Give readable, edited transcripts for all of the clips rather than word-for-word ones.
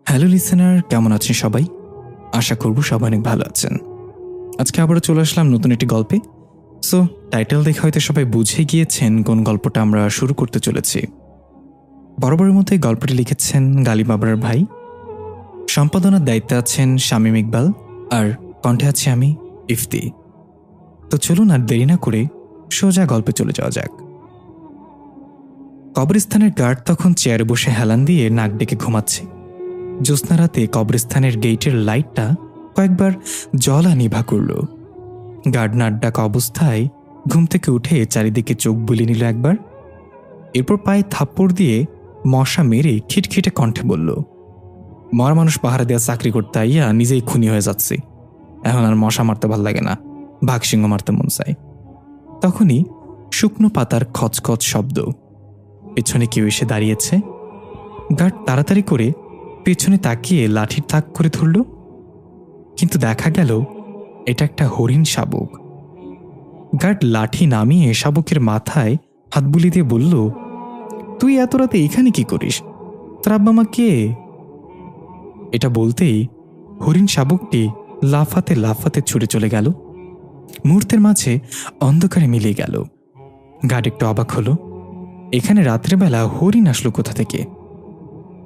Hello listener, কেমন আছেন সবাই? আশা করব সবাই অনেক ভালো আছেন। আজকে আবারও চলে আসলাম নতুন একটি গল্পে। সো টাইটেল দেখে হয়তো সবাই বুঝে গিয়েছেন কোন গল্পটা আমরা শুরু করতে চলেছি। বরাবরের মতো এই গল্পটি লিখেছেন গালিব আবরার ভাই, সম্পাদনার দায়িত্বে আছেন শামীম ইকবাল, আর কণ্ঠে আছি আমি ইফতি। তো চলুন আর দেরি না করে সোজা গল্পে চলে যাওয়া যাক। কবরস্থানের গার্ড তখন চেয়ারে বসে হেলান দিয়ে নাক ডেকে ঘুমাচ্ছে। জ্যোৎস্না রাতে কবরস্থানের গেইটের লাইটটা কয়েকবার জ্বলা নিভা করল। গার্ড নাক ডাকা অবস্থায় ঘুম থেকে উঠে চারিদিকে চোখ বুলিয়ে নিল একবার, এরপর পায়ে থাপ্পড় দিয়ে মশা মেরে খিটখিটে কণ্ঠে বলল, মরা মানুষ পাহারা দেওয়া চাকরি করতে আইয়া নিজেই খুনি হয়ে যাচ্ছে, এখন আর মশা মারতে ভাল লাগে না, বাঘসিংহ মারতে মন চায়। তখনই শুকনো পাতার খচখচ শব্দ, পেছনে কেউ এসে দাঁড়িয়েছে। গার্ড তাড়াতাড়ি করে পেছনে তাকিয়ে লাঠির তাক করে ধরল, কিন্তু দেখা গেল এটা একটা হরিণ শাবক। গার্ড লাঠি নামিয়ে শাবকের মাথায় হাত বুলি দিয়ে বলল, তুই এত রাতে এখানে কি করিস? তোর আব্বা মা কে? এটা বলতেই হরিণ শাবকটি লাফাতে লাফাতে ছুটে চলে গেল। মুহূর্তের মাঝে অন্ধকারে মিলিয়ে গেল। গার্ড একটু অবাক হলো, এখানে রাত্রেবেলা হরিণ আসলো কোথা থেকে?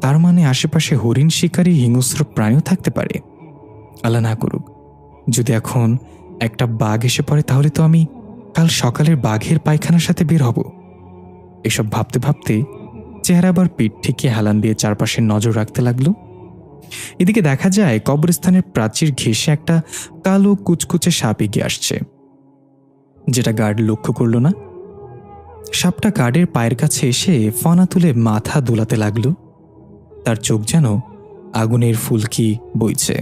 তার মানে আশেপাশে হরিণ শিকারী হিংস্র প্রাণীও থাকতে পারে। আল্লাহ না করুক, যদি এখন একটা বাঘ এসে পড়ে তাহলে তো আমি কাল সকালের বাঘের পায়খানার সাথে বের হব। এসব ভাবতে ভাবতে চেহারা আবার পিঠ ঠেকিয়ে হেলান দিয়ে চারপাশে নজর রাখতে লাগলো। এদিকে দেখা যায় কবরস্থানের প্রাচীর ঘেঁষে একটা কালো কুচকুচে সাপ এগিয়ে আসছে, যেটা গার্ড লক্ষ্য করল না। সাপটা গার্ডের পায়ের কাছে এসে ফনা তুলে মাথা দোলাতে লাগলো। তার চোখ যেন আগুনের ফুলকি বইছে।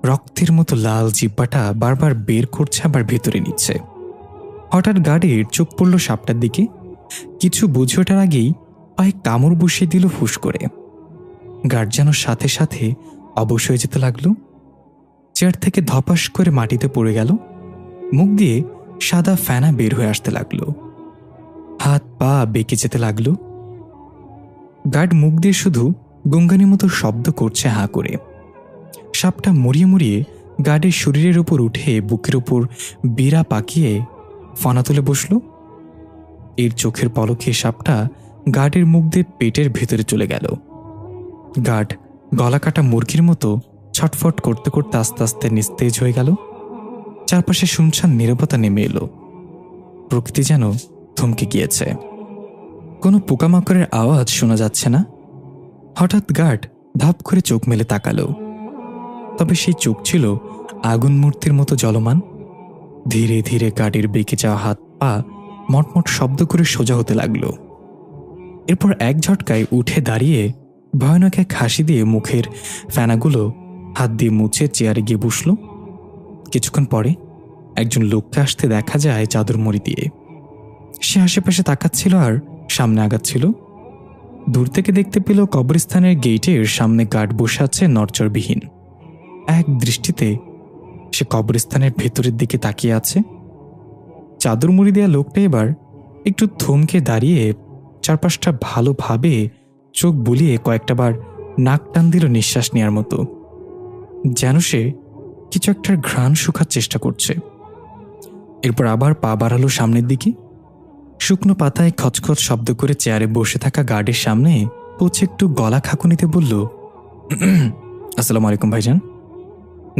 রক্তের মতো লাল জিহ্বাটা বারবার বের করছে আবার ভেতরে নিচ্ছে। হঠাৎ গার্ডের চোখ পড়ল সাপটার দিকে। কিছু বুঝে ওঠার আগেই পায়ে কামড় বসিয়ে দিল ফুস করে। গার্ড যেন সাথে সাথে অবশ হয়ে যেতে লাগলো। চেয়ার থেকে ধপাস করে মাটিতে পড়ে গেল। মুখ দিয়ে সাদা ফেনা বের হয়ে আসতে লাগলো। হাত পা বেঁকে যেতে লাগলো। গার্ড মুখ দিয়ে শুধু গঙ্গানির মতো শব্দ করছে হাঁ করে। সাপটা মুড়িয়ে মুড়িয়ে গার্ডের শরীরের উপর উঠে বুকের উপর বিড়া পাকিয়ে ফনা তুলে বসল। এর চোখের পলকে সাপটা গার্ডের মুখ দিয়ে পেটের ভেতরে চলে গেল। গার্ড গলা কাটা মুরগির মতো ছটফট করতে করতে আস্তে আস্তে নিস্তেজ হয়ে গেল। চারপাশে শুনশান নীরবতা নেমে এলো। প্রকৃতি যেন থমকে গিয়েছে। কোনো পোকামাকড়ের আওয়াজ শোনা যাচ্ছে না। হঠাৎ গার্ড ধাপ করে চোখ মেলে তাকালো, তবে সেই চোখ ছিল আগুন মূর্তির মতো জ্বলমান। ধীরে ধীরে গার্ডের বেঁকে যাওয়া হাত পা মটমট শব্দ করে সোজা হতে লাগলো। এরপর এক ঝটকায় উঠে দাঁড়িয়ে ভয়ানক এক হাসি দিয়ে মুখের ফেনাগুলো হাত দিয়ে মুছে চেয়ারে গিয়ে বসল। কিছুক্ষণ পরে একজন লোককে আসতে দেখা যায় চাদর মুড়ি দিয়ে। সে আশেপাশে তাকাচ্ছিল আর সামনে আগাচ্ছিল। দূর থেকে দেখতে পেল কবরস্থানের গেইটের সামনে গার্ড বসে আছে নড়চড়বিহীন। এক দৃষ্টিতে সে কবরস্থানের ভেতরের দিকে তাকিয়ে আছে। চাদর মুড়ি দেওয়া লোকটা এবার একটু থমকে দাঁড়িয়ে চারপাশটা ভালোভাবে চোখ বুলিয়ে কয়েকটা বার নাক টান দিল নিঃশ্বাস নেওয়ার মতো, যেন সে কিছু একটার ঘ্রাণ শুকার চেষ্টা করছে। এরপর আবার পা বাড়ালো সামনের দিকে। শুকনো পাতায় খচখচ শব্দ করে চেয়ারে বসে থাকা গার্ডের সামনে পৌঁছে একটু গলা খাকুনিতে বলল, আসসালামু আলাইকুম ভাইজান।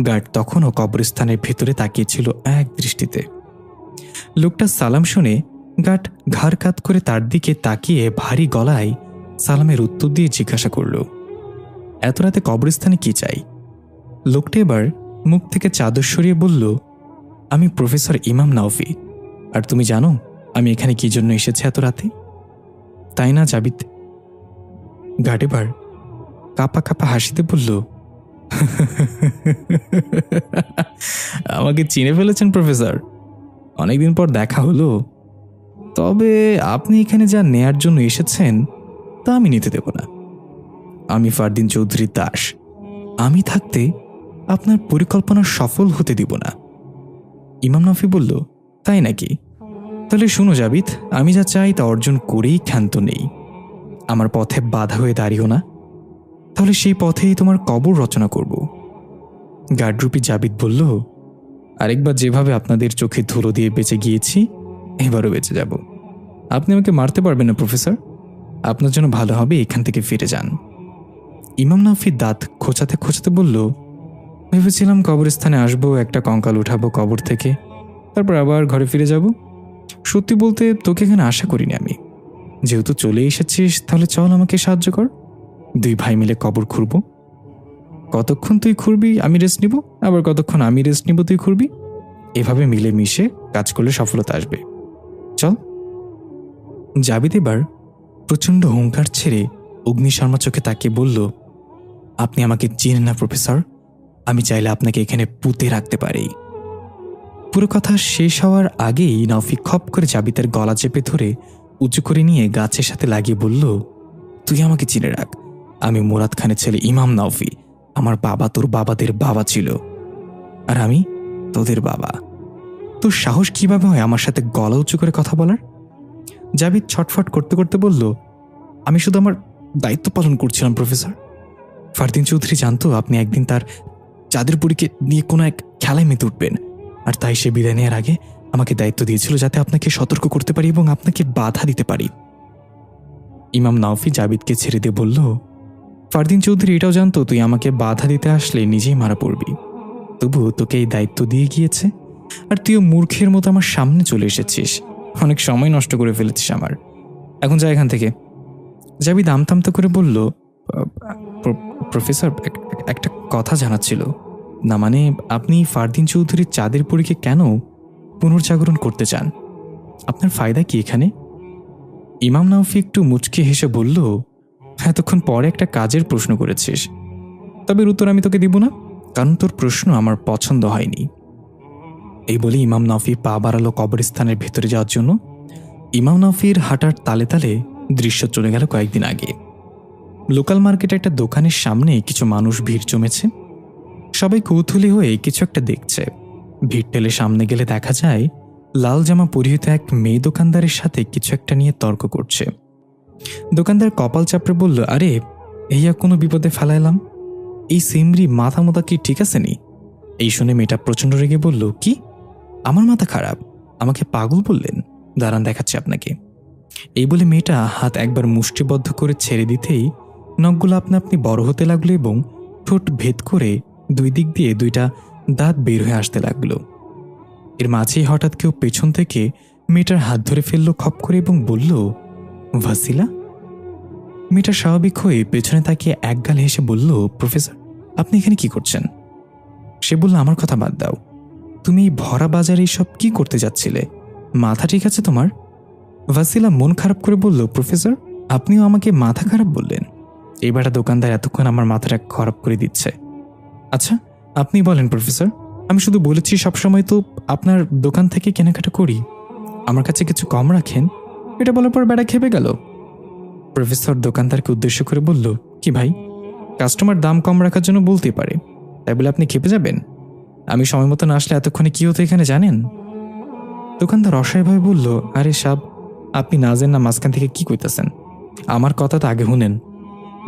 গার্ড তখনও কবরস্থানের ভেতরে তাকিয়েছিল এক দৃষ্টিতে। লোকটা সালাম শুনে গার্ড ঘাড় কাত করে তার দিকে তাকিয়ে ভারী গলায় সালামের উত্তর দিয়ে জিজ্ঞাসা করল, এত রাতে কবরস্থানে কি চাই? লোকটা এবার মুখ থেকে চাদর সরিয়ে বলল, আমি প্রফেসর ইমাম নাওফি, আর তুমি জানো আমি এখানে কি জন্য এসেছি এত রাতে, তাই না জাবিদ? গার্ড এবার কাপা কাপা হাসিতে বলল, আমাকে চিনে ফেলেছেন প্রফেসর, অনেকদিন পর দেখা হলো। তবে আপনি এখানে যা নেয়ার জন্য এসেছেন তা আমি নিতে দেব না। আমি ফারদিন চৌধুরীর দাস। আমি থাকতে আপনার পরিকল্পনা সফল হতে দিব না। ইমাম নাফি বলল, তাই নাকি? তাহলে শুনো জাবিদ, আমি যা চাই তা অর্জন করেই ক্ষান্ত নেই। আমার পথে বাধা হয়ে দাঁড়িও না। তাহলে সেই পথেই তোমার কবর রচনা করব। গার্ডরূপী জাবিদ বলল, আরেকবার যেভাবে আপনাদের চোখে ধুলো দিয়ে বেঁচে গিয়েছি, এবারও বেঁচে যাব। আপনি আমাকে মারতে পারবেন না প্রফেসর। আপনার জন্য ভালো হবে এখান থেকে ফিরে যান। ইমাম নাফি দাঁত খোঁচাতে খোঁচাতে বলল, ভেবেছিলাম কবরস্থানে আসবো, একটা কঙ্কাল উঠাবো কবর থেকে, তারপর আবার ঘরে ফিরে যাব। সত্যি বলতে তোকে এখানে আশা করিনি আমি। যেহেতু চলে এসেছিস, তাহলে চল আমাকে সাহায্য কর। 2 ভাই মিলে কবর খুঁড়ব। কতক্ষণ তুই খুঁড়বি আমি রেস্ট নিব, আবার কতক্ষণ আমি রেস্ট নিব তুই খুঁড়বি। এভাবে মিলে মিশে কাজ করলে সফলতা আসবে। চল। জাবিদ এবার প্রচণ্ড হুঙ্কার ছেড়ে অগ্নিশর্মা চোখে তাকিয়ে বলল, আপনি আমাকে চেনেন না প্রফেসর। আমি চাইলে আপনাকে এখানে পুঁতে রাখতে পারি। পুরো কথা শেষ হওয়ার আগেই নাফি খপ করে জাবিদের গলা চেপে ধরে উঁচু করে নিয়ে গাছের সাথে লাগিয়ে বলল, তুই আমাকে চিনে রাখ। আমি মুরাদ খানের ছেলে ইমাম নাফি। আমার বাবা তোর বাবাদের বাবা ছিল, আর আমি তোদের বাবা। তোর সাহস কিভাবে হয় আমার সাথে গলা উঁচু করে কথা বলার? জাবিদ ছটফট করতে করতে বলল, আমি শুধু আমার দায়িত্ব পালন করছিলাম প্রফেসর। ফারদিন চৌধুরী জানতো আপনি একদিন তার চাঁদেরপুরীকে নিয়ে কোনো এক খেলায় মেতে উঠবেন, আর তাই সে বিদায় নেওয়ার আগে আমাকে দায়িত্ব দিয়েছিল যাতে আপনাকে সতর্ক করতে পারি এবং আপনাকে বাধা দিতে পারি। ইমাম নাওফি জাবিদকে ছেড়ে দিয়ে বলল, ফারদিন চৌধুরী এটাও জানতো তুই আমাকে বাধা দিতে আসলে নিজেই মারা পড়বি। তবু তোকে এই দায়িত্ব দিয়ে গিয়েছে, আর তুইও মূর্খের মতো আমার সামনে চলে এসেছিস। অনেক সময় নষ্ট করে ফেলেছিস আমার। এখন যা এখান থেকে। জাবিদ আমতামতা করে বলল, প্রফেসর একটা কথা জানার ছিল। না মানে, আপনি ফারদিন চৌধুরীর চাঁদেরপুরীকে কেন পুনর্জাগরণ করতে চান? আপনার ফায়দা কি এখানে? ইমাম নাওফি একটু মুচকি হেসে বলল, এতক্ষণ পরে একটা কাজের প্রশ্ন করেছিস, তবে উত্তর আমি তোকে দিব না, কারণ তোর প্রশ্ন আমার পছন্দ হয়নি। এই বলে ইমাম নাওফি পা বাড়ালো কবরস্থানের ভেতরে যাওয়ার জন্য। ইমাম নাওফির হাঁটার তালে তালে দৃশ্য চলে গেল কয়েকদিন আগে। লোকাল মার্কেটে একটা দোকানের সামনে কিছু মানুষ ভিড় জমেছে। সবাই কৌতূহলী হয়ে কিছু একটা দেখছে। ভিড় ঠেলে সামনে গেলে দেখা যায় লাল জামা পরিহিত এক মেয়ে দোকানদারের সাথে কিছু একটা নিয়ে তর্ক করছে। দোকানদার কপাল চাপড়ে বলল, আরে এইয়া কোনো বিপদে ফেলাইলাম। এই সিমরি মাথা মোতা কি ঠিক আছে নি? এই শুনে মেয়েটা প্রচণ্ড রেগে বলল, কি আমার মাথা খারাপ? আমাকে পাগল বললেন? দাঁড়ান দেখাচ্ছি আপনাকে। এই বলে মেয়েটা হাত একবার মুষ্টিবদ্ধ করে ছেড়ে দিতেই নখগুলো আপনা আপনি বড় হতে লাগলো এবং ঠোঁট ভেদ করে 2 দিক দিয়ে 2টা দাঁত বের হয়ে আসতে লাগলো। এর মাঝেই হঠাৎ কেউ পেছন থেকে মেয়েটার হাত ধরে ফেললো খপ করে এবং বলল, ভাসিলা। মেয়েটা স্বাভাবিক হয়ে পেছনে তাকিয়ে একগাল হেসে বলল, প্রফেসর আপনি এখানে কি করছেন? সে বলল, আমার কথা বাদ দাও। তুমি এই ভরা বাজারে সব কি করতে যাচ্ছিলে? মাথা ঠিক আছে তোমার? ভাসিলা মন খারাপ করে বলল, প্রফেসর আপনিও আমাকে মাথা খারাপ বললেন? এইবারটা দোকানদার এতক্ষণ আমার মাথাটা খারাপ করে দিচ্ছে। আচ্ছা আপনি বলেন প্রফেসর, আমি শুধু বলেছি সবসময় তো আপনার দোকান থেকে কেনাকাটা করি, আমার কাছে কিছু কম রাখেন। এটা বলার পর বেড়া খেপে গেল। প্রফেসর দোকানদারকে উদ্দেশ্য করে বলল, কি ভাই, কাস্টমার দাম কম রাখার জন্য বলতেই পারে, তাই বলে আপনি খেপে যাবেন? আমি সময় মতো না আসলে এতক্ষণে কি হতো এখানে জানেন? দোকানদার অসহায়ভাবে বলল, আরে সাব, আপনি না জানেন না মাঝখান থেকে কি কইতেছেন? আমার কথা তো আগে শুনেন।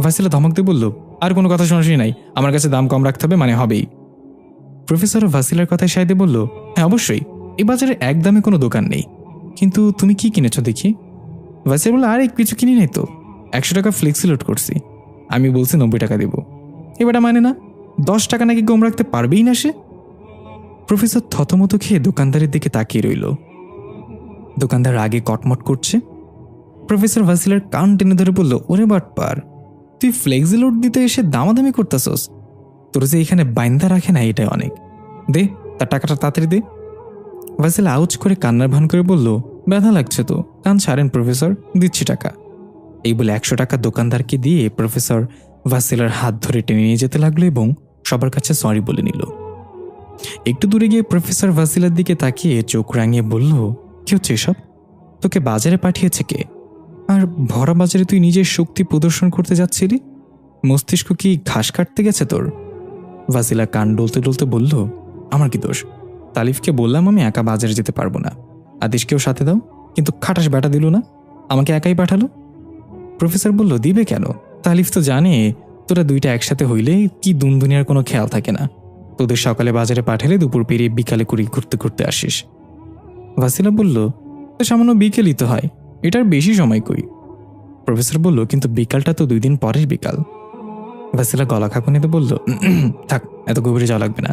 ভাসিলা ধমক দিয়ে বলল, আর কোনো কথা শোনাশোনি নাই, আমার কাছে দাম কম রাখতে হবে মানে হবেই। প্রফেসর ভাসিলার কথায় সাইডে বলল, হ্যাঁ অবশ্যই, এই বাজারে একদমে কোনো দোকান নেই, কিন্তু তুমি কি কিনেছ দেখি? ভাসিলা বলল, আরে কিছু কিনি নাই তো, 100 টাকা ফ্লেক্সি লোড করছি, আমি বলছি 90 টাকা দেব। এবারটা মানে না, 10 টাকা নাকি কম রাখতে পারবেই না সে। প্রফেসর থতমত খেয়ে দোকানদারের দিকে তাকিয়ে রইল। দোকানদার আগে কটমট করছে। প্রফেসর ভাসিলার কান টেনে ধরে বলল, ওরে বাটপার, তুই ফ্লেক্সি লোড দিতে এসে দামাদামি করতেছস? তোর যে এখানে বাইন্দা রাখে না এটাই অনেক, দে তার টাকাটা তাড়াতাড়ি দে। ভাসিলা আউচ করে কান্নার ভান করে বলল, ব্যথা লাগছে তো, কান ছাড়েন প্রফেসর, দিচ্ছি টাকা। এই বলে 100 টাকা দোকানদারকে দিয়ে প্রফেসর ভাসিলার হাত ধরে টেনে নিয়ে যেতে লাগলো এবং সবার কাছে সরি বলে নিল। একটু দূরে গিয়ে প্রফেসর ভাসিলার দিকে তাকিয়ে চোখ রাঙিয়ে বলল, কি হচ্ছে এসব? তোকে বাজারে পাঠিয়েছে কে? আর ভরা বাজারে তুই নিজের শক্তি প্রদর্শন করতে যাচ্ছিলি? মস্তিষ্ক কি ঘাস কাটতে গেছে তোর? ভাসিলা কান ডলতে ডলতে বলল, আমার কি দোষ? তালিফকে বললাম আমি একা বাজারে যেতে পারবো না, আদেশকেও সাথে দাও, কিন্তু খাটাস ব্যাটা দিল না, আমাকে একাই পাঠালো। প্রফেসর বলল, দিবে কেন? তালিফ তো জানে তোরা দুইটা একসাথে হইলে কি দুনিয়ার কোনো খেয়াল থাকে না। তোদের সকালে বাজারে পাঠালে দুপুর পেরিয়ে বিকালে কুড়ি ঘুরতে ঘুরতে আসিস। ভাসিলা বলল, তো সামান্য বিকেলই তো হয়, এটার বেশি সময় কই। প্রফেসর বলল, কিন্তু বিকালটা তো 2 দিন পরের বিকাল। ভাসিলা গলা খাকুনিতে বলল, থাক, এত গভীরে যাওয়া লাগবে না।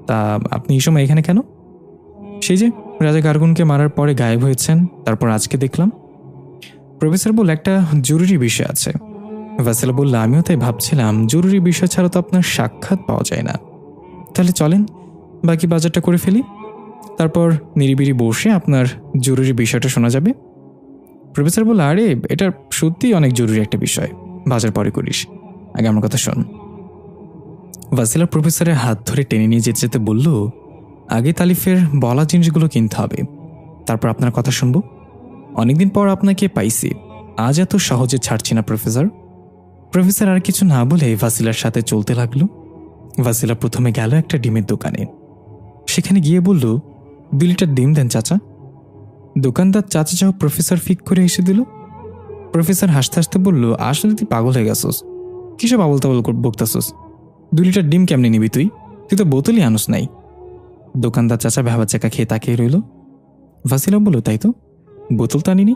তা আপনি এই সময় এখানে কেন? সেই যে রাজা গার্গুনকে মারার পরে গায়েব হয়েছেন, তারপর আজকে দেখলাম। প্রফেসর বলল, একটা জরুরি বিষয় আছে। ভাসিলা বলল, আমিও তাই ভাবছিলাম, জরুরি বিষয় ছাড়া তো আপনার সাক্ষাৎ পাওয়া যায় না। তাহলে চলেন বাকি বাজারটা করে ফেলি, তারপর নিরিবিরি বসে আপনার জরুরি বিষয়টা শোনা যাবে। প্রফেসর বলল, আরে এটা সত্যিই অনেক জরুরি একটা বিষয়, বাজার পরে করিস, আগে আমার কথা শোন। ভাসিলা প্রফেসরের হাত ধরে টেনে নিয়ে যেতে যেতে বলল, আগে তালিফের বলা জিনিসগুলো কিনতে হবে, তারপর আপনার কথা শুনবো। অনেকদিন পর আপনাকে পাইছি, আজ এত সহজে ছাড়ছি না প্রফেসর। প্রফেসর আর কিছু না বলে ভাসিলার সাথে চলতে লাগলো। ভাসিলা প্রথমে গেল একটা ডিমের দোকানে। সেখানে গিয়ে বলল, 2 লিটার ডিম দেন চাচা। দোকানদার চাচা চাও প্রফেসর ফিক করে এসে দিল। প্রফেসর হাসতে হাসতে বলল, আসলে তুই পাগল হয়ে গেছস, কিসব আবল তাবল বকতাছস। 2 লিটার ডিম কেমনে নিবি তুই? তুই তো বোতলই আনস নাই। দোকানদার চাচা ভেবা চাকা খেয়ে তাকিয়ে রইল। ভাসিলা বলল, তাই তো, বোতল তো আনিনি।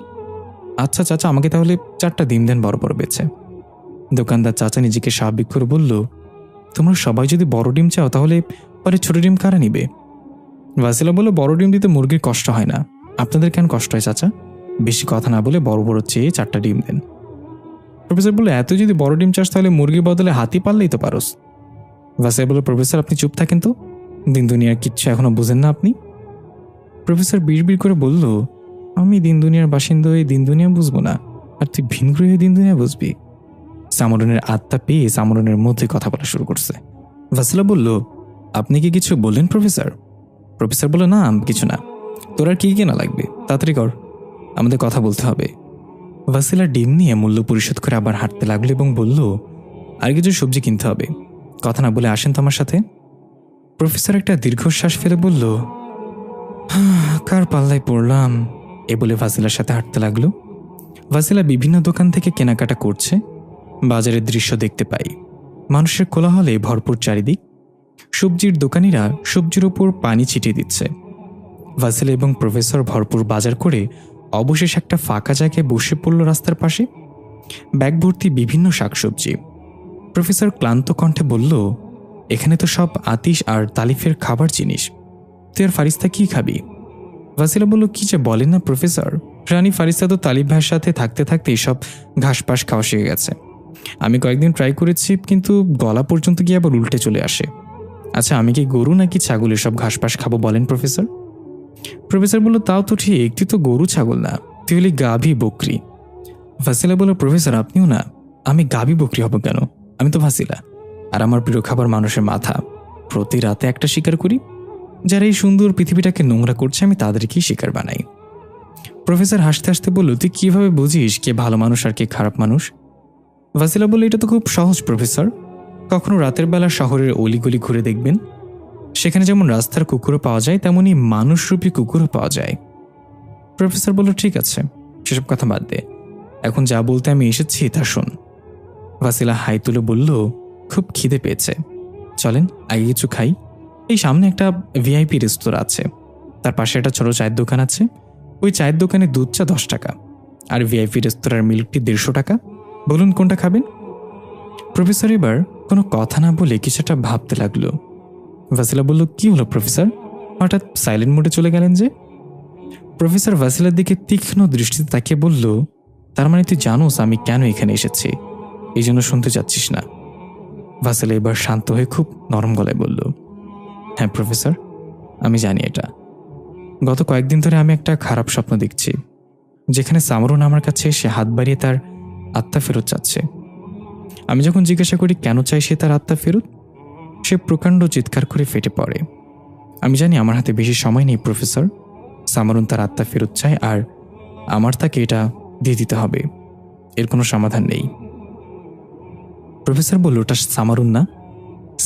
আচ্ছা চাচা, আমাকে তাহলে 4টা ডিম দেন বড় বড় বেছে। দোকানদার চাচা নিজেকে স্বাভাবিক করে বলল, তোমরা সবাই যদি বড় ডিম চাও তাহলে পরে ছোট ডিম কারা নিবে? ভাসিলা বলল, বড় ডিম দিতে মুরগির কষ্ট হয় না, আপনাদের কেন কষ্ট হয় চাচা? বেশি কথা না বলে বড় বড় চেয়ে 4টা ডিম দেন। প্রফেসর বলল, এত যদি বড় ডিম চাস তাহলে মুরগির বদলে হাতি পারলেই তো পারোস। ভাসিলা বলল, প্রফেসর আপনি চুপ থাকেন তো, দিন দুনিয়ার কিচ্ছু এখনো বুঝেন না আপনি। প্রফেসর বিড়বিড় করে বলল, আমি দিন দুনিয়ার বাসিন্দা হয়ে দিন দুনিয়া বুঝবো না, আর তুই ভিনগ্রহে দিন দুনিয়া বুঝবি? সামরনের আত্মা পেয়ে সামরনের মধ্যে কথা বলা শুরু করছে। ভাসিলা বলল, আপনি কি কিছু বললেন প্রফেসর? প্রফেসর বলল, না কিছু না, তোর আর কি কেনা লাগবে, তাড়াতাড়ি কর, আমাদের কথা বলতে হবে। ভাসিলা ডিম নিয়ে মূল্য পরিশোধ করে আবার হাঁটতে লাগলো এবং বলল, আর কিছু সবজি কিনতে হবে, কথা না বলে আসেন তো আমার সাথে। প্রফেসর একটা দীর্ঘশ্বাস ফেলে বলল, কার পাল্লায় পড়লাম, এ বলে ভাসিলার সাথে হাঁটতে লাগলো। ভাসিলা বিভিন্ন দোকান থেকে কেনাকাটা করছে। বাজারের দৃশ্য দেখতে পাই, মানুষের কোলাহলে ভরপুর চারিদিক। সবজির দোকানিরা সবজির উপর পানি ছিটিয়ে দিচ্ছে। ভাসিলা এবং প্রফেসর ভরপুর বাজার করে অবশেষে একটা ফাঁকা জায়গায় বসে পড়ল রাস্তার পাশে, ব্যাগ ভর্তি বিভিন্ন শাকসবজি। প্রফেসর ক্লান্ত কণ্ঠে বলল, এখানে তো সব আতিশ আর তালিফের খাবার জিনিস, তুই আর ফারিস্তা কি খাবি? ভাসিলা বলল, কি যে বলেন না প্রফেসর, রানী ফারিস্তা তো তালিফ ভাইয়ের সাথে থাকতে থাকতে এইসব ঘাসপাস খাওয়া শিখে গেছে। আমি কয়েকদিন ট্রাই করেছি, কিন্তু গলা পর্যন্ত গিয়ে আবার উল্টে চলে আসে। আচ্ছা, আমি কি গরু নাকি ছাগল এসব ঘাসপাস খাবো বলেন প্রফেসর? প্রফেসর বলল, তাও তো ঠিক, তুই তো গরু ছাগল না, তুই হলি গাভী বকরি। ভাসিলা বলল, প্রফেসর আপনিও না, আমি গাভী বকরি হব কেন? আমি তো ভাসিলা, আর আমার প্রিয় খাবার মানুষের মাথা। প্রতি রাতে একটা শিকার করি, যারা এই সুন্দর পৃথিবীটাকে নোংরা করছে আমি তাদেরকেই শিকার বানাই। প্রফেসর হাসতে হাসতে বলল, তুই কিভাবে বুঝিস কে ভালো মানুষ আর কে খারাপ মানুষ? ভাসিলা বলল, এটা তো খুব সহজ প্রফেসর, কখনো রাতের বেলা শহরের অলিগলি ঘুরে দেখবেন, সেখানে যেমন রাস্তার কুকুরও পাওয়া যায় তেমনি মানুষরূপী কুকুরও পাওয়া যায়। প্রফেসর বলল, ঠিক আছে, সেসব কথা বাদ দে, এখন যা বলতে আমি এসেছি তা শোন। ভাসিলা হাই তুলে বলল, খুব খিদে পেয়েছে, চলেন আগে কিছু খাই। এই সামনে একটা ভিআইপি রেস্তোরাঁ আছে, তার পাশে একটা ছোট চায়ের দোকান আছে, ওই চায়ের দোকানে দুধ চা 10 টাকা, আর ভিআইপি রেস্তোরাঁর মিল্কটি 150 টাকা, বলুন কোনটা খাবেন? প্রফেসর এবার কোনো কথা না বলে কিছুটা ভাবতে লাগলো। ভাসিলা বলল, কি হলো প্রফেসর, হঠাৎ সাইলেন্ট মোডে চলে গেলেন যে? প্রফেসর ভাসিলার দিকে তীক্ষ্ণ দৃষ্টিতে তাকিয়ে বলল, তার মানে তুই জানোস আমি কেন এখানে এসেছি, এই জন্য শুনতে চাচ্ছিস না? ভাসিলা এবার শান্ত হয়ে খুব নরম গলায় বলল, হ্যাঁ প্রফেসর, আমি জানি এটা। গত কয়েকদিন ধরে আমি একটা খারাপ স্বপ্ন দেখছি, যেখানে সামরুন আমার কাছে এসে হাত বাড়িয়ে তার আত্মা ফেরত চাচ্ছে। আমি যখন জিজ্ঞাসা করি কেন চাই সে তার আত্মা ফেরত, সে প্রকাণ্ড চিৎকার করে ফেটে পড়ে। আমি জানি আমার হাতে বেশি সময় নেই প্রফেসর, সামরুন তার আত্মা ফেরত চায় আর আমার তাকে এটা দিয়ে দিতে হবে, এর কোনো সমাধান নেই। প্রফেসর বলল, ওটা সামরুন না,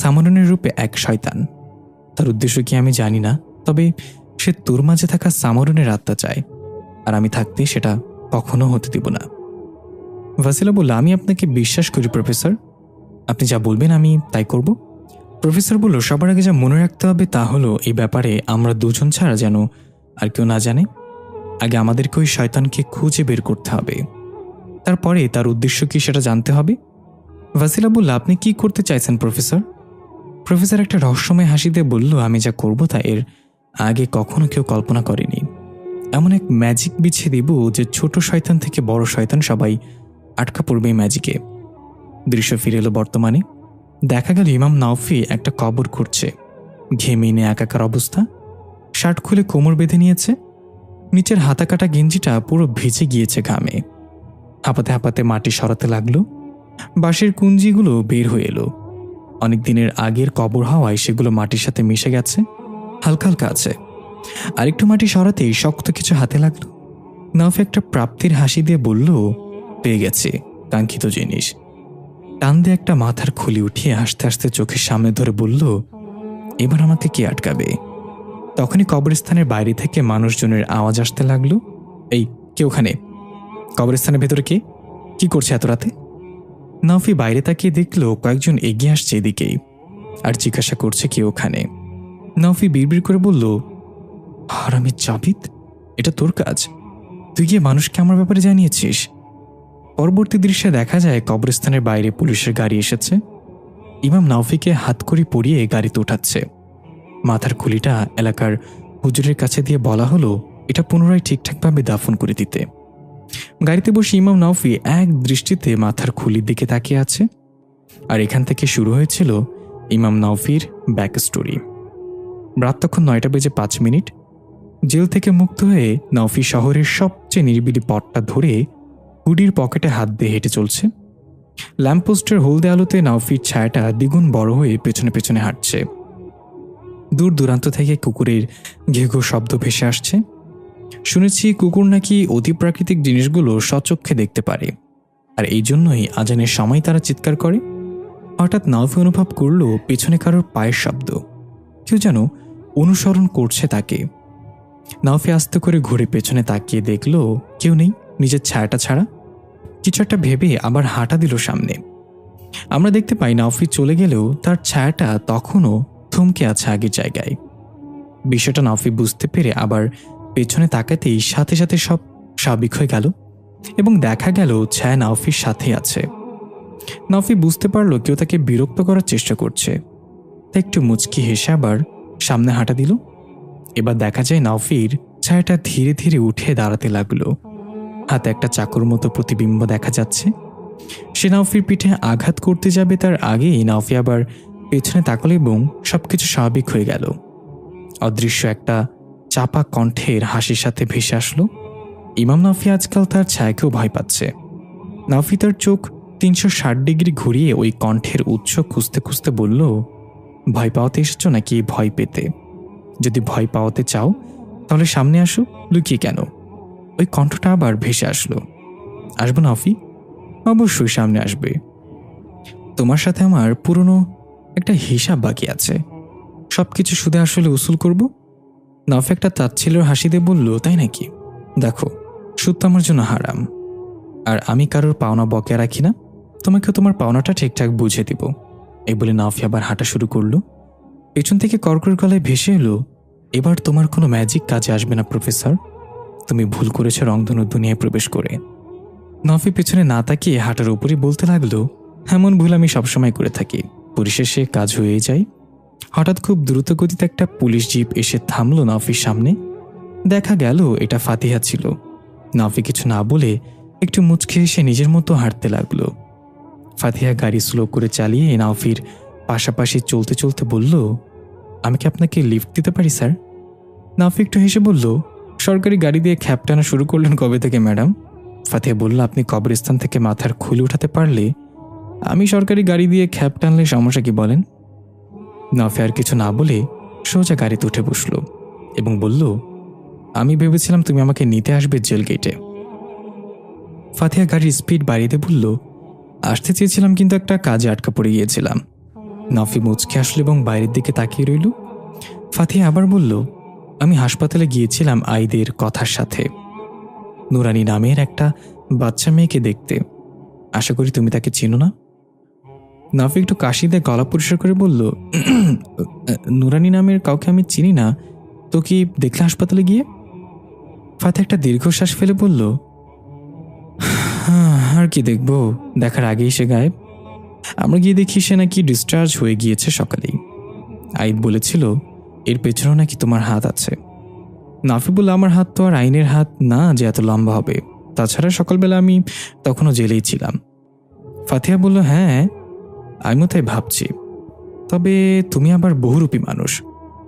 সামরুনের রূপে এক শয়তান, তার উদ্দেশ্য কি আমি জানি না, তবে সে তোর মাঝে থাকা সামরুনের আত্মা চায়, আর আমি থাকতে সেটা কখনো হতে দিব না। ভাসিলা বলল, আমি আপনাকে বিশ্বাস করি প্রফেসর, আপনি যা বলবেন আমি তাই করব। প্রফেসর বলল, সবার আগে যা মনে রাখতে হবে তা হলো এই ব্যাপারে আমরা দুজন ছাড়া যেন আর কেউ না জানে। আগে আমাদেরকে ওই শয়তানকে খুঁজে বের করতে হবে, তারপরে তার উদ্দেশ্য কি সেটা জানতে হবে। ভাসিলা বলল, আপনি কি করতে চাইছেন প্রফেসর? প্রফেসর একটা রহস্যময় হাসি দিয়ে বলল, আমি যা করব তা এর আগে কখনো কেউ কল্পনা করেনি। এমন এক ম্যাজিক বিছিয়ে দিব যে ছোট শয়তান থেকে বড় শয়তান সবাই আটকা পড়বে এই ম্যাজিকে। দৃশ্য ফিরে এলো বর্তমানে। দেখা গেল ইমাম নাওফি একটা কবর খুঁড়ছে। ঘেমিনে একাকার অবস্থা, শার্ট খুলে কোমর বেঁধে নিয়েছে, নিচের হাতা কাটা গেঞ্জিটা পুরো ভিজে গিয়েছে ঘামে। হাঁপাতে হাঁপাতে মাটি সরাতে লাগলো। বাঁশের কুঞ্জিগুলো বের হয়ে এলো। অনেক দিনের আগের কবর হওয়ায় সেগুলো মাটির সাথে মিশে গেছে, হালকা হালকা আছে। আরেকটু মাটি সরাতেই শক্ত কিছু হাতে লাগলো। নাওফি একটা প্রাপ্তির হাসি দিয়ে বলল, পেয়ে গেছে কাঙ্ক্ষিত জিনিস। টান দিয়ে একটা মাথার খুলি উঠিয়ে হাসতে হাসতে চোখের সামনে ধরে বলল, এবার আমাকে কে আটকাবে? তখনই কবরস্থানের বাইরে থেকে মানুষজনের আওয়াজ আসতে লাগলো। এই, কে ওখানে? কবরস্থানের ভেতরে কে? কি করছে এত রাতে? নাওফি বাইরে তাকিয়ে দেখলো কয়েকজন এগিয়ে আসছে এদিকেই, আর জিজ্ঞাসা করছে কে ওখানে। নাওফি বিড়বিড় করে বলল, হারামি জাবিদ, এটা তোর কাজ? তুই গিয়ে মানুষকে আমার ব্যাপারে জানিয়েছিস? পরবর্তী দৃশ্যে দেখা যায় কবরস্থানের বাইরে পুলিশের গাড়ি এসেছে। ইমাম নাওফিকে হাতকড়ি পরিয়ে গাড়িতে উঠাচ্ছে। মাথার খুলিটা এলাকার হুজুরের কাছে দিয়ে বলা হলো এটা পুনরায় ঠিকঠাকভাবে দাফন করে দিতে। গাড়িতে বসে ইমাম নাওফি এক দৃষ্টিতে মাথার খুলির দিকে তাকিয়ে আছে। আর এখান থেকে শুরু হয়েছিল ইমাম নাওফির ব্যাক স্টোরি। রাত তখন 9:05। জেল থেকে মুক্ত হয়ে নাওফি শহরের সবচেয়ে নিরিবিলি পথটা ধরে হুডির পকেটে হাত দিয়ে হেঁটে চলছে। ল্যাম্পপোস্টের হলদে আলোতে নাওফির ছায়াটা দ্বিগুণ বড় হয়ে পেছনে পেছনে হাঁটছে। দূর দূরান্ত থেকে কুকুরের ঘেঘো শব্দ ভেসে আসছে। শুনেছি কুকুর নাকি অতিপ্রাকৃতিক জিনিসগুলো স্বচক্ষে দেখতে পারে, আর এই জন্যই আজানের সময় তারা চিৎকার করে। হঠাৎ নাওফি অনুভব করল পেছনে কারোর পায়ের শব্দ, কেউ যেন অনুসরণ করছে তাকে। নাওফি আস্তে করে ঘুরে পেছনে তাকিয়ে দেখল কেউ নেই, নিজের ছায়াটা ছাড়া। কিছু একটা ভেবে আবার হাঁটা দিল সামনে। আমরা দেখতে পাই নাওফি চলে গেলেও তার ছায়াটা তখনও থমকে আছে আগের জায়গায়। বিষয়টা নাওফি বুঝতে পেরে আবার পেছনে তাকাতেই সাথে সাথে সব স্বাভাবিক হয়ে গেল এবং দেখা গেল ছায়া নাওফির সাথে আছে। নাওফি বুঝতে পারল কেউ তাকে বিরক্ত করার চেষ্টা করছে, তাই একটু মুচকি হেসে আবার সামনে হাঁটা দিল। এবার দেখা যায় নাওফির ছায়াটা ধীরে ধীরে উঠে দাঁড়াতে লাগলো। হাতে একটা চাকুর মতো প্রতিবিম্ব দেখা যাচ্ছে। সে নাওফির পিঠে আঘাত করতে যাবে তার আগেই নাওফি আবার পেছনে তাকালো এবং সবকিছু স্বাভাবিক হয়ে গেল। অদৃশ্য একটা চাপা কণ্ঠের হাসির সাথে ভেসে আসলো, ইমাম নাওফি আজকাল তার ছায়াকেও ভয় পাচ্ছে। নাওফি তার চোখ 360 ডিগ্রি ঘুরিয়ে ওই কণ্ঠের উৎস খুঁজতে খুঁজতে বলল, ভয় পাওয়াতে এসেছো নাকি ভয় পেতে? যদি ভয় পাওয়াতে চাও তাহলে সামনে আসো, লুকিয়ে কেন? ওই কণ্ঠটা আবার ভেসে আসলো। আসবো নাওফি? অবশ্যই সামনে আসবে। তোমার সাথে আমার পুরনো একটা হিসাব বাকি আছে, সবকিছু সুদে আসলে উসুল করব। নাওফি একটা তাচ্ছিল্যের হাসি দিয়ে বলল, তাই নাকি? দেখো, সুদ তো আমার জন্য হারাম, আর আমি কারোর পাওনা বকেয়া রাখি না। তোমাকে তোমার পাওনাটা ঠিকঠাক বুঝে দিব। এই বলে নাওফি আবার হাঁটা শুরু করলো। পেছন থেকে কর্কর গলায় ভেসে এলো, এবার তোমার কোনো ম্যাজিক কাজে আসবে না প্রফেসর, তুমি ভুল করেছো রংধনুর দুনিয়ায় প্রবেশ করে। নাওফি পেছনে না তাকিয়ে হাঁটার উপরই বলতে লাগলো, এমন ভুল আমি সবসময় করে থাকি, পরিশেষে কাজ হয়ে যায়। হঠাৎ খুব দ্রুত গতিতে একটা পুলিশ জিপ এসে থামলো নাওফির সামনে। দেখা গেল এটা ফাতিহা ছিল। নাওফি কিছু না বলে একটু মুচকে এসে নিজের মতো হাঁটতে লাগলো। ফাতিহা গাড়ি স্লো করে চালিয়ে নাওফির পাশাপাশি চলতে চলতে বলল, আমি কি আপনাকে লিফট দিতে পারি স্যার? নাওফি একটু হেসে বলল, সরকারি গাড়ি দিয়ে খ্যাপ টানা শুরু করলেন কবে থেকে ম্যাডাম? ফাতিহা বলল, আপনি কবরস্থান থেকে মাথার খুলি উঠাতে পারলে আমি সরকারি গাড়ি দিয়ে খ্যাপ টানলে সমস্যা কি বলেন? নাওফি আর কিছু না বলে সোজা গাড়িতে উঠে বসল এবং বলল, আমি ভেবেছিলাম তুমি আমাকে নিতে আসবে জেল গেটে। ফাতিহা গাড়ির স্পিড বাড়িয়ে দিয়ে বলল, আসতে চেয়েছিলাম কিন্তু একটা কাজে আটকা পড়ে গিয়েছিলাম। নাওফি মুচকে আসলো এবং বাইরের দিকে তাকিয়ে রইল। ফাতিহা আবার বলল, আমি হাসপাতালে গিয়েছিলাম আইদের কথার সাথে, নুরানি নামের একটা বাচ্চা মেয়েকে দেখতে। আশা করি তুমি তাকে চিনো না? নাফি একটু কাশি দিয়ে গলা পরিষ্কার করে বলল, নুরানি নামের কাউকে আমি চিনি না, তো কি দেখলে হাসপাতালে গিয়ে? ফাতে একটা দীর্ঘশ্বাস ফেলে বলল, আর কি দেখবো, দেখার আগেই সে গায়েব। আমরা গিয়ে দেখি সে নাকি ডিসচার্জ হয়ে গিয়েছে সকালেই। আইদ বলেছিল এর পেছনেও নাকি তোমার হাত আছে। নাফি বলল, আমার হাত তো আর আইনের হাত না যে এত লম্বা হবে, তাছাড়া সকালবেলা আমি তখনও জেলেই ছিলাম। ফাতিহা বলল, হ্যাঁ আমিও তাই ভাবছি, তবে তুমি আবার বহুরূপী মানুষ,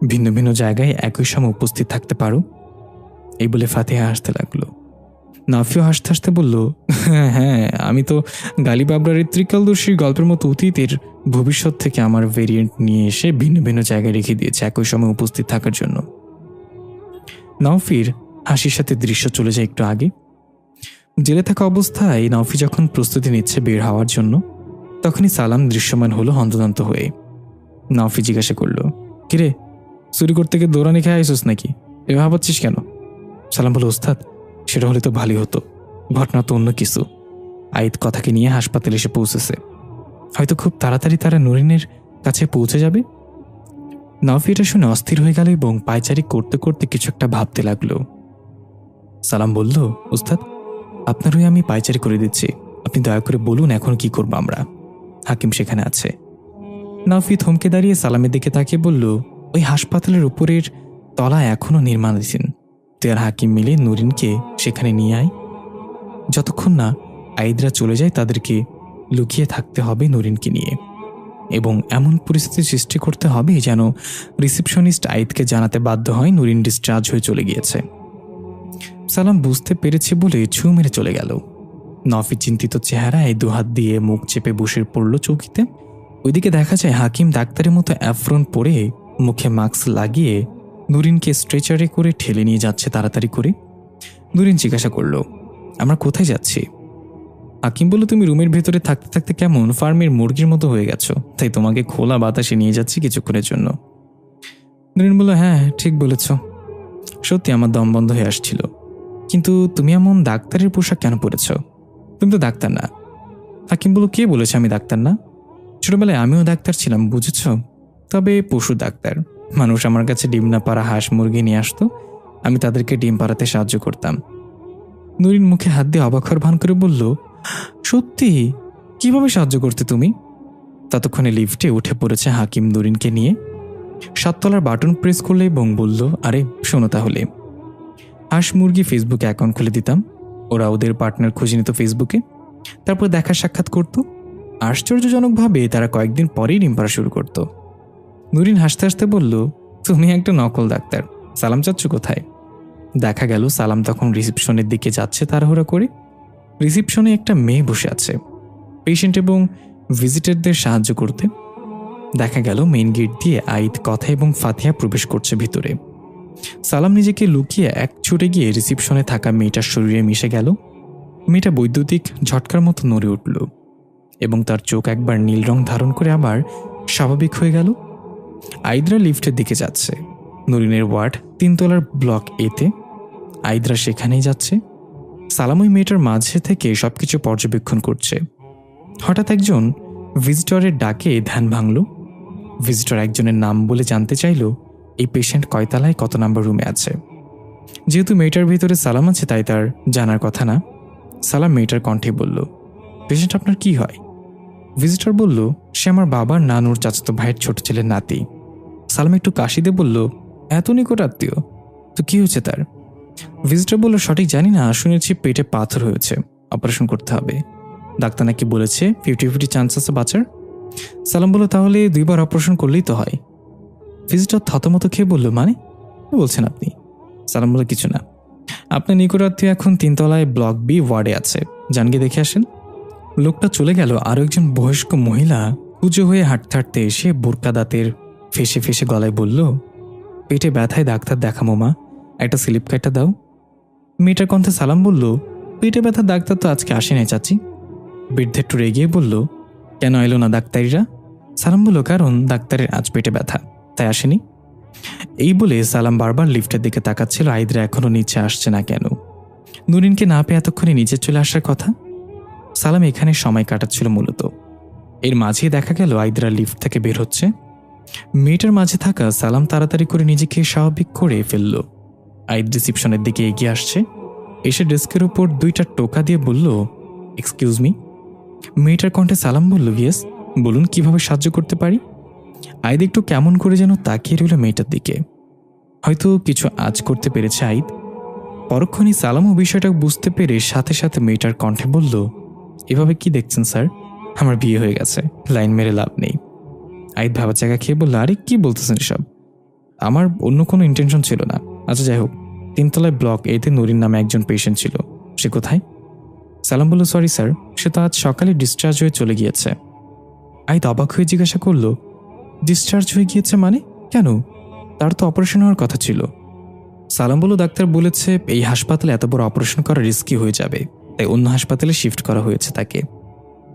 ভিন্ন ভিন্ন জায়গায় একই সময় উপস্থিত থাকতে পারো। এই বলে ফাতিহা হাসতে লাগলো। নাফিও হাসতে হাসতে বলল, হ্যাঁ আমি তো গালিব আবরারের ত্রিকালদর্শীর গল্পের মতো অতীতের ভবিষ্যৎ থেকে আমার ভেরিয়েন্ট নিয়ে এসে ভিন্ন ভিন্ন জায়গায় রেখে দিয়েছে একই সময় উপস্থিত থাকার জন্য। নওফির হাসির সাথে দৃশ্য চলে যায় একটু আগে। জেলে থাকা অবস্থায় নওফি যখন প্রস্তুতি নিচ্ছে বের হওয়ার জন্য, তখনই সালাম দৃশ্যমান হলো হন্তদন্ত হয়ে। নওফি জিজ্ঞাসা করল, কিরে চুরি করতে গিয়ে দৌড়ানি খেয়ে আইসোস নাকি? এভাবে ভাবাচ্ছিস কেন? সালাম বলল, ওস্তাদ সেটা হলে তো ভালোই হতো, ঘটনা তো অন্য কিছু। আইদ কথাকে নিয়ে হাসপাতালে এসে পৌঁছেছে, হয়তো খুব তাড়াতাড়ি তারা নুরিনের কাছে পৌঁছে যাবে। নওফি এটা শুনে অস্থির হয়ে গেল এবং পায়চারি করতে করতে কিছু একটা ভাবতে লাগলো। সালাম বলল, ওস্তাদ আপনার হয়ে আমি পায়চারি করে দিচ্ছি, আপনি দয়া করে বলুন এখন কি করবো আমরা? হাকিম সেখানে আছে। নওফি থমকে দাঁড়িয়ে সালামের দিকে তাকিয়ে বলল, ওই হাসপাতালের উপরের তলা এখনো নির্মাণাধীন, তুই আর হাকিম মিলে নুরিনকে সেখানে নিয়ে আয়। যতক্ষণ না আইদরা চলে যায় তাদেরকে লুকিয়ে থাকতে হবে নুরিনকে নিয়ে, এবং এমন পরিস্থিতি সৃষ্টি করতে হবে যেন রিসেপশনিস্ট আইদকে জানাতে বাধ্য হয় নুরিন ডিসচার্জ হয়ে চলে গিয়েছে। সালাম বুঝতে পেরেছে বলে ছু মেরে চলে গেল। নওফি চিন্তিত চেহারায় দুহাত দিয়ে মুখ চেপে বসে পড়ল চৌকিতে। ওইদিকে দেখা যায় হাকিম ডাক্তারের মতো অ্যাফ্রন পরে মুখে মাস্ক লাগিয়ে নুরিনকে স্ট্রেচারে করে ঠেলে নিয়ে যাচ্ছে তাড়াতাড়ি করে। নুরিন জিজ্ঞাসা করল, আমরা কোথায় যাচ্ছি? হাকিম বলল, তুমি রুমের ভেতরে থাকতে থাকতে কেমন ফার্মের মুরগির মতো হয়ে গেছো, তাই তোমাকে খোলা বাতাসে নিয়ে যাচ্ছি কিছুক্ষণের জন্য। নুরিন বলল, হ্যাঁ ঠিক বলেছ, সত্যি আমার দম বন্ধ হয়ে আসছিল, কিন্তু তুমি এমন ডাক্তারের পোশাক কেন পরেছ? তুমি তো ডাক্তার না। হাকিম বলল, কে বলেছে আমি ডাক্তার না? ছোটবেলায় আমিও ডাক্তার ছিলাম, বুঝেছ, তবে পশু ডাক্তার। মানুষ আমার কাছে ডিম না পাড়া হাঁস মুরগি নিয়ে আসতো, আমি তাদেরকে ডিম পাড়াতে সাহায্য করতাম। নুরিন মুখে হাত দিয়ে অবাক হওয়ার ভান করে বলল, সত্যি? কিভাবে সাহায্য করতে তুমি? ততক্ষণে লিফটে উঠে পড়েছে হাকিম নুরিনকে নিয়ে। 7 তলার বাটন প্রেস করলে এবং বলল, আরে শোনো তাহলে, হাঁস মুরগি ফেসবুকে অ্যাকাউন্ট খুলে দিতাম, ওরা ওদের পার্টনার খুঁজে নিত ফেসবুকে, তারপর দেখা সাক্ষাৎ করত। আশ্চর্যজনকভাবে তারা কয়েকদিন পরেই ডিম পাড়া শুরু করত। নুরিন হাসতে হাসতে বলল, তুমি একটা নকল ডাক্তার, সালাম চাচ্ছ কোথায়? দেখা গেল সালাম তখন রিসেপশনের দিকে যাচ্ছে তাড়াহুড়া করে। রিসেপশনে একটা মেয়ে বসে আছে পেশেন্ট এবং ভিজিটরদের সাহায্য করতে। দেখা গেল মেইন গেট দিয়ে আইদ, কথা এবং ফাতিহা প্রবেশ করছে ভিতরে। সালাম নিজেকে লুকিয়ে এক ছুটে গিয়ে রিসেপশনে থাকা মেয়েটার শরীরে মিশে গেল। মেয়েটা বৈদ্যুতিক ঝটকার মতো নড়ে উঠল এবং তার চোখ একবার নীল রং ধারণ করে আবার স্বাভাবিক হয়ে গেল। আইদরা লিফটের দিকে যাচ্ছে। নুরিনের ওয়ার্ড 3 তলার ব্লক এতে। আইদরা সেখানেই যাচ্ছে। সালাম ওই মেয়েটার মাঝে থেকে সবকিছু পর্যবেক্ষণ করছে। হঠাৎ একজন ভিজিটরের ডাকে ধ্যান ভাঙল। ভিজিটর একজনের নাম বলে জানতে চাইল এই পেশেন্ট কয়তলায় কত নাম্বার রুমে আছে। যেহেতু মেয়েটার ভিতরে সালাম আছে তাই তার জানার কথা না। সালাম মেয়েটার কণ্ঠে বলল, পেশেন্ট আপনার কি হয়? ভিজিটর বলল, সে আমার বাবার নানুর চাচাতো ভাইয়ের ছোট ছেলের নাতি। সালাম একটু কাশি দিয়ে বলল, এত নিকট আত্মীয়, তো কি হয়েছে তার? ভিজিটর বলল, সঠিক জানি না, শুনেছি পেটে পাথর হয়েছে, অপারেশন করতে হবে। ডাক্তার নাকি বলেছে 50-50 চান্স আছে বাঁচার। সালাম বলল, তাহলে 2 বার অপারেশন করলেই তো হয়। ভিজিটর থতমত খেয়ে বলল, মানে কি বলছেন আপনি? সালাম বলল, কিছু না, আপনার নিকট আত্মীয় এখন 3 তলায় ব্লক বি ওয়ার্ডে আছে, যান গিয়ে দেখে আসেন। লোকটা চলে গেল। আরো একজন বয়স্ক মহিলা পুজো হয়ে হাঁটতে হাঁটতে এসে বোরকা দাঁতের ফেসে ফেসে গলায় বলল, পেটে ব্যথায় ডাক্তার দেখামো মা, একটা স্লিপ কার্ডটা দাও। মেয়েটার কণ্ঠে সালাম বলল, পেটে ব্যথা ডাক্তার তো আজকে আসে নাই চাচি। বৃদ্ধ একটু রেগিয়ে বলল, কেন এলো না ডাক্তারিরা? সালাম বলল, কারণ ডাক্তারের আজ পেটে ব্যথা, তাই আসেনি। এই বলে সালাম বারবার লিফটের দিকে তাকাচ্ছিল, আইদরা এখনো নিচে আসছে না কেন। নুরিনকে না পেয়ে এতক্ষণে নিচে চলে আসার কথা। সালাম এখানে সময় কাটাচ্ছিল মূলত। এর মাঝেই দেখা গেল আইদরা লিফট থেকে বের হচ্ছে। মেয়েটার মাঝে থাকা সালাম তাড়াতাড়ি করে নিজেকে স্বাভাবিক করে ফেলল। আইদ রিসিপশনের দিকে এগিয়ে আসছে, এসে ডেস্কের উপর 2টা টোকা দিয়ে বলল, এক্সকিউজ মি। মেয়েটার কণ্ঠে সালাম বলল, ইয়েস, বলুন কিভাবে সাহায্য করতে পারি। আইদ একটু কেমন করে যেন তাকিয়ে রইল মেয়েটার দিকে। হয়তো কিছু আজ করতে পেরেছে আইদ। পরক্ষণই সালামও বিষয়টা বুঝতে পেরে সাথে সাথে মেয়েটার কণ্ঠে বলল, এভাবে কি দেখছেন স্যার, আমার বিয়ে হয়ে গেছে, লাইন মেরে লাভ নেই। আইদ ভাবার জায়গা খেয়ে বলল, আরে কি বলতেছেন সব, আমার অন্য কোনো ইন্টেনশন ছিল না। আচ্ছা যাই হোক, 3তলায় ব্লক এতে নুরিন নামে একজন পেশেন্ট ছিল, সে কোথায়? সালাম বলল, সরি স্যার, সে তো আজ সকালে ডিসচার্জ হয়ে চলে গিয়েছে। আইদ অবাক হয়ে জিজ্ঞাসা করল, ডিসচার্জ হয়ে গিয়েছে মানে? কেন? তার তো অপারেশন হওয়ার কথা ছিল। সালাম বলল, ডাক্তার বলেছে এই হাসপাতালে এত বড় অপারেশন করা রিস্কি হয়ে যাবে, তাই অন্য হাসপাতালে শিফট করা হয়েছে তাকে।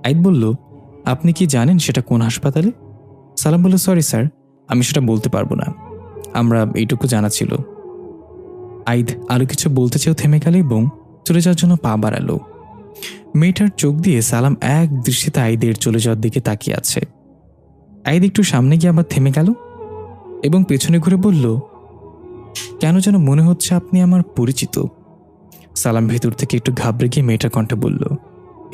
আইদ বলল, আপনি কি জানেন সেটা কোন হাসপাতালে? সালাম বলল, সরি স্যার, আমি সেটা বলতে পারবো না, আমরা এইটুকু জানা ছিল। আইদ আরও কিছু বলতে চেয়েও থেমে গেল এবং চলে যাওয়ার জন্য পা বাড়ালো। মেয়েটার চোখ দিয়ে সালাম এক দৃষ্টিতে আইদের চলে যাওয়ার দিকে তাকিয়ে আছে। আইদ একটু সামনে গিয়ে আবার থেমে গেল এবং পেছনে ঘুরে বলল, কেন যেন মনে হচ্ছে আপনি আমার পরিচিত। সালাম ভেতর থেকে একটু ঘাবড়ে গিয়ে মেয়েটার কণ্ঠে বলল,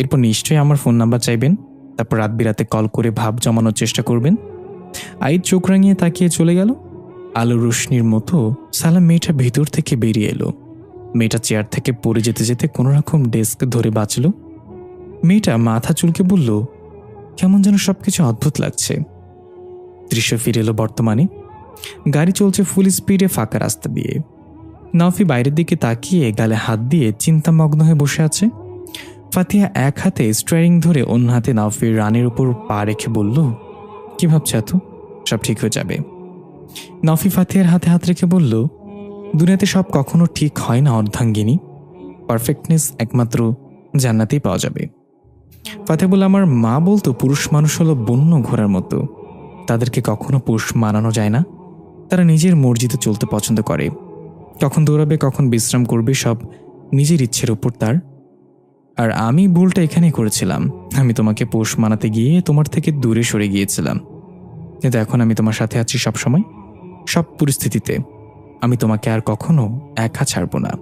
এরপর নিশ্চয়ই আমার ফোন নাম্বার চাইবেন, তারপর রাত বিরাতে কল করে ভাব জমানোর চেষ্টা করবেন। আইদ চোখ রাঙিয়ে তাকিয়ে চলে গেল। আলো রোশনির মতো সালাম মেয়েটা ভেতর থেকে বেরিয়ে এলো। মেয়েটা চেয়ার থেকে পড়ে যেতে যেতে কোনো রকম ডেস্ক ধরে বাঁচল। মেয়েটা মাথা চুলকে বলল, কেমন যেন সবকিছু অদ্ভুত লাগছে। দৃশ্য ফিরে এলো বর্তমানে। গাড়ি চলছে ফুল স্পিডে ফাঁকা রাস্তা দিয়ে। নাফি বাইরের দিকে তাকিয়ে গালে হাত দিয়ে চিন্তামগ্ন হয়ে বসে আছে। ফাতিহা এক হাতে স্টিয়ারিং ধরে অন্য হাতে নাফির রানের উপর পা রেখে বলল, কি ভাবছ এত? সব ঠিক হয়ে যাবে। নাফি ফাতিহার হাতে হাত রেখে বলল, দুনিয়াতে সব কখনো ঠিক হয় না অর্ধাঙ্গিনী, পারফেক্টনেস একমাত্র জান্নাতেই পাওয়া যাবে। ফাতিহা বলল, আমার মা বলতো পুরুষ মানুষ হলো বন্য ঘোড়ার মতো, তাদেরকে কখনো পোষ মানানো যায় না। তারা নিজের মর্জিতে চলতে পছন্দ করে, কখন দৌড়াবে কখন বিশ্রাম করবে সব নিজের ইচ্ছের উপর তার। আর আমি ভুলটা এখানেই করেছিলাম, আমি তোমাকে পোষ মানাতে গিয়ে তোমার থেকে দূরে সরে গিয়েছিলাম, কিন্তু এখন আমি তোমার সাথে আছি সব সময়, সব পরিস্থিতিতে। আমি তোমাকে আর কখনো একা ছাড়ব না।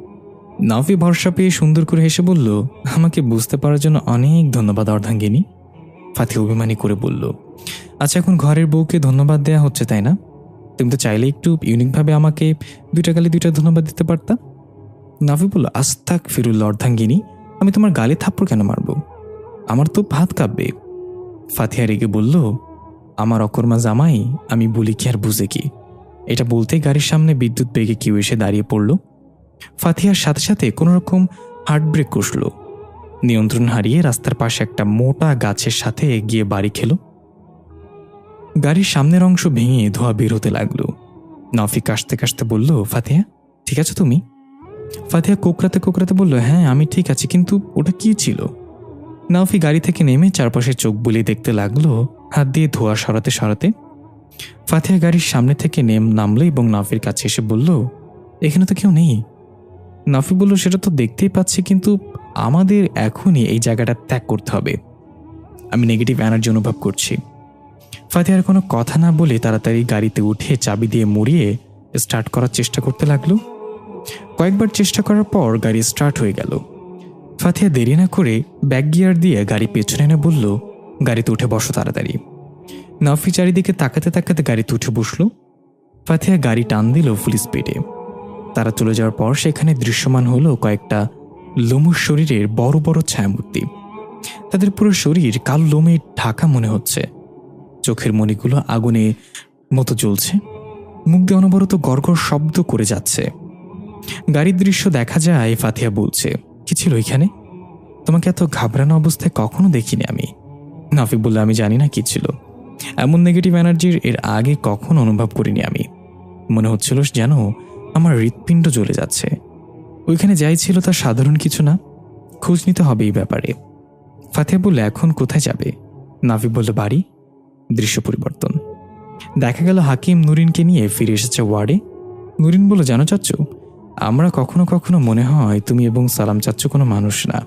নাফি ভরসা পেয়ে সুন্দর করে হেসে বলল, আমাকে বুঝতে পারার জন্য অনেক ধন্যবাদ অর্ধাঙ্গিনী। ফাতি অভিমানী করে বলল, আচ্ছা এখন ঘরের বউকে ধন্যবাদ দেয়া হচ্ছে তাই না? তুমি তো চাইলে একটু ইউনিকভাবে আমাকে 2টা গালি 2টা ধন্যবাদ দিতে পারতা। নাফি বলল, আস্তাক ফিরুল্লাহ অর্ধাঙ্গিনী, আমি তোমার গালে থাপ্পড় কেন মারব? আমার তো হাত কাঁপবে। ফাতিহা রেগে বলল, আমার অকর্মা জামাই, আমি বলি কি আর বুঝে কি? এটা বলতে গাড়ির সামনে বিদ্যুৎ বেগে কেউ এসে দাঁড়িয়ে পড়ল। ফাতিহার সাথে সাথে কোনোরকম হার্ট ব্রেক কষল। নিয়ন্ত্রণ হারিয়ে রাস্তার পাশে একটা মোটা গাছের সাথে গিয়ে বাড়ি খেল। গাড়ির সামনের অংশ ভেঙে ধোঁয়া বের হতে লাগলো। নাফি কাশতে কাশতে বলল, ফাতিহা ঠিক আছে তুমি? ফাতিহা কোকড়াতে কোকড়াতে বলল, হ্যাঁ আমি ঠিক আছি, কিন্তু ওটা কি ছিল? নাফি গাড়ি থেকে নেমে চারপাশে চোখ বুলিয়ে দেখতে লাগলো, হাত দিয়ে ধোঁয়া সরাতে সরাতে। ফাতিহা গাড়ির সামনে থেকে নামলো এবং নাফির কাছে এসে বলল, এখানে তো কেউ নেই। নাফি বলল, সেটা তো দেখতেই পাচ্ছি, কিন্তু আমাদের এখনই এই জায়গাটা ত্যাগ করতে হবে। আমি নেগেটিভ এনার্জি অনুভব করছি। ফাতিহার কোনো কথা না বলে তাড়াতাড়ি গাড়িতে উঠে চাবি দিয়ে মুড়িয়ে স্টার্ট করার চেষ্টা করতে লাগলো। কয়েকবার চেষ্টা করার পর গাড়ি স্টার্ট হয়ে গেল। ফাতিহা দেরি না করে ব্যাক গিয়ার দিয়ে গাড়ি পেছনে এনে বলল, গাড়িতে উঠে বসো তাড়াতাড়ি। নাফি চারিদিকে তাকাতে তাকাতে গাড়িতে উঠে বসল। ফাতিহা গাড়ি টান দিল ফুল স্পিডে। তারা চলে যাওয়ার পর সেখানে দৃশ্যমান হলো কয়েকটা লোমুর শরীরের বড় বড় ছায়ামূর্তি। তাদের পুরো শরীর কালো লোমে ঢাকা মনে হচ্ছে, চোখের মণিগুলো আগুনে মতো জ্বলছে, মুখ দিয়ে অনবরত গড়গড় শব্দ করে যাচ্ছে। গাড়ির দৃশ্য দেখা যায়। ফাতিহা বলছে, কি ছিল এখানে? তোমাকে এত ঘাবড়ানো অবস্থায় কখনো দেখিনি আমি। নাফি বলল, আমি জানি না কি ছিল, এমন নেগেটিভ এনার্জির এর আগে কখনো অনুভব করিনি আমি। মনে হচ্ছিল যেন আমার হৃৎপিণ্ড জ্বলে যাচ্ছে। ওইখানে যাই ছিল তা সাধারণ কিছু না, খোঁজ নিতে হবে এই ব্যাপারে। ফাতিহা বলল, এখন কোথায় যাবে? নাফি বলল, বাড়ি। দৃশ্য পরিবর্তন। দেখা গেল হাকিম নুরিনকে নিয়ে ফিরে এসেছে ওয়ার্ডে। নুরিন বলল, জানো চাচ্চু, আমরা কখনো কখনো মনে হয় তুমি এবং সালাম চাচ্চু কোনো মানুষ না।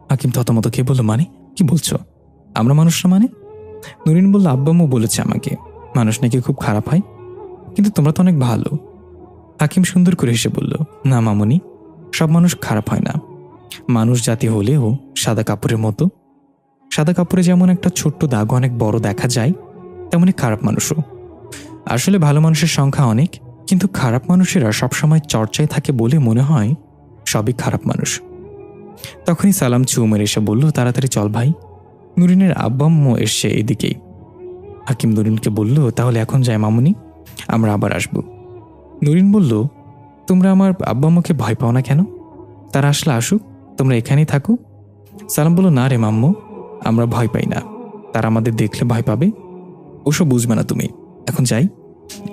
হাকিম থতমত খেয়ে বলল, মানে কি বলছো? আমরা মানুষরা মানে? নুরিন বলল, আব্বু আম্মু বলেছে আমাকে মানুষ নাকি খুব খারাপ হয়, কিন্তু তোমরা তো অনেক ভালো। হাকিম সুন্দর করে হেসে বলল, না মামুনি, সব মানুষ খারাপ হয় না। মানুষ জাতি হলেও সাদা কাপড়ের মতো। সাদা কাপড়ে যেমন একটা ছোট্ট দাগ অনেক বড় দেখা যায়, তেমনি খারাপ মানুষও। আসলে ভালো মানুষের সংখ্যা অনেক, কিন্তু খারাপ মানুষেরা সবসময় চর্চায় থাকে বলে মনে হয় সবই খারাপ মানুষ। তখনই সালাম চুমের এসে বলল, তাড়াতাড়ি চল ভাই, নুরিনের আব্বা আম্মু এসছে এদিকেই। হাকিম নুরিনকে বলল, তাহলে এখন যাই মামুনি, আমরা আবার আসব। নুরিন বলল, তোমরা আমার আব্বা আম্মুকে ভয় পাও না কেন? তারা আসলে আসুক, তোমরা এখানেই থাকো। সালাম বলল, না রে মাম্মু, আমরা ভয় পাই না, তারা আমাদের দেখলে ভয় পাবে, ওসব বুঝবে না তুমি, এখন যাই।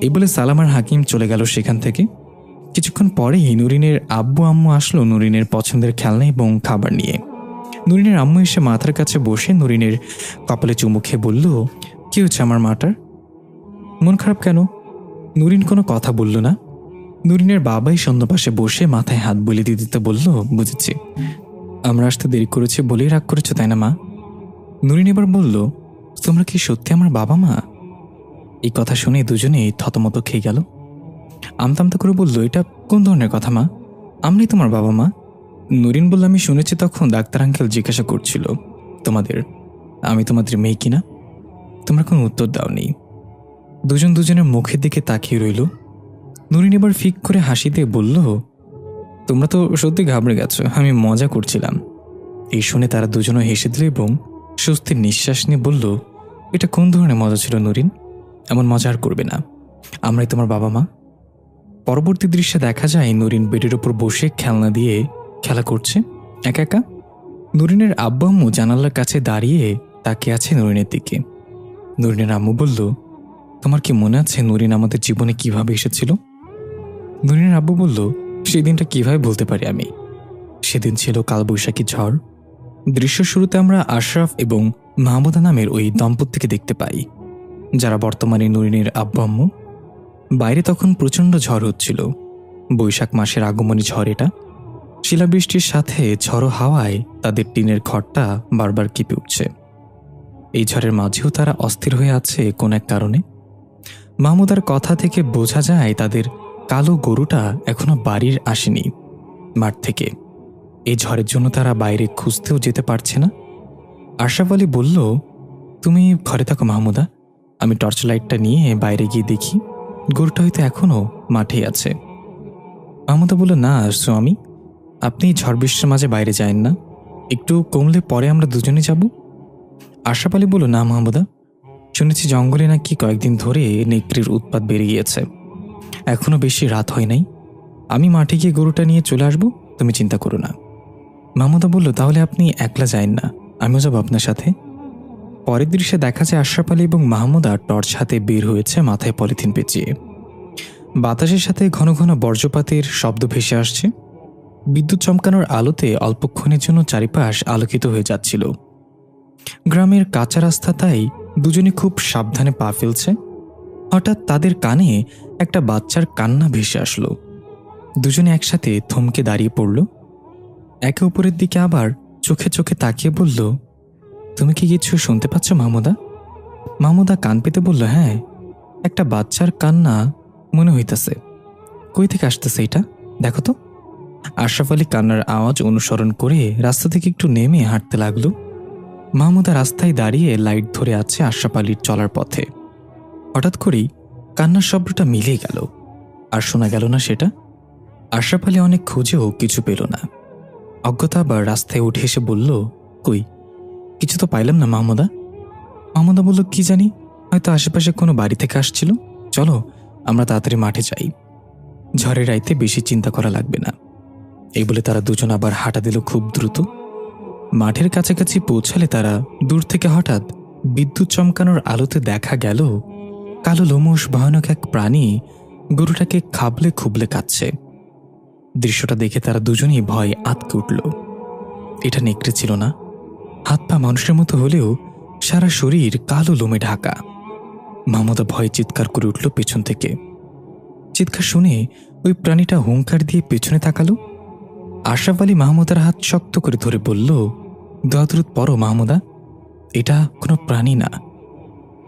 এই বলে সালাম আর হাকিম চলে গেল সেখান থেকে। কিছুক্ষণ পরেই নুরিনের আব্বু আম্মু আসলো নুরিনের পছন্দের খেলনা এবং খাবার নিয়ে। নুরিনের আম্মু এসে মাথার কাছে বসে নুরিনের কপালে চুমু খেয়ে বলল, কি হচ্ছে আমার মাটার? মন খারাপ কেন? নুরিন কোনো কথা বলল না। নুরিনের বাবাই সন্ধ্যা পাশে বসে মাথায় হাত বুলিয়ে দিতে বলল, বুঝেছি, আমরা আসতে দেরি করেছি বলেই রাগ করেছো তাই না মা? নুরিন এবার বলল, তোমরা কি সত্যি আমার বাবা মা? এই কথা শুনে দুজনেই থতমত খেয়ে গেল। আমতামতা করে বলল, এটা কোন ধরনের কথা মা? আমরাই তোমার বাবা মা। নুরিন বলল, আমি শুনেছি তখন ডাক্তার আঙ্কেল জিজ্ঞাসা করছিল আমি তোমাদের মেয়ে কিনা। তোমরা কোনো উত্তর দাওনি। দুজন দুজনের মুখের দিকে তাকিয়ে রইল। নুরিন এবার ফিক করে হাসি দিয়ে বলল, তোমরা তো সত্যি ঘাবড়ে গেছো, আমি মজা করছিলাম। এই শুনে তারা দুজনে হেসে দিল এবং স্বস্তির নিঃশ্বাস নিয়ে বলল, এটা কোন ধরনের মজা ছিল নুরিন? এমন মজা আর করবে না, আমরাই তোমার বাবা মা। পরবর্তী দৃশ্যে দেখা যায় নুরিন বেডের উপর বসে খেলনা দিয়ে খেলা করছে একা একা। নুরিনের আব্বু আম্মু জানালার কাছে দাঁড়িয়ে তাকিয়ে আছে নুরিনের দিকে। নুরিনের আম্মু বলল, তোমার কি মনে আছে নুরিন আমাদের জীবনে কিভাবে এসেছিল? নুরিনের আব্বু বলল, সেই দিনটা কিভাবে বলতে পারি আমি। সেদিন ছিল কালবৈশাখী ঝড়। দৃশ্য শুরুতে আমরা আশরাফ এবং মাহমুদা নামের ওই দম্পতিকে দেখতে পাই, যারা বর্তমানে নুরিনের আব্বু আম্মু। বাইরে তখন প্রচণ্ড ঝড় হচ্ছিল, বৈশাখ মাসের আগমনী ঝড় এটা। শিলাবৃষ্টির সাথে ঝড়ো হাওয়ায় তাদের টিনের ঘরটা বারবার কেঁপে উঠছে। এই ঝড়ের মাঝেও তারা অস্থির হয়ে আছে কোন এক কারণে। মাহমুদার কথা থেকে বোঝা যায় তাদের কালো গরুটা এখনো বাড়ির আসেনি মাঠ থেকে। এই ঝড়ের জন্য তারা বাইরে খুঁজতেও যেতে পারছে না। আশরাফ আলী বলল, তুমি ঘরে থাকো মাহমুদা, আমি টর্চ লাইটটা নিয়ে বাইরে গিয়ে দেখি গরুটা হয়তো এখনো মাঠেই আছে। মাহমুদা বলল, না স্বামী, আপনি ঝড় বৃষ্টির মাঝে বাইরে যায়েন না, একটু কমলে পরে আমরা দুজনে যাব। আশরাফ আলী বলল, না মাহমুদা, শুনেছি জঙ্গলে নাকি কয়েকদিন ধরে নেকড়ের উৎপাত বেড়ে গিয়েছে, এখনো বেশি রাত হয় নাই, আমি মাঠে গিয়ে গরুটা নিয়ে চলে আসবো, তুমি চিন্তা করো না। মাহমুদা বলল, তাহলে আপনি একলা যায়েন না, আমিও যাবো আপনার সাথে। পরের দৃশ্যে দেখা যায় আশরাফ আলী এবং মাহমুদা টর্চ হাতে বের হয়েছে, মাথায় পলিথিন পেঁচিয়ে। বাতাসের সাথে ঘন ঘন বজ্রপাতের শব্দ ভেসে আসছে। বিদ্যুৎ চমকানোর আলোতে অল্পক্ষণের জন্য চারিপাশ আলোকিত হয়ে যাচ্ছিল। গ্রামের কাঁচা রাস্তা, তাই দুজনে খুব সাবধানে পা ফেলছে। হঠাৎ তাদের কানে একটা বাচ্চার কান্না ভেসে আসলো। দুজনে একসাথে থমকে দাঁড়িয়ে পড়ল, একে অপরের দিকে আবার চোখে চোখে তাকিয়ে বলল, তুমি কি কিছু শুনতে পাচ্ছ মাহমুদা? মাহমুদা কান পেতে বলল, হ্যাঁ, একটা বাচ্চার কান্না মনে হইতেছে। কই থেকে আসতেছে এটা, দেখো তো। আশরাফ আলী কান্নার আওয়াজ অনুসরণ করে রাস্তা থেকে একটু নেমে হাঁটতে লাগলো। মাহমুদা রাস্তায় দাঁড়িয়ে লাইট ধরে আছে আশরাফ আলীর চলার পথে। হঠাৎ করেই কান্নার শব্দটা মিলে গেল, আর শোনা গেল না সেটা। আশরাফ আলী অনেক খুঁজেও কিছু পেল না। অজ্ঞতা আবার রাস্তায় উঠে এসে বলল, কই, কিছু তো পাইলাম না মাহমুদা। মাহমুদা বলল, কি জানি, হয়তো আশেপাশে কোনো বাড়ি থেকে আসছিল, চলো আমরা তাড়াতাড়ি মাঠে যাই, ঝড়ের রাইতে বেশি চিন্তা করা লাগবে না। এই বলে তারা দুজন আবার হাঁটা দিল খুব দ্রুত। মাঠের কাছাকাছি পৌঁছালে তারা দূর থেকে হঠাৎ বিদ্যুৎ চমকানোর আলোতে দেখা গেল কালো লোমশ ভয়ানক এক প্রাণী গরুটাকে খাবলে খুবলে কাচ্ছে। দৃশ্যটা দেখে তারা দুজনেই ভয়ে আঁতকে উঠল। এটা নেকড়ে ছিল না, হাত পা মানুষের মতো হলেও সারা শরীর কালো লোমে ঢাকা। মাহমুদা ভয়ে চিৎকার করে উঠল পেছন থেকে। চিৎকার শুনে ওই প্রাণীটা হুঙ্কার দিয়ে পেছনে তাকালো। আশরাফ আলী মাহমুদার হাত শক্ত করে ধরে বলল, দোয়া দরুদ পড়ো মাহমুদা, এটা কোনো প্রাণী না।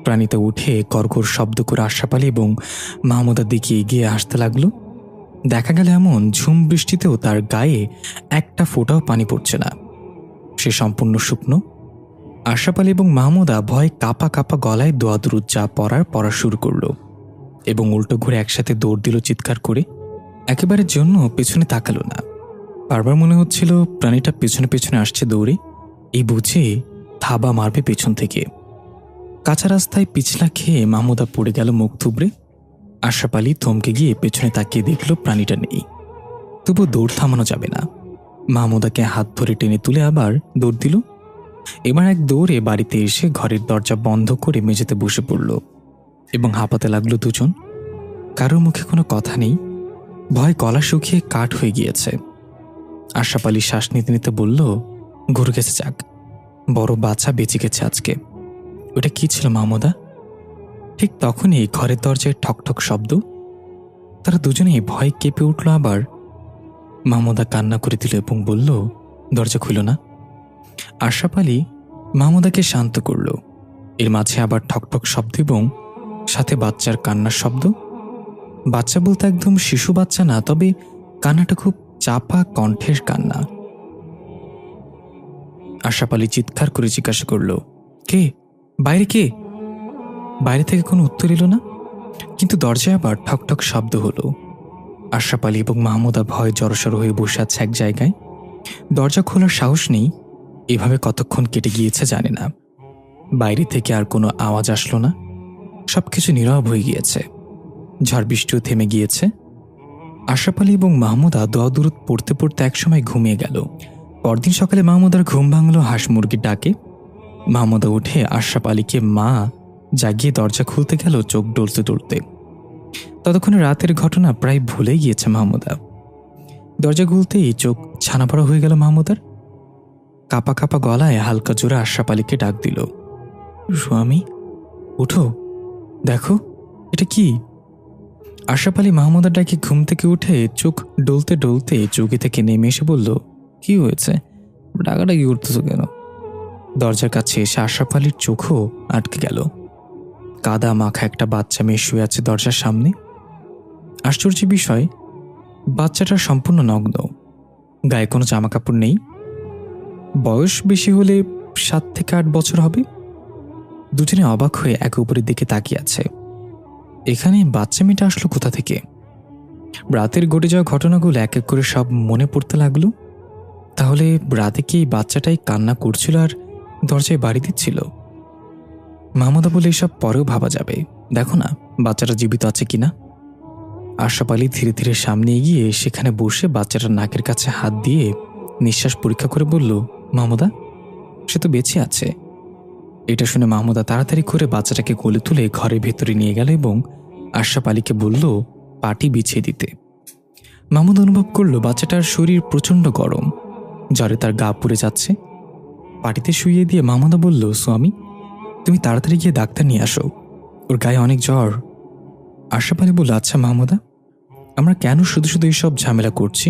প্রাণীতে উঠে কর্কর শব্দ করে আশরাফ আলী এবং মাহমুদার দিকে এগিয়ে আসতে লাগলো। দেখা গেল এমন ঝুম বৃষ্টিতেও তার গায়ে একটা ফোঁটাও পানি পড়ছে না, সে সম্পূর্ণ শুকনো। আশরাফ আলী এবং মাহমুদা ভয়ে কাঁপা কাঁপা গলায় দোয়া দুরুদ যা পড়া শুরু করলো এবং উল্টো ঘুরে একসাথে দৌড় দিল চিৎকার করে। একেবারের জন্য পেছনে তাকালো না। বারবার মনে হচ্ছিল প্রাণীটা পেছনে পেছনে আসছে দৌড়ে, এই বুঝে থাবা মারবে পেছন থেকে। কাঁচা রাস্তায় পিছলা খেয়ে মাহমুদা পড়ে গেল মুখ থুবড়ে। আশরাফ আলী থমকে গিয়ে পেছনে তাকিয়ে দেখল প্রাণীটা নেই। তবু দৌড় থামানো যাবে না। মাহমুদাকে হাত ধরে টেনে তুলে আবার দৌড় দিল। এবার এক দৌড়ে বাড়িতে এসে ঘরের দরজা বন্ধ করে মেঝেতে বসে পড়ল এবং হাঁপাতে লাগলো দুজন। কারোর মুখে কোনো কথা নেই, ভয় গলা শুকিয়ে কাঠ হয়ে গিয়েছে। আশরাফ আলী শ্বাস নিতে নিতে বলল, ঘুরে গেছে যাক, বড় বাচ্চা বেঁচে গেছে আজকে। ওটা কি ছিল মাহমুদা? ঠিক তখনই ঘরের দরজায় ঠকঠক শব্দ। তারা দুজনেই ভয় কেঁপে উঠল। আবার মাহমুদা কান্না করে দিল এবং বলল, দরজা খুলো না। আশরাফ আলী মাহমুদাকে শান্ত করল। এর মাঝে আবার ঠকঠক শব্দ এবং সাথে বাচ্চার কান্নার শব্দ। বাচ্চা বলতে একদম শিশু বাচ্চা না, তবে কান্নাটা খুব চাপা কণ্ঠের কান্না। আশরাফ আলী চিৎকার করে জিজ্ঞাসা করল, কে? বাইরে কে? বাইরে থেকে কোনো উত্তর এলো না, কিন্তু দরজায় আবার ঠকঠক শব্দ হলো। আশরাফ আলী এবং মাহমুদা ভয়ে জড়সড় হয়ে বসে আছে এক জায়গায়। দরজা খোলার সাহস নেই। এভাবে কতক্ষণ কেটে গিয়েছে জানে না। বাইরে থেকে আর কোনো আওয়াজ আসলো না, সবকিছু নীরব হয়ে গিয়েছে। ঝড় বৃষ্টিও থেমে গিয়েছে। আশরাফ আলী এবং মাহমুদা দোয়া দুরুদ পড়তে পড়তে একসময় ঘুমিয়ে গেল। পরদিন সকালে মাহমুদার ঘুম ভাঙল হাঁস মুরগির ডাকে। মাহমুদা উঠে আশরাফ আলীকে মা জাগিয়ে দরজা খুলতে গেল চোখ ডলতে ডলতে। ততক্ষণে রাতের ঘটনা প্রায় ভুলে গিয়েছে মাহমুদা। দরজা খুলতেই চোখ ছানাপড়া হয়ে গেল মাহমুদার। কাপা কাপা গলায় হালকা জোরে আশরাফ আলীকে ডাক দিল, স্বামী উঠো, দেখো এটা কি। আশরাফ আলী মাহমুদার ডাকে ঘুম থেকে উঠে চোখ ডলতে ডলতে চৌকি থেকে নেমে এসে বলল, কি হয়েছে, ডাকাডাকি করতেছো কেন? দরজার কাছে এসে আশরাফ আলীর চোখও আটকে গেল। কাদা মাখা একটা বাচ্চা মেয়ে শুয়ে আছে দরজার সামনে। আশ্চর্য বিষয়, বাচ্চাটা সম্পূর্ণ নগ্ন, গায়ে কোনো জামা কাপড় নেই। বয়স বেশি হলে 7 থেকে 8 বছর হবে। দুজনে অবাক হয়ে একে অপরের দিকে তাকিয়ে আছে। এখানে বাচ্চা মেয়েটা আসলো কোথা থেকে? রাতের ঘটে যাওয়া ঘটনাগুলো এক এক করে সব মনে পড়তে লাগলো। তাহলে রাতে কি এই বাচ্চাটাই কান্না করছিল আর দরজায় বাড়ি দিচ্ছিল? মাহমুদা বলে এসব পরেও ভাবা যাবে, দেখো না বাচ্চাটা জীবিত আছে কিনা। আশরাফ আলী ধীরে ধীরে সামনে এগিয়ে সেখানে বসে বাচ্চাটার নাকের কাছে হাত দিয়ে নিঃশ্বাস পরীক্ষা করে বলল, মাহমুদা সে তো বেঁচে আছে। এটা শুনে মাহমুদা তাড়াতাড়ি করে বাচ্চাটাকে কোলে তুলে ঘরের ভেতরে নিয়ে গেল এবং আশরাফ আলীকে বলল পাটি বিছিয়ে দিতে। মাহমুদ অনুভব করল বাচ্চাটার শরীর প্রচণ্ড গরম, জ্বরে তার গা পুড়ে যাচ্ছে। পাটিতে শুইয়ে দিয়ে মাহমুদা বলল, স্বামী তুমি তাড়াতাড়ি গিয়ে ডাক্তার নিয়ে আসো, ওর গায়ে অনেক জ্বর। আশরাফ আলী বলল, আচ্ছা মাহমুদা, আমরা কেন শুধু শুধু এইসব ঝামেলা করছি?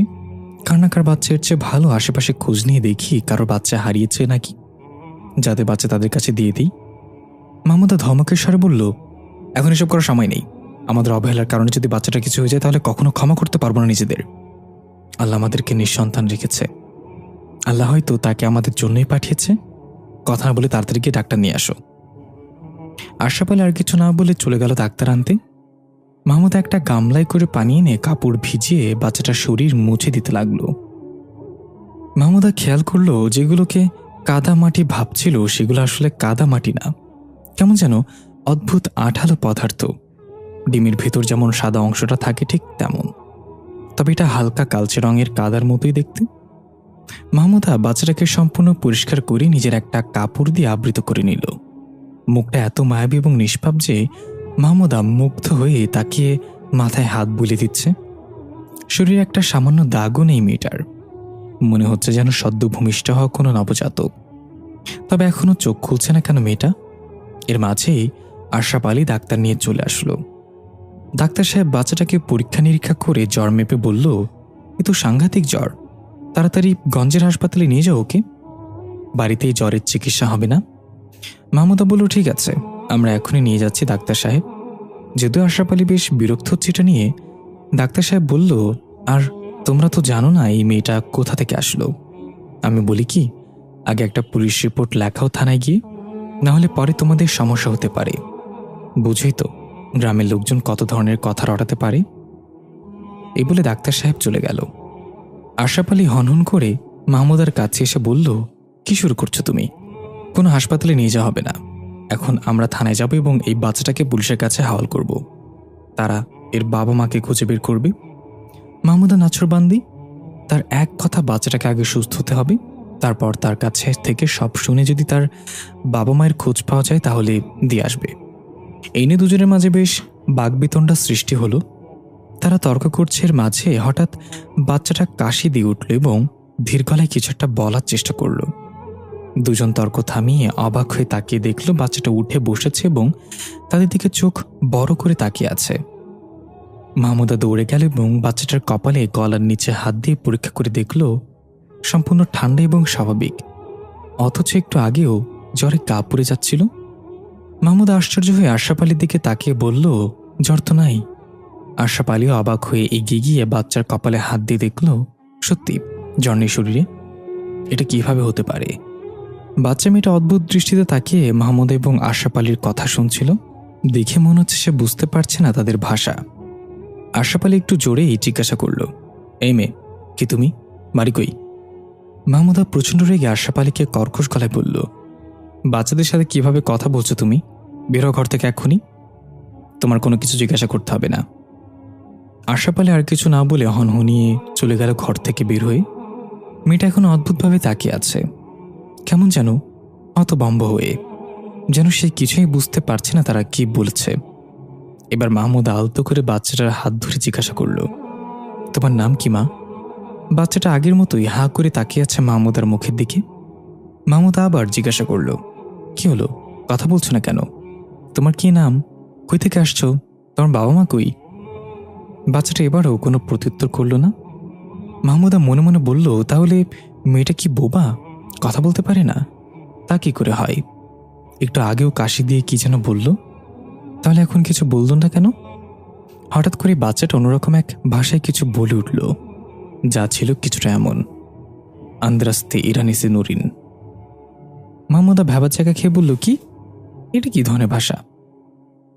কার বাচ্চার চেয়ে ভালো আশেপাশে খোঁজ নিয়ে দেখি কারোর বাচ্চা হারিয়েছে নাকি, যাদের বাচ্চা তাদের কাছে দিয়ে দিই। মাহমুদা ধমকের স্বরে বলল, এখন এসব করার সময় নেই। আমাদের অবহেলার কারণে যদি বাচ্চাটা কিছু হয়ে যায় তাহলে কখনো ক্ষমা করতে পারবো না নিজেদের। আল্লাহ আমাদেরকে নিঃসন্তান রেখেছে, আল্লাহ হয়তো তাকে আমাদের জন্যই পাঠিয়েছে। কথা না বলে তাড়াতাড়ি গিয়ে ডাক্তার নিয়ে আসো। আশরাফ আলী আর কিছু না বলে চলে গেল ডাক্তার আনতে। মাহমুদা একটা গামলায় করে পানি এনে কাপড় ভিজিয়ে বাচ্চাটার শরীর মুছে দিতে লাগলো। মাহমুদা খেয়াল করলো যেগুলোকে কাদা মাটি ভাবছিল সেগুলো আসলে কাদা মাটি না, কেমন যেন অদ্ভুত আঠালো পদার্থ। ডিমের ভেতর যেমন সাদা অংশটা থাকে ঠিক তেমন, তবে এটা হালকা কালচে রঙের কাদার মতোই দেখতে। মাহমুদা বাচ্চাটাকে সম্পূর্ণ পরিষ্কার করে নিজের একটা কাপড় দিয়ে আবৃত করে নিল। মুখটা এত মায়াবী এবং নিষ্পাপ যে মাহমুদা মুগ্ধ হয়ে তাকিয়ে মাথায় হাত বুলিয়ে দিচ্ছে। শরীরে একটা সামান্য দাগও নেই মেয়েটার, মনে হচ্ছে যেন সদ্য ভূমিষ্ঠ হওয়া কোনো নবজাতক। তবে এখনো চোখ খুলছে না কেন মেয়েটা? এর মাঝেই আশরাফ আলী ডাক্তার নিয়ে চলে আসলো। ডাক্তার সাহেব বাচ্চাটাকে পরীক্ষা নিরীক্ষা করে জ্বর মেপে বলল, এ তো সাংঘাতিক জ্বর, তাড়াতাড়ি গঞ্জের হাসপাতালে নিয়ে যাও ওকে, বাড়িতেই জ্বরের চিকিৎসা হবে না। মাহমুদা বলল, ঠিক আছে, আমরা এখনই নিয়ে যাচ্ছি ডাক্তার সাহেব। যদিও আশরাফ আলী বেশ বিরক্ত হচ্ছে এটা নিয়ে, ডাক্তার সাহেব বলল, আর তোমরা তো জানো না এই মেয়েটা কোথা থেকে আসলো। আমি বলি কি, আগে একটা পুলিশ রিপোর্ট লেখাও থানায় গিয়ে, না হলে পরে তোমাদের সমস্যা হতে পারে। বুঝই তো গ্রামের লোকজন কত ধরনের কথা রটাতে পারে। এই বলে ডাক্তার সাহেব চলে গেল। আশরাফ আলী হনহন করে মাহমুদার কাছে এসে বলল, কি শুরু করছো তুমি? কোনো হাসপাতালে নিয়ে যাওয়া হবে না। এখন আমরা থানায় যাব এবং এই বাচ্চাটাকে পুলিশের কাছে হাওয়াল করব। তারা এর বাবা মাকে খুঁজে বের করবে। মাহমুদা নাছরবান্দি, তার এক কথা, বাচ্চাটাকে আগে সুস্থ হতে হবে, তারপর তার কাছে থেকে সব শুনে যদি তার বাবা মায়ের খোঁজ পাওয়া যায় তাহলে দিয়ে আসবে। এই নিয়ে দুজনের মাঝে বেশ বাকবিতণ্ডা সৃষ্টি হলো। তারা তর্ক করছে, এর মাঝে হঠাৎ বাচ্চাটা কাশি দিয়ে উঠল এবং ধীর গলায় কিছু একটা বলার চেষ্টা করল। দুজন তর্ক থামিয়ে অবাক হয়ে তাকিয়ে দেখল বাচ্চাটা উঠে বসেছে এবং তাদের দিকে চোখ বড় করে তাকিয়ে আছে। মাহমুদা দৌড়ে গেল এবং বাচ্চাটার কপালে গলার নিচে হাত দিয়ে পরীক্ষা করে দেখল সম্পূর্ণ ঠান্ডা এবং স্বাভাবিক, অথচ একটু আগেও জ্বরে গা পুড়ে যাচ্ছিল। মাহমুদা আশ্চর্য হয়ে আশরাফ আলীর দিকে তাকিয়ে বলল, জ্বর তো নাই। আশরাফ আলীও অবাক হয়ে এগিয়ে গিয়ে বাচ্চার কপালে হাত দিয়ে দেখল সত্যি জ্বর নেই শরীরে। এটা কিভাবে হতে পারে? বাচ্চা মেয়েটা অদ্ভুত দৃষ্টিতে তাকিয়ে মাহমুদা এবং আশরাফ আলীর কথা শুনছিল। দেখে মনে হচ্ছে সে বুঝতে পারছে না তাদের ভাষা। আশরাফ আলী একটু জোরেই জিজ্ঞাসা করল, এই মেয়ে, কি তুমি? বাড়ি কই? মাহমুদা প্রচণ্ড রেগে আশরাফ আলীকে কর্কশ গলায় বলল, বাচ্চাদের সাথে কিভাবে কথা বলছো তুমি? বেরো ঘর থেকে এক্ষুনি। তোমার কোনো কিছু জিজ্ঞাসা করতে হবে না। আশরাফ আলী আর কিছু না বলে হনহনিয়ে চলে গেল ঘর থেকে বের হয়ে। মেয়েটা এখন অদ্ভুতভাবে তাকিয়ে আছে, কেমন যেন হতভম্ব হয়ে, যেন সে কিছুই বুঝতে পারছে না তারা কি বলছে। এবার মাহমুদা আলতো করে বাচ্চাটার হাত ধরে জিজ্ঞাসা করল, তোমার নাম কি মা? বাচ্চাটা আগের মতোই হাঁ করে তাকিয়ে আছে মাহমুদার মুখের দিকে। মাহমুদা আবার জিজ্ঞাসা করল, কি হলো, কথা বলছো না কেন? তোমার কি নাম? কই থেকে আসছো? তোমার বাবা মা কই? বাচ্চাটা এবারও কোনো প্রত্যুত্তর করল না। মাহমুদা মনে মনে বলল, তাহলে মেয়েটা কি বোবা, কথা বলতে পারে না? তা কি করে হয়? একটু আগেও কাশি দিয়ে কি যেন বলল, তাহলে এখন কিছু বলল না কেন? হঠাৎ করে বাচ্চাটা অন্যরকম এক ভাষায় কিছু বলে উঠল, যা ছিল কিছুটা এমন, আন্দ্রাস্তে ইরানিসে নুরিন। মাহমুদা ভাবার জায়গা খেয়ে বলল, কি, এটা কি ধরনের ভাষা?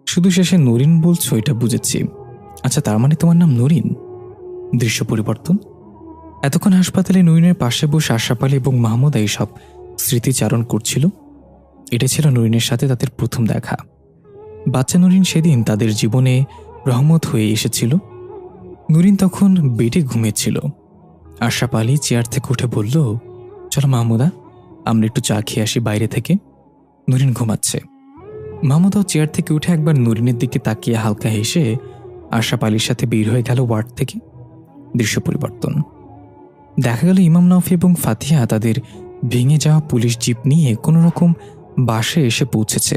শুধু শেষে নুরিন বলছো এটা বুঝেছি। আচ্ছা, তার মানে তোমার নাম নুরিন? দৃশ্য পরিবর্তন। এতক্ষণ হাসপাতালে নুরিনের পাশে বসে আশরাফ আলী এবং মাহমুদা এইসব স্মৃতিচারণ করছিল। এটা ছিল নুরিনের সাথে তাদের প্রথম দেখা। বাচ্চা নুরিন সেদিন তাদের জীবনে রহমত হয়ে এসেছিল। নুরিন তখন বেডে ঘুমিয়েছিল। আশরাফ আলী চেয়ার থেকে উঠে বলল, চলো মাহমুদা, আমরা একটু চা খেয়ে আসি বাইরে থেকে। নুরিন ঘুমাচ্ছে। মাহমুদাও চেয়ার থেকে উঠে একবার নুরিনের দিকে তাকিয়ে হালকা হেসে আশরাফ আলীর সাথে বের হয়ে গেল ওয়ার্ড থেকে। দৃশ্য পরিবর্তন। দেখা গেল ইমাম নাফি এবং ফাতিহা তাদের ভেঙে যাওয়া পুলিশ জিপ নিয়ে কোনো রকম বাসে এসে পৌঁছেছে।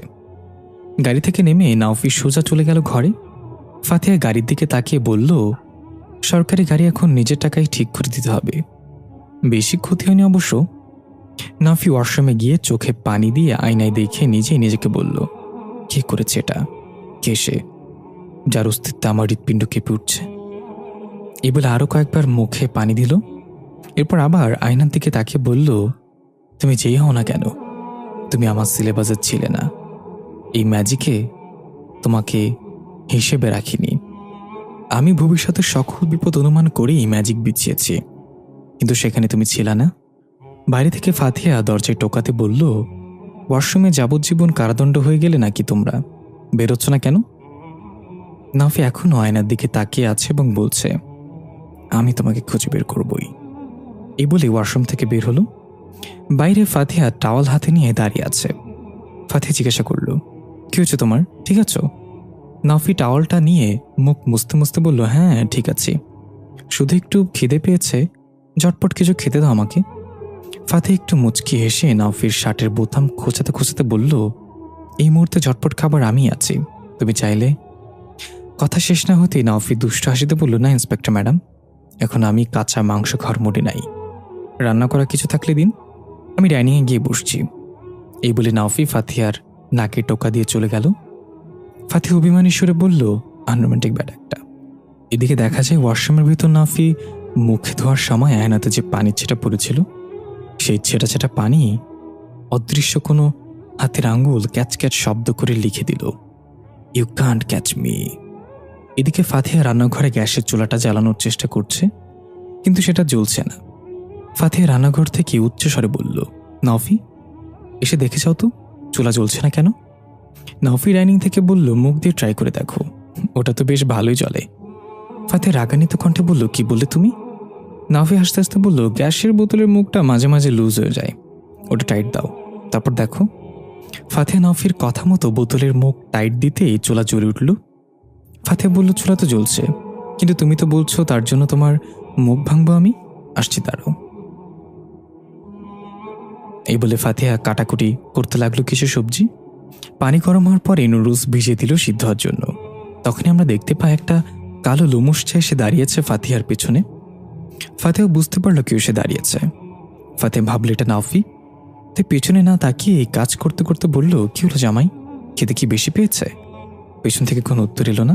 গাড়ি থেকে নেমে নাওফি সোজা চলে গেল ঘরে। ফাতিহা গাড়ির দিকে তাকিয়ে বলল, সরকারি গাড়ি এখন নিজের টাকায় ঠিক করে দিতে হবে। বেশি ক্ষতি হয়নি অবশ্য। নাফি ওয়াশরুমে গিয়ে চোখে পানি দিয়ে আয়নায় দেখে নিজেই নিজেকে বলল, কে করেছে এটা? কে সে, যার অস্তিত্বে আমার হৃৎপিণ্ড কেঁপে উঠছে? এই বলে আরো কয়েকবার মুখে পানি দিল। এরপর আবার আয়নার দিকে তাকিয়ে বলল, তুমি যেই হও না কেন, তুমি আমার সিলেবাসের ছিলে না। এই ম্যাজিকে তোমাকে হিসেবে রাখিনি। আমি ভবিষ্যতের সকল বিপদ অনুমান করেই ম্যাজিক বিছিয়েছি, কিন্তু সেখানে তুমি ছিলা না। বাইরে থেকে ফাতিহা দরজায় টোকাতে বলল, ওয়াশরুমে যাবজ্জীবন কারাদণ্ড হয়ে গেলে নাকি তোমরা? বেরোচ্ছ না কেন? নাফি এখনও আয়নার দিকে তাকিয়ে আছে এবং বলছে, আমি তোমাকে খুঁজে বের করবই। এই বলে ওয়াশরুম থেকে বের হলো। বাইরে ফাতিহা টাওয়াল হাতে নিয়ে দাঁড়িয়ে আছে। ফাতিহা জিজ্ঞাসা করল, কি হয়েছে তোমার, ঠিক আছো? নাফি টাওয়ালটা নিয়ে মুখ মুছতে মুছতে বলল, হ্যাঁ ঠিক আছে, শুধু একটু খিদে পেয়েছে, ঝটপট কিছু খেতে দাও আমাকে। ফাতিহা একটু মুচকি হেসে নাফির শার্টের বোতাম খোঁচাতে খোঁচাতে বলল, এই মুহূর্তে ঝটপট খাবার আমি আছি, তুমি চাইলে। কথা শেষ না হতেই নাফি দুষ্ট হাসিতে বলল, না ইন্সপেক্টর ম্যাডাম, এখন আমি কাঁচা মাংস খাওয়ার মোডে নাই। রান্না করা কিছু থাকলে দিন, আমি ডাইনিংয়ে গিয়ে বসছি। এই বলে নাওফি ফাতিহার নাকে টোকা দিয়ে চলে গেল। ফাতিহা অভিমানী সুরে বলল, আনরোম্যান্টিক ব্যাড একটা। এদিকে দেখা যায় ওয়াশরুমের ভিতর নাওফি মুখে ধোয়ার সময় আয়নাতে যে পানির ছেটা পড়েছিল, সেই ছেটা ছেটা পানি অদৃশ্য কোনো হাতের আঙ্গুল ক্যাচ ক্যাচ শব্দ করে লিখে দিল, ইউ কান্ট ক্যাচ মি। এদিকে ফাতিহা রান্নাঘরে গ্যাসের চুলাটা জ্বালানোর চেষ্টা করছে, কিন্তু সেটা জ্বলছে না। ফাতিহা রান্নাঘর থেকে উচ্চস্বরে বলল, নাওফি এসে দেখে যাও তো চুলা জ্বলছে না কেন। নাওফি ডাইনিং থেকে বলল, মুখ দিয়ে ট্রাই করে দেখো, ওটা তো বেশ ভালোই জ্বলে। ফাতিহা রাগান্বিত কণ্ঠে বলল, কি বললে তুমি? নাওফি হাসতে হাসতে বলল, গ্যাসের বোতলের মুখটা মাঝে মাঝে লুজ হয়ে যায়, ওটা টাইট দাও, তারপর দেখো। ফাতিহা নাওফির কথা মতো বোতলের মুখ টাইট দিতেই চুলা জ্বলে উঠল। ফাতিহা বলল, চুলা তো জ্বলছে, কিন্তু তুমি তো বলছো তার জন্য তোমার মুখ ভাঙবো আমি, আসছি দাঁড়াও। এই বলে ফাতিহা কাটাকুটি করতে লাগলো কিছু সবজি। পানি গরম হওয়ার পরে নুডলস ভিজিয়ে দিল সিদ্ধ হওয়ার জন্য। তখনই আমরা দেখতে পাই একটা কালো লোমুসছা এসে দাঁড়িয়েছে ফাতিহার পেছনে। ফাতিহা বুঝতে পারলো কেউ এসে দাঁড়িয়েছে। ফাতিহা ভাবলো এটা নাওফি। তাই পেছনে না তাকিয়ে কাজ করতে করতে বলল, কি হলো জামাই, খেতে কি বেশি পেয়েছে? পেছন থেকে কোনো উত্তর এলো না।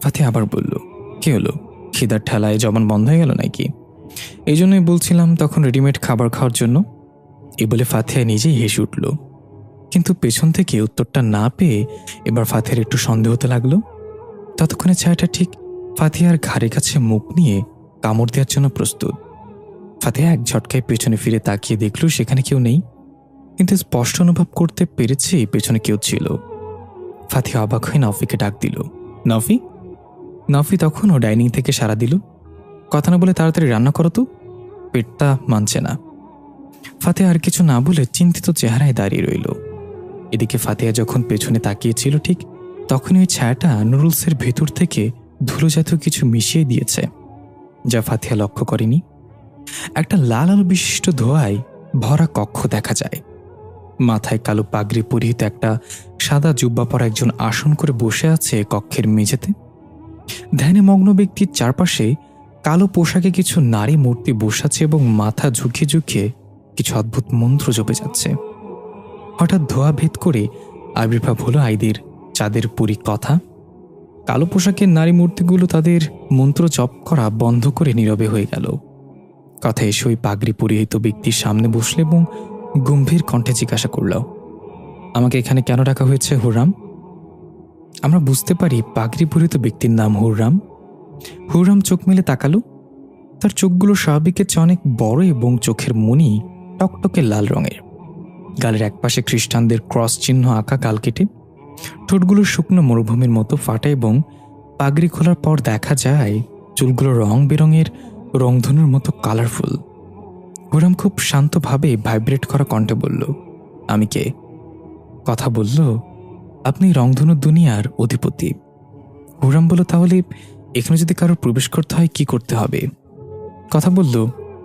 ফাতিহা আবার বলল, কি হলো, খিদার ঠেলায় জবান বন্ধ হয়ে গেল নাকি? এই জন্যই বলছিলাম তখন রেডিমেড খাবার খাওয়ার জন্য। এই বলে ফাতিহা নিজেই হেসে উঠল। কিন্তু পেছন থেকে উত্তরটা না পেয়ে এবার ফাতিহার একটু সন্দেহ হতে লাগলো। ততক্ষণে ছায়াটা ঠিক ফাতিহার ঘাড়ের কাছে মুখ নিয়ে কামড় দেওয়ার জন্য প্রস্তুত। ফাতিহা এক ঝটকায় পেছনে ফিরে তাকিয়ে দেখল সেখানে কেউ নেই, কিন্তু স্পষ্ট অনুভব করতে পেরেছে পেছনে কেউ ছিল। ফাতিহা অবাক হয়ে নাওফিকে ডাক দিল, নাওফি। নাওফি তখনও ডাইনিং থেকে সাড়া দিল, কথা না বলে তাড়াতাড়ি রান্না করো তো, পেটটা মানছে না। ফাতিহা আর কিছু না বলে চিন্তিত চেহারায় দাঁড়িয়ে রইল। এদিকে ফাতিহা যখন পেছনে তাকিয়েছিল ঠিক তখনই ওই ছায়াটা নুডলসের ভেতর থেকে ধুলো জাতীয় কিছু মিশিয়ে দিয়েছে, যা ফাতিহা লক্ষ্য করেনি। একটা লাল আলো বিশিষ্ট ধোঁয়ায় ভরা কক্ষ দেখা যায়। মাথায় কালো পাগড়ি পরিহিত একটা সাদা জুব্বা পরা একজন আসন করে বসে আছে কক্ষের মেঝেতে। ধ্যানে মগ্ন ব্যক্তির চারপাশে কালো পোশাকে কিছু নারী মূর্তি বসে আছে এবং মাথা ঝুঁকিয়ে ঝুঁকিয়ে কিছু অদ্ভুত মন্ত্র জপে যাচ্ছে। হঠাৎ ধোঁয়া ভেদ করে আবির্ভাব হলো আইদের চাঁদের পুরী কথা। কালো পোশাকের নারী মূর্তিগুলো তাদের মন্ত্র জপ করা বন্ধ করে নীরবে হয়ে গেল। কথা এসে ওই পাগড়ি পরিহিত ব্যক্তির সামনে বসলে এবং গম্ভীর কণ্ঠে জিজ্ঞাসা করল, আমাকে এখানে কেন ডাকা হয়েছে হুররাম? আমরা বুঝতে পারি পাগড়ি পরিহিত ব্যক্তির নাম হুররাম। হুররাম চোখ মেলে তাকালো। তার চোখগুলো স্বাভাবিকের চেয়ে অনেক বড় এবং চোখের মণি টকটকে লাল রঙের। গালের একপাশে খ্রিস্টানদের ক্রস চিহ্ন আঁকা গাল কেটে, ঠোঁটগুলো শুকনো মরুভূমির মতো ফাটা এবং পাগড়ি খোলার পর দেখা যায় চুলগুলো রং বেরঙের রংধনুর মতো কালারফুল। হুররাম খুব শান্তভাবে ভাইব্রেট করা কণ্ঠে বলল, আমি কে? কথা বলল, আপনি রংধনুর দুনিয়ার অধিপতি। হুররাম বলল, তাহলে এখানে যদি কারো প্রবেশ করতে হয় কি করতে হবে? কথা বলল,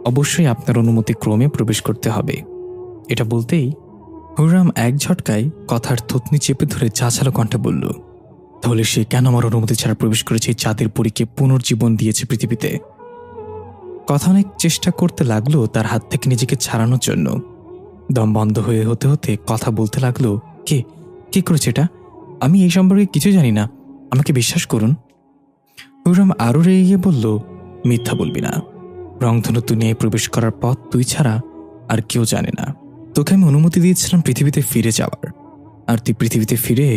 অবশ্যই আপনার অনুমতি ক্রমে প্রবেশ করতে হবে। এটা বলতেই হুররাম এক ঝটকায় কথার থুতনি চেপে ধরে চাচালো কণ্ঠে বলল, তাহলে সে কেন আমার অনুমতি ছাড়া প্রবেশ করেছে চাঁদের পরীকে পুনর্জীবন দিয়েছে পৃথিবীতে? কথা অনেক চেষ্টা করতে লাগলো তার হাত থেকে নিজেকে ছাড়ানোর জন্য। দম বন্ধ হয়ে হতে হতে কথা বলতে লাগলো, কে করেছে এটা? আমি এই সম্পর্কে কিছু জানি না, আমাকে বিশ্বাস করুন। হুররাম আরও রেগে গিয়ে বলল, মিথ্যা বলবি না। রংধনু দুনিয়ায় প্রবেশ করার পথ তুই ছাড়া আর কেউ জানে না। তোকে আমি অনুমতি দিয়েছিলাম পৃথিবীতে ফিরে যাওয়ার, আর তুই পৃথিবীতে ফিরে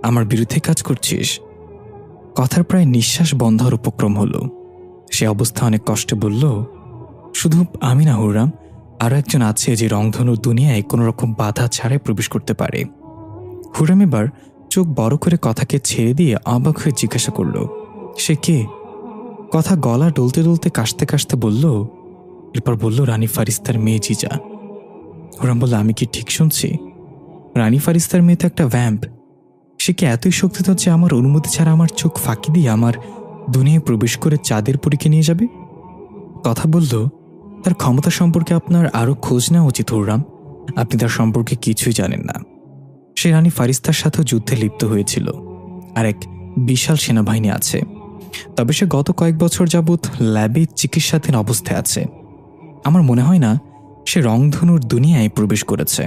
আমার বিরুদ্ধে কাজ করছিস। কথার প্রায় নিঃশ্বাস বন্ধ হওয়ার উপক্রম হলো। সে অবস্থা অনেক কষ্টে বলল, শুধু আমি না হুররাম, আরও একজন আছে যে রংধনুর দুনিয়ায় কোনো রকম বাধা ছাড়াই প্রবেশ করতে পারে। হুররাম এবার চোখ বড় করে কথাকে ছেড়ে দিয়ে অবাক হয়ে জিজ্ঞাসা করল, সে কে? কথা গলা ডলতে ডলতে কাশতে কাশতে বলল, এরপর বলল, রানী ফারিস্তার মেয়ে জিজা। হুররাম বলল, আমি কি ঠিক শুনছি? রানী ফারিস্তার মেয়ে তো একটা ভ্যাম্প। সে কি এতই শক্তিধর যে আমার অনুমতি ছাড়া আমার চোখ ফাঁকি দিয়ে আমার দুনিয়ায় প্রবেশ করে চাঁদের পরীকে নিয়ে যাবে? কথা বলল, তার ক্ষমতা সম্পর্কে আপনার আরও খোঁজ নেওয়া উচিত হুররাম। আপনি তার সম্পর্কে কিছুই জানেন না। সে রানী ফারিস্তার সাথেও যুদ্ধে লিপ্ত হয়েছিল, আর এক বিশাল সেনাবাহিনী আছে। তবে সে গত কয়েক বছর যাবৎ ল্যাবে চিকিৎসাধীন অবস্থায় আছে। আমার মনে হয় না সে রংধনুর দুনিয়ায় প্রবেশ করেছে।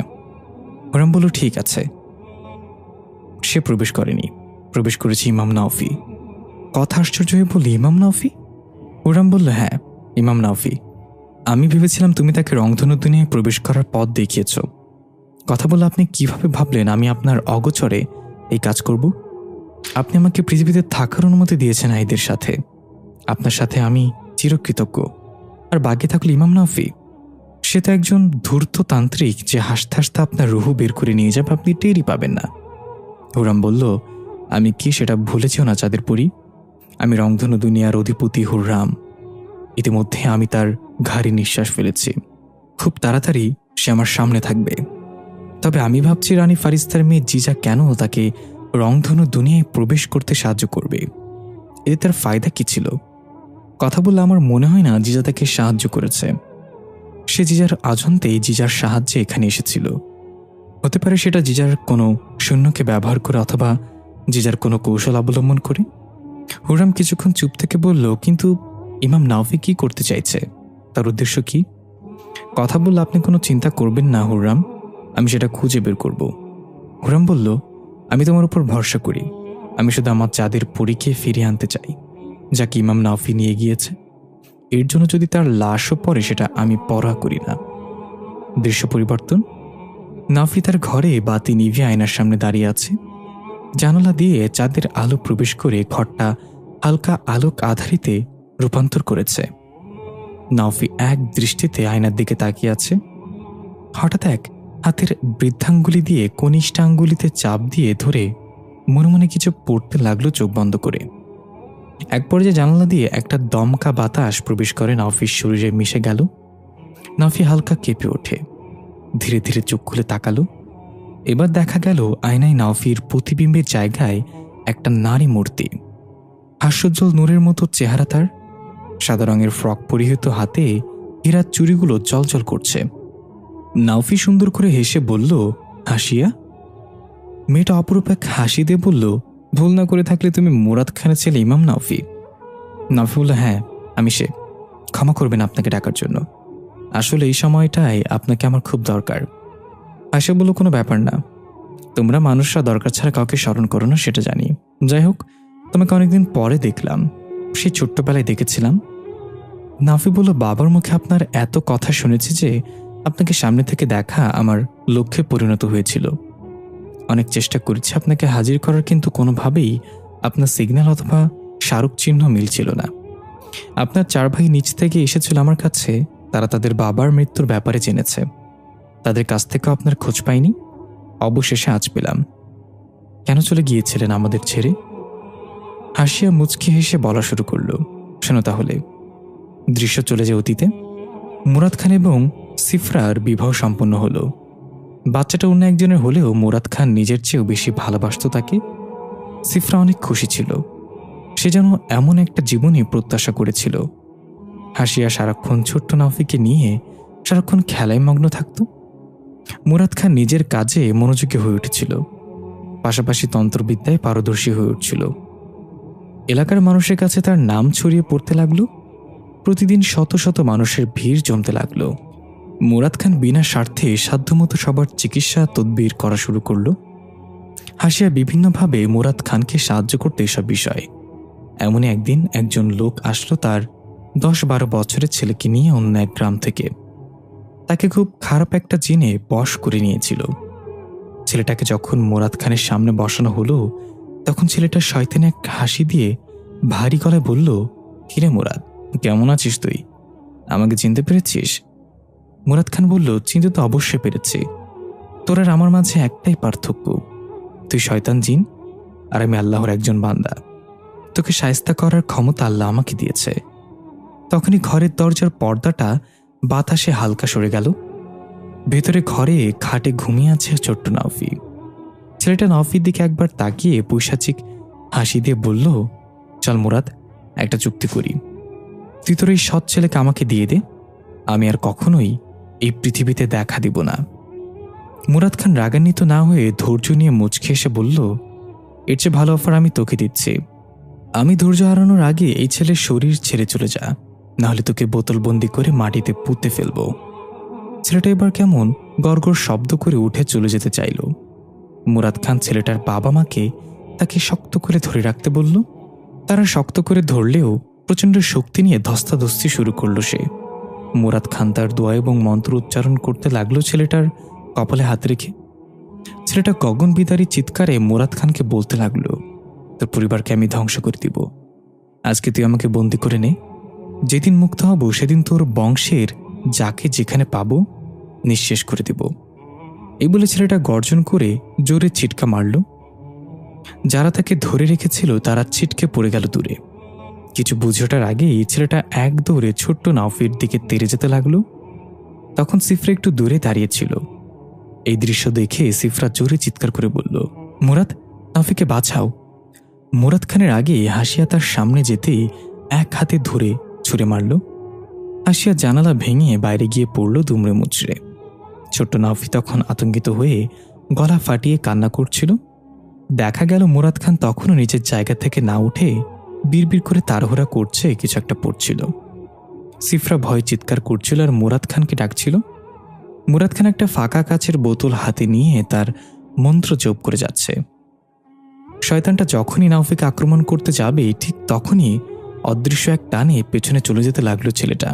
হুররাম বলল, ঠিক আছে। সে প্রবেশ করেনি, প্রবেশ করেছে ইমাম নাওফি। কথা আশ্চর্য হয়ে বলল, ইমাম নাওফি? হুররাম বলল, হ্যাঁ, ইমাম নাওফি। আমি ভেবেছিলাম তুমি তাকে রংধনু দুনিয়ায় প্রবেশ করার পথ দেখিয়েছ। কথা বলে আপনি কিভাবে ভাবলেন আমি আপনার অগোচরে এই কাজ করব? আপনি আমাকে পৃথিবীতে থাকার অনুমতি দিয়েছেন আইদের সাথে। আপনার সাথে আমি চিরকৃতজ্ঞ। আর বাকি থাকলে ইমাম নাওফি, সে তো একজন ধূর্ত তান্ত্রিক যে হাসতে হাসতে আপনার রুহু বের করে নিয়ে যাবে, আপনি টেরই পাবেন না। হুররাম বলল, আমি কি সেটা ভুলেছিও না চাঁদের পরি? আমি রংধনু দুনিয়ার অধিপতি হুররাম। ইতিমধ্যে আমি তার ঘাড়ি নিঃশ্বাস ফেলেছি। খুব তাড়াতাড়ি সে আমার সামনে থাকবে। তবে আমি ভাবছি রানী ফারিস্তার মেয়ে জিজা কেন তাকে রংধনু দুনিয়ায় প্রবেশ করতে সাহায্য করবে? এতে তার ফায়দা কি ছিল? কথা বললে আমার মনে হয় না জিজা তাকে সাহায্য করেছে। সে জিজার আজন্তেই জিজার সাহায্যে এখানে এসেছিল। হতে পারে সেটা জিজার কোনো সৈন্যকে ব্যবহার করে অথবা জিজার কোনো কৌশল অবলম্বন করে। হুররাম কিছুক্ষণ চুপ থেকে বলল, কিন্তু ইমাম নাওফি কি করতে চাইছে? তার উদ্দেশ্য কি? কথা বললে, আপনি কোনো চিন্তা করবেন না হুররাম, আমি সেটা খুঁজে বের করব। হুররাম বলল, আমি তোমার উপর ভরসা করি। আমি শুধু আমার চাঁদের পরীকে ফিরিয়ে আনতে চাই, যাকে ইমাম নাওফি নিয়ে গিয়েছে। এর জন্য যদি তার লাশও পড়ে, সেটা আমি পরোয়া করি না। দৃশ্য পরিবর্তন। নাওফি তার ঘরে বাতি নিভিয়ে আয়নার সামনে দাঁড়িয়ে আছে। জানালা দিয়ে চাঁদের আলো প্রবেশ করে ঘরটা হালকা আলোক আধারিতে রূপান্তর করেছে। নাওফি এক দৃষ্টিতে আয়নার দিকে তাকিয়ে আছে। হঠাৎ এক হাতের বৃদ্ধাঙ্গুলি দিয়ে কনিষ্ঠাঙ্গুলিতে চাপ দিয়ে ধরে মনে মনে কিছু পড়তে লাগলো চোখ বন্ধ করে। এক পর্যায়ে জানালা দিয়ে একটা দমকা বাতাস প্রবেশ করে নাওফির শরীরে মিশে গেল। নাওফি হালকা কেঁপে ওঠে, ধীরে ধীরে চোখ খুলে তাকালো। এবার দেখা গেল আয়নায় নাওফির প্রতিবিম্বের জায়গায় একটা নারী মূর্তি। হাস্যোজ্জ্বল নূরের মতো চেহারা তার। সাদা রঙের ফ্রক পরিহিত, হাতে হীরার চুড়িগুলো জ্বলজ্বল করছে। নাওফি সুন্দর করে হেসে বলল, হাসিয়া? মেয়েটা অপরূপ এক হাসি দিয়ে বলল, ভুল না করে থাকলে তুমি মুরাদ খানের ছেলে ইমাম নাওফি? নাওফি বলল, হ্যাঁ, আমি সে। ক্ষমা করবেন আপনাকে ডাকার জন্য। আসলে এই সময়টায় আপনাকে আমার খুব দরকার। আশা বলল, কোনো ব্যাপার না, তোমরা মানুষরা দরকার ছাড়া কাউকে স্মরণ করো না, সেটা জানি। যাই হোক, তোমাকে অনেকদিন পরে দেখলাম, সেই ছোট্টবেলায় দেখেছিলাম। নাওফি বলল, বাবার মুখে আপনার এত কথা শুনেছি যে আপনাকে সামনে থেকে দেখা আমার লক্ষ্যে পরিণত হয়েছিল। অনেক চেষ্টা করেছি আপনাকে হাজির করার, কিন্তু কোনোভাবেই আপনার সিগন্যাল অথবা স্মারক চিহ্ন মিলছিল না। আপনার 4 ভাই নিচ থেকে এসেছিল আমার কাছে। তারা তাদের বাবার মৃত্যুর ব্যাপারে জেনেছে। তাদের কাছ থেকেও আপনার খোঁজ পাইনি। অবশেষে আজ পেলাম। কেন চলে গিয়েছিলেন আমাদের ছেড়ে? হাসিয়া মুচকি হেসে বলা শুরু করল, শোনো তাহলে। দৃশ্য চলে যায় অতীতে। মুরাদ খান এবং সিফরার বিবাহ সম্পন্ন হলো। বাচ্চাটা অন্য একজনের হলেও মুরাদ খান নিজের চেয়েও বেশি ভালোবাসত তাকে। সিফরা অনেক খুশি ছিল। সে যেন এমন একটা জীবনই প্রত্যাশা করেছিল। হাসিয়া সারাক্ষণ ছোট্ট নাওফিকে নিয়ে সারাক্ষণ খেলায় মগ্ন থাকত। মুরাদ খান নিজের কাজে মনোযোগী হয়ে উঠেছিল, পাশাপাশি তন্ত্রবিদ্যায় পারদর্শী হয়ে উঠছিল। এলাকার মানুষের কাছে তার নাম ছড়িয়ে পড়তে লাগলো। প্রতিদিন শত শত মানুষের ভিড় জমতে লাগলো। মুরাদ খান বিনা স্বার্থে সাধ্যমতো সবার চিকিৎসা তদবির করা শুরু করল। হাসিয়া বিভিন্নভাবে মুরাদ খানকে সাহায্য করতে এসব বিষয়ে। এমনই একদিন একজন লোক আসলো তার 10-12 বছরের ছেলেকে নিয়ে অন্য এক গ্রাম থেকে। তাকে খুব খারাপ একটা জিনে বশ করে নিয়েছিল। ছেলেটাকে যখন মুরাদ খানের সামনে বসানো হলো, তখন ছেলেটা শয়তানে এক হাসি দিয়ে ভারী গলায় বলল, কিরে মুরাদ, কেমন আছিস তুই? আমাকে চিনতে পেরেছিস? মুরাদ খান বলল, চিনতে তো অবশ্যই পেরেছি। তোর আর আমার মাঝে একটাই পার্থক্য, তুই শয়তান জিন আর আমি আল্লাহর একজন বান্দা। তোকে শায়েস্তা করার ক্ষমতা আল্লাহ আমাকে দিয়েছে। তখনই ঘরের দরজার পর্দাটা বাতাসে হালকা সরে গেল। ভেতরে ঘরে খাটে ঘুমিয়ে আছে ছোট্ট নাওফি। ছেলেটা নাওফির দিকে একবার তাকিয়ে পৈশাচিক হাসি দিয়ে বলল, চল মুরাদ, একটা চুক্তি করি। তুই তোর এই সৎ ছেলেকে আমাকে দিয়ে দে, আমি আর কখনোই এই পৃথিবীতে দেখা দিব না। মুরাদ খান রাগান্বিত না হয়ে ধৈর্য নিয়ে মুচকে এসে বলল, এর চেয়ে ভালো অফার আমি তোকে দিচ্ছি। আমি ধৈর্য হারানোর আগে এই ছেলের শরীর ছেড়ে চলে যা, নাহলে তোকে বোতলবন্দি করে মাটিতে পুঁতে ফেলবো। ছেলেটা এবার কেমন গড়গড় শব্দ করে উঠে চলে যেতে চাইল। মুরাদ খান ছেলেটার বাবা মাকে তাকে শক্ত করে ধরে রাখতে বলল। তারা শক্ত করে ধরলেও প্রচণ্ড শক্তি নিয়ে ধস্তাধস্তি শুরু করলো সে। মুরাদ খান তার দোয়া এবং মন্ত্র উচ্চারণ করতে লাগলো ছেলেটার কপালে হাত রেখে। ছেলেটা গগন বিদারী চিৎকারে মুরাদ খানকে বলতে লাগলো, তোর পরিবারকে আমি ধ্বংস করে দিব। আজকে তুই আমাকে বন্দি করে নে, যেদিন মুক্ত হব সেদিন তোর বংশের যাকে যেখানে পাবো নিঃশেষ করে দিব। এই বলে ছেলেটা গর্জন করে জোরে ছিটকা মারল। যারা তাকে ধরে রেখেছিল তারা ছিটকে পড়ে গেল দূরে। কিছু বুঝে ওঠার আগেই ছেলেটা এক দৌড়ে ছোট্ট নাওফির দিকে তেড়ে যেতে লাগলো। তখন সিফরা একটু দূরে দাঁড়িয়েছিল। এই দৃশ্য দেখে সিফরা জোরে চিৎকার করে বলল, মুরাদ, নাওফিকে বাঁচাও। মুরাদ খানের আগে হাসিয়া তার সামনে যেতেই এক হাতে ধরে ছুঁড়ে মারল। হাসিয়া জানালা ভেঙে বাইরে গিয়ে পড়ল দুমড়ে মুচড়ে। ছোট্ট নাওফি তখন আতঙ্কিত হয়ে গলা ফাটিয়ে কান্না করছিল। দেখা গেল মুরাদ খান তখনও নিজের জায়গা থেকে না উঠে বিড়বিড় করে তাড়াহুড়া করছে, কিছু একটা পড়ছিল। সিফরা ভয় চিৎকার করছিল আর মুরাদ খানকে ডাকছিল। মুরাদ খান একটা ফাঁকা কাচের বোতল হাতে নিয়ে তার মন্ত্র জপ করে যাচ্ছে। শয়তানটা যখনই নাওফিকে আক্রমণ করতে যাবে ঠিক তখনই অদৃশ্য এক টানে পেছনে চলে যেতে লাগলো ছেলেটা,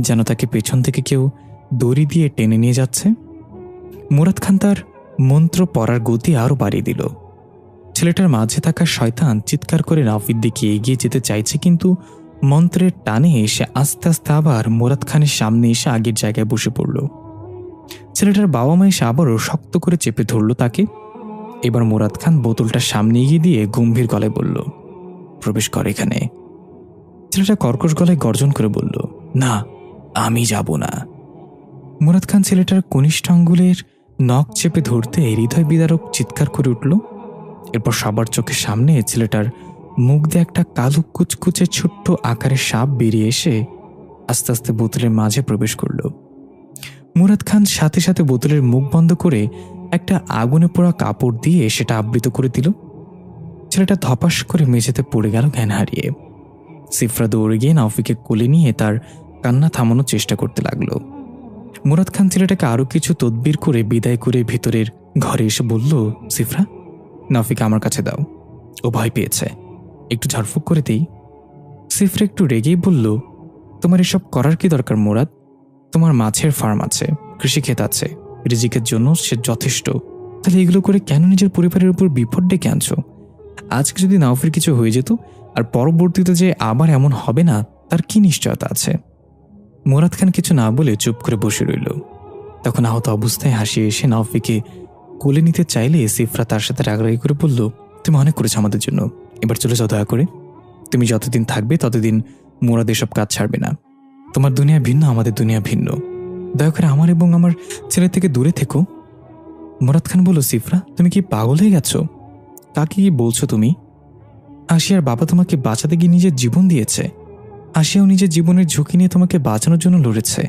যেন তাকে পেছন থেকে কেউ দড়ি দিয়ে টেনে নিয়ে যাচ্ছে। মুরাদ খান তার মন্ত্র পড়ার গতি আরও বাড়িয়ে দিল। ছেলেটার মাঝে থাকা শয়তান চিৎকার করে নাওফির দিকে এগিয়ে যেতে চাইছে, কিন্তু মন্ত্রের টানে এসে আস্তে আস্তে আবার মুরাদ খানের সামনে এসে আগের জায়গায় বসে পড়ল। ছেলেটার বাবা মা এসে আবারও শক্ত করে চেপে ধরল তাকে। এবার মুরাদ খান বোতলটা সামনে এগিয়ে দিয়ে গম্ভীর গলায় বলল, প্রবেশ কর এখানে। ছেলেটা কর্কশ গলায় গর্জন করে বলল, না, আমি যাব না। মুরাদ খান ছেলেটার কনিষ্ঠ আঙ্গুলের নখ চেপে ধরতে হৃদয় বিদারক চিৎকার করে উঠল। এরপর সবার চোখের সামনে ছেলেটার মুখ দিয়ে একটা কালো কুচকুচে ছোট্ট আকারের সাপ বেরিয়ে এসে আস্তে আস্তে বোতলের মাঝে প্রবেশ করল। মুরাদ খান সাথে সাথে বোতলের মুখ বন্ধ করে একটা আগুনে পোড়া কাপড় দিয়ে সেটা আবৃত করে দিল। ছেলেটা ধপাস করে মেঝেতে পড়ে গেল জ্ঞান হারিয়ে। সিফরা দৌড়ে গিয়ে নাওফিকে কোলে নিয়ে তার কান্না থামানোর চেষ্টা করতে লাগলো। মুরাদ খান ছেলেটাকে আরো কিছু তদবির করে বিদায় করে ভিতরের ঘরে এসে বলল, সিফরা, নাওফিকে আমার কাছে দাও, ও ভয় পেয়েছে, একটু ঝাড়ফুঁক করে দেই। সিফরা একটু রেগেই বলল, তোমার এসব করার কি দরকার মুরাদ? তোমার মাছের ফার্ম আছে, কৃষিক্ষেত আছে, রিজিকের জন্য সে যথেষ্ট। তাহলে এগুলো করে কেন নিজের পরিবারের উপর বিপদ ডেকে আনছো? আজকে যদি নাওফির কিছু হয়ে যেত আর পরবর্তীতে যে আবার এমন হবে না তার কি নিশ্চয়তা আছে? মুরাদ খান কিছু না বলে চুপ করে বসে রইল। তখন আহত অবস্থায় হাসিয়ে এসে নাওফিকে কোলে নিতে চাইলে সিফরা তার সাথে রাগারাগি করে বলল, তুমি অনেক করেছো আমাদের জন্য, এবার চলে যাও দয়া করে। তুমি যতদিন থাকবে ততদিন মুরাদ এসব কাজ ছাড়বে না। তোমার দুনিয়া ভিন্ন, আমাদের দুনিয়া ভিন্ন। দয়া করে আমার এবং আমার ছেলে থেকে দূরে থেকো। মুরাদ খান বলল, সিফরা, তুমি কি পাগল হয়ে গেছো? কাকে কি বলছো তুমি? আশিয়ার বাবা তোমাকে বাঁচাতে গিয়ে নিজের জীবন দিয়েছে। আশিয়াও নিজের জীবনের ঝুঁকি নিয়ে তোমাকে বাঁচানোর জন্য লড়েছে।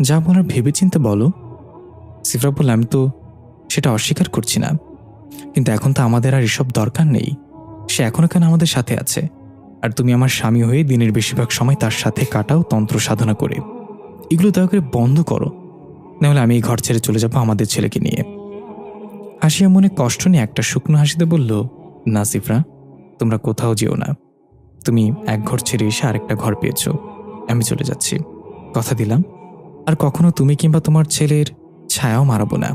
যা বলার ভেবেচিন্তে বলো। সিফরা বলল, আমি তো সেটা অস্বীকার করছি না, কিন্তু এখন তো আমাদের আর এসব দরকার নেই। সে এখনো কেন আমাদের সাথে আছে, আর তুমি আমার স্বামী হয়ে দিনের বেশিরভাগ সময় তার সাথে কাটাও তন্ত্র সাধনা করে। এগুলো দয়া করে বন্ধ করো, নাহলে আমি এই ঘর ছেড়ে চলে যাবো আমাদের ছেলেকে নিয়ে। হাসিয়া মনে কষ্ট নিয়ে একটা শুকনো হাসিতে বলল, না সিফরা, তোমরা কোথাও যেও না। তুমি এক ঘর ছেড়ে এসে আরেকটা ঘর পেয়েছ, আমি চলে যাচ্ছি। কথা দিলাম আর কখনো তুমি কিংবা তোমার ছেলের ছায়াও মারাবো না।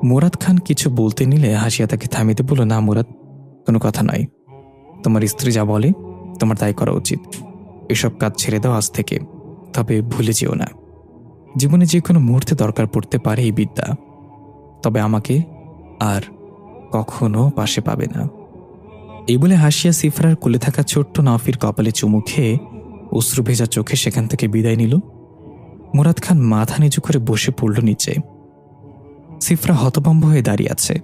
মুরাদ খান কিছু বলতে নিলে হাসিয়া তাকে থামিয়ে বলল, না মুরাদ, কোনো কথা নয়। তোমার স্ত্রী যা বলে তোমার তাই করা উচিত। এসব কাজ ছেড়ে দাও আজ থেকে, তবে ভুলে যেও না, জীবনে যে কোনো মুহূর্তে দরকার পড়তে পারে এই বিদ্যা। তবে আমাকে আর কখনো পাশে পাবে না। এই বলে হাসিয়া সিফরার কোলে থাকা ছোট্ট নাওফির কপালে চুমু খেয়ে অশ্রু ভেজা চোখে সেখান থেকে বিদায় নিল। মুরাদ খান মাথা নিচু করে বসে পড়ল নিচে। সিফরা হতভম্ব হয়ে দাঁড়িয়ে আছে।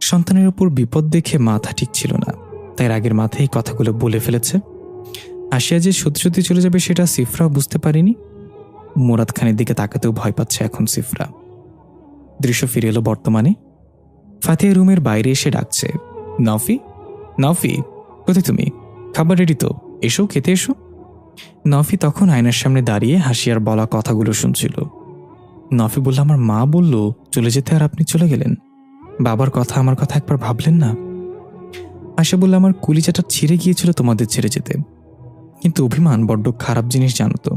সন্তানের উপর বিপদ দেখে মাথা ঠিক ছিল না, তাই রাগের মাথায় এই কথাগুলো বলে ফেলেছে। হাসিয়া যে সত্যি সত্যি চলে যাবে সেটা সিফরাও বুঝতে পারেনি। মুরাদ খানের দিকে তাকাতেও ভয় পাচ্ছে এখন সিফরা। দৃশ্য ফিরে এলো বর্তমানে। ফাতিহা রুমের বাইরে এসে ডাকছে, নাওফি, নাওফি, কোথায় তুমি? খাবার রেডি তো, এসো, খেতে এসো। নাওফি তখন আয়নার সামনে দাঁড়িয়ে হাসিয়ার বলা কথাগুলো শুনছিল। নফি বলল, আমার মা বলল চলে যেতে, আর আপনি চলে গেলেন। বাবার কথা আমার কথা একবার ভাবলেন না? আশা বলল, আমার কলিজাটা ছিঁড়ে গিয়েছিল তোমাদের ছেড়ে যেতে, কিন্তু অভিমান বড্ড খারাপ জিনিস, জানো তো।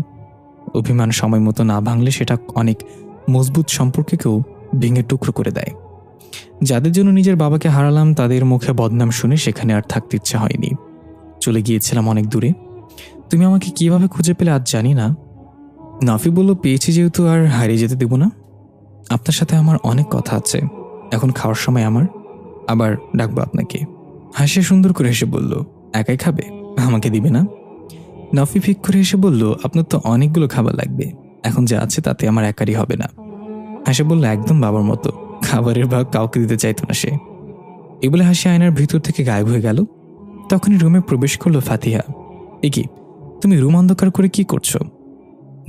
অভিমান সময় মতো না ভাঙলে সেটা অনেক মজবুত সম্পর্ককেও ভেঙে টুকরো করে দেয়। যাদের জন্য নিজের বাবাকে হারালাম তাদের মুখে বদনাম শুনে সেখানে আর থাকতে ইচ্ছা হয়নি। চলে গিয়েছিলাম অনেক দূরে। তুমি আমাকে কিভাবে খুঁজে পেলে আজ জানি না। নাফি বলল, পেয়েছি যেহেতু আর হারিয়ে যেতে দেব না। আপনার সাথে আমার অনেক কথা আছে, এখন খাওয়ার সময় আমার, আবার ডাকবো আপনাকে। হাসে সুন্দর করে হেসে বলল, একাই খাবে, আমাকে দিবে না? নাফি ফিক করে হেসে বলল, আপনার তো অনেকগুলো খাবার লাগবে, এখন যা আছে তাতে আমার একারই হবে না। হাসে বলল, একদম বাবার মতো, খাবারের ভাগ কাউকে দিতে চাইতো না সে। এই বলে হাসি আয়নার ভিতর থেকে গায়েব হয়ে গেল। তখনই রুমে প্রবেশ করলো ফাতিহা। এ কি, তুমি রুম অন্ধকার করে কি করছো?